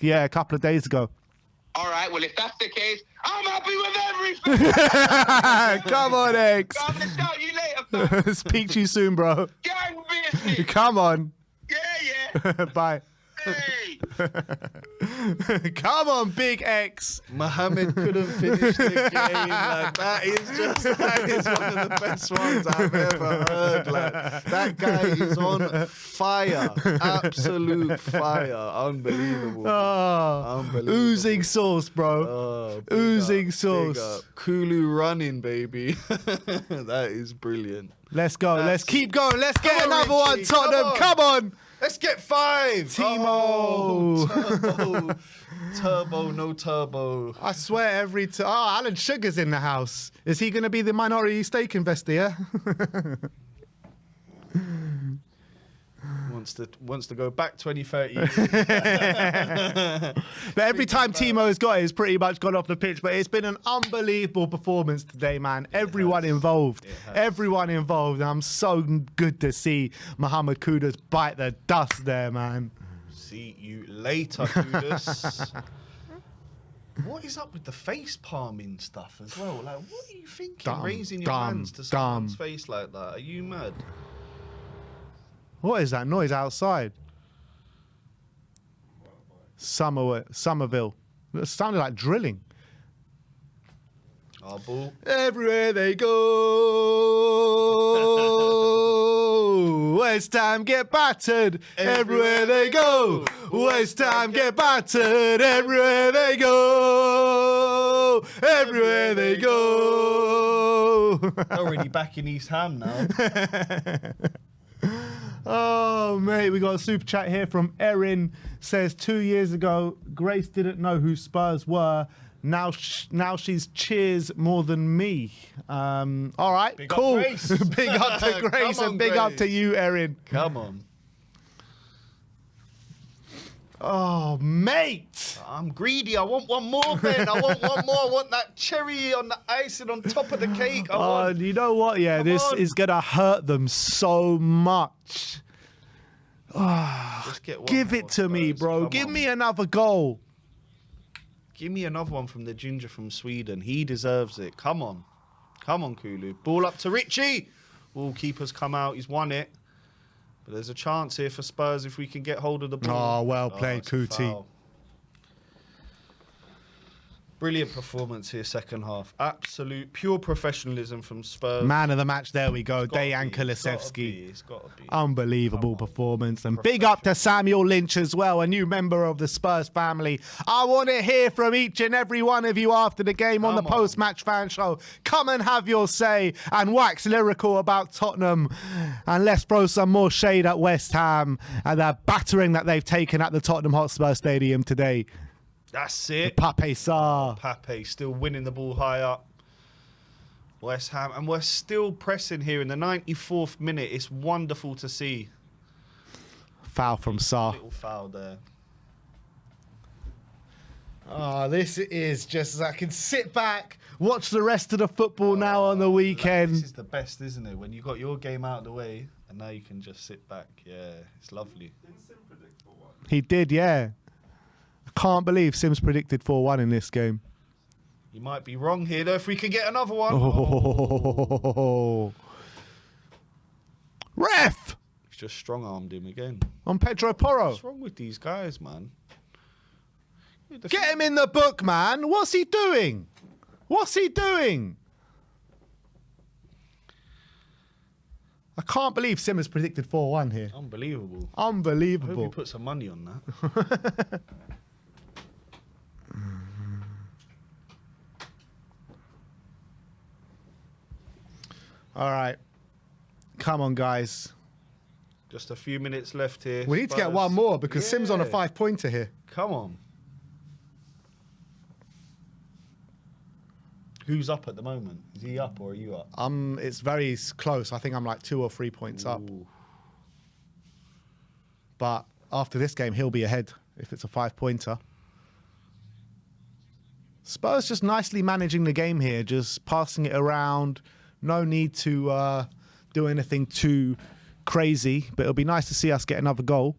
Yeah, a couple of days ago. All right, well, if that's the case, I'm happy with everything. Come on, X. I'm going to shout you later, fam. Speak to you soon, bro. Gang business. Come on. Yeah. Bye. Hey. Come on, Big X. Mohammed couldn't finish the game. Like, that is one of the best ones I've ever heard. Like, that guy is on fire. Absolute fire. Unbelievable. Unbelievable. Oozing sauce, bro. Oozing sauce. Kulu running, baby. That is brilliant. Let's go. Let's keep going. Let's get Come on, another one, Richie. Tottenham. Come on. Let's get 5. Timo. Oh, turbo, no turbo. I swear every time. Oh, Alan Sugar's in the house. Is he going to be the minority stake investor, yeah? Wants to go back 20, 30 years. But every time Timo's got it, it's pretty much gone off the pitch. But it's been an unbelievable performance today, man. Everyone involved. Everyone involved. And I'm so good to see Mohamed Kudus bite the dust there, man. See you later, Kudus. What is up with the face palming stuff as well? Like, what are you thinking? Raising your hands to someone's face like that? Are you mad? What is that noise outside? Somerville. It sounded like drilling. Our ball. Everywhere they go, West Ham get battered. Everywhere they go, West Ham get battered. Everywhere they go, everywhere they go. They're already back in East Ham now. Oh, mate, we got a super chat here from Erin. Says 2 years ago, Grace didn't know who Spurs were. Now she's cheers more than me. All right, Big cool. up, Grace. Big up to Grace Come on, and big up to Grace. you, Erin. Come on. Oh, mate. I'm greedy. I want one more, Ben. I want one more. I want that cherry on the icing on top of the cake. You know what? Yeah, Come this on. is going to hurt them so much. Just get one Give more, it to me, Spurs. bro. Come Give on. me another goal. Give me another one from the ginger from Sweden. He deserves it. Come on. Come on, Kulu. Ball up to Richie. All keepers come out. He's won it. But there's a chance here for Spurs if we can get hold of the ball. Oh, well played, it's a Kuti. foul. Brilliant performance here, second half. Absolute pure professionalism from Spurs. Man of the match, there we go. It's gotta Dejan be, Kulusevski. It's got to be. Unbelievable performance. And big up to Samuel Lynch as well, a new member of the Spurs family. I want to hear from each and every one of you after the game on the Come on. post-match fan show. Come and have your say and wax lyrical about Tottenham. And let's throw some more shade at West Ham and that battering that they've taken at the Tottenham Hotspur Stadium today. That's it. Pape Sarr. Pape still winning the ball high up. West Ham. And we're still pressing here in the 94th minute. It's wonderful to see. Foul from Sarr. Little foul there. Oh, this is just, I can sit back, watch the rest of the football now on the weekend. This is the best, isn't it? When you got your game out of the way and now you can just sit back. Yeah, it's lovely. He did, yeah. I can't believe Sims predicted 4-1 in this game. You might be wrong here, though, if we can get another one. Oh. Ref! He's just strong-armed him again. On Pedro Porro. What's wrong with these guys, man? Get him in the book, man. What's he doing? What's he doing? I can't believe Simmers predicted 4-1 here. Unbelievable. I hope Unbelievable. you put some money on that. All right. Come on, guys. Just a few minutes left here. We need to get Spurs. one more because Sim's on a Yeah. 5-pointer here. Come on. Who's up at the moment? Is he up or are you up? It's very close. I think I'm like 2 or 3 points up. Ooh. But after this game, he'll be ahead if it's a 5-pointer. Spurs just nicely managing the game here, just passing it around. No need to do anything too crazy, but it'll be nice to see us get another goal.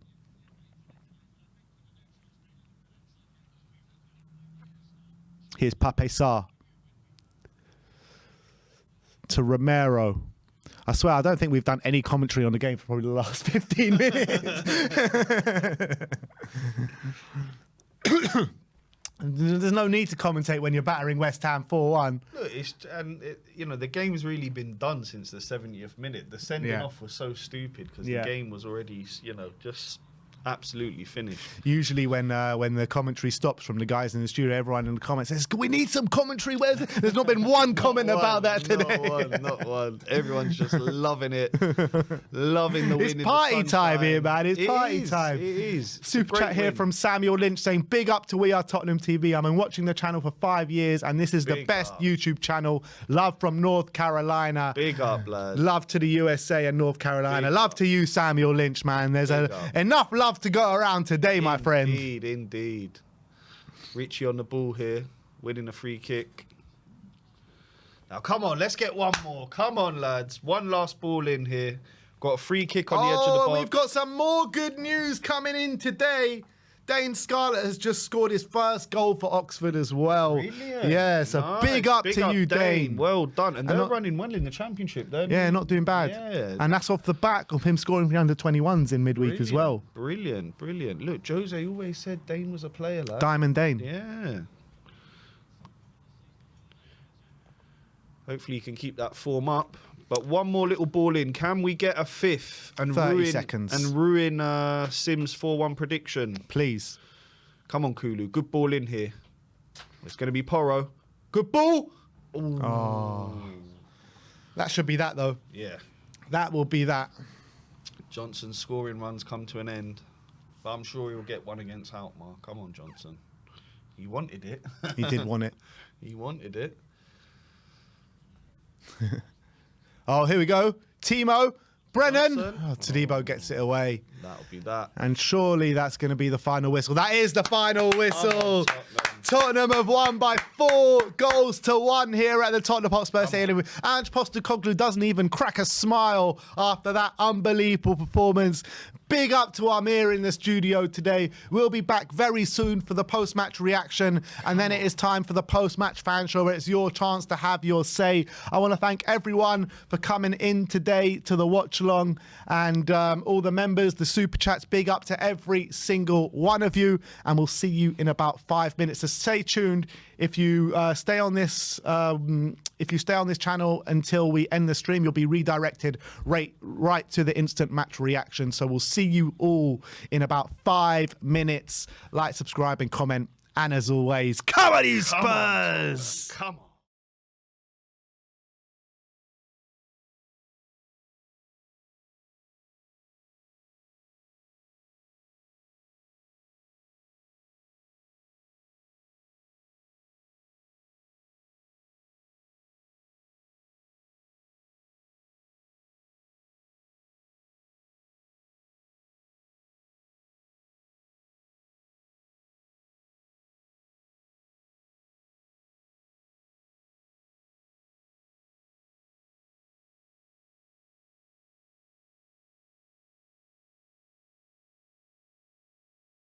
Here's Pape Sarr to Romero. I swear, I don't think we've done any commentary on the game for probably the last 15 minutes. There's no need to commentate when you're battering West Ham 4-1. Look, the game's really been done since the 70th minute. The sending off was so stupid because the game was already, just absolutely finished. Usually when the commentary stops from the guys in the studio, everyone in the comments says, "We need some commentary." There's not been one comment about that today. Not one. Everyone's just loving it. Loving the win. It's party time here, man. It's party time. It is. Super chat here from Samuel Lynch saying, "Big up to We Are Tottenham TV. I've been watching the channel for 5 years and this is the Big best up. YouTube channel. Love from North Carolina." Big up, lad. Love to the USA and North Carolina. Big Love up. to you, Samuel Lynch, man. There's Big up. enough love to go around today, my friend. Indeed. Richie on the ball here, winning a free kick. Now, come on, let's get one more. Come on, lads. One last ball in here. Got a free kick on the edge of the box. We've got some more good news coming in today. Dane Scarlett has just scored his first goal for Oxford as well. Brilliant. Yeah, so Nice. big up to you, Dane. Well done. And they're not- running well in the championship. They're Yeah, not doing bad. Yeah. And that's off the back of him scoring for the under-21s in midweek as well. Brilliant. Look, Jose always said Dane was a player, lad. Diamond Dane. Yeah. Hopefully you can keep that form up. But one more little ball in. Can we get a fifth and 30 seconds. ruin Sim's 4-1 prediction? Please. Come on, Kulu. Good ball in here. It's going to be Porro. Good ball. Ooh. Oh. That should be that, though. Yeah. That will be that. Johnson's scoring runs come to an end. But I'm sure he'll get one against Alkmaar. Come on, Johnson. He wanted it. He did want it. He wanted it. Oh, here we go. Timo. Brennan. Johnson. Oh, Todibo gets it away. That'll be that. And surely that's going to be the final whistle. That is the final whistle. Tottenham have won by 4-1 here at the Tottenham Hotspur Stadium. Ange Postecoglou doesn't even crack a smile after that unbelievable performance. Big up to Amir in the studio today. We'll be back very soon for the post-match reaction. And then it is time for the post-match fan show where it's your chance to have your say. I want to thank everyone for coming in today to the watch-along and all the members, the super chats. Big up to every single one of you. And we'll see you in about 5 minutes. So stay tuned. If you stay on this channel until we end the stream, you'll be redirected right to the instant match reaction. So we'll see you all in about 5 minutes. Like, subscribe, and comment. And as always, come on, you Spurs! Come on.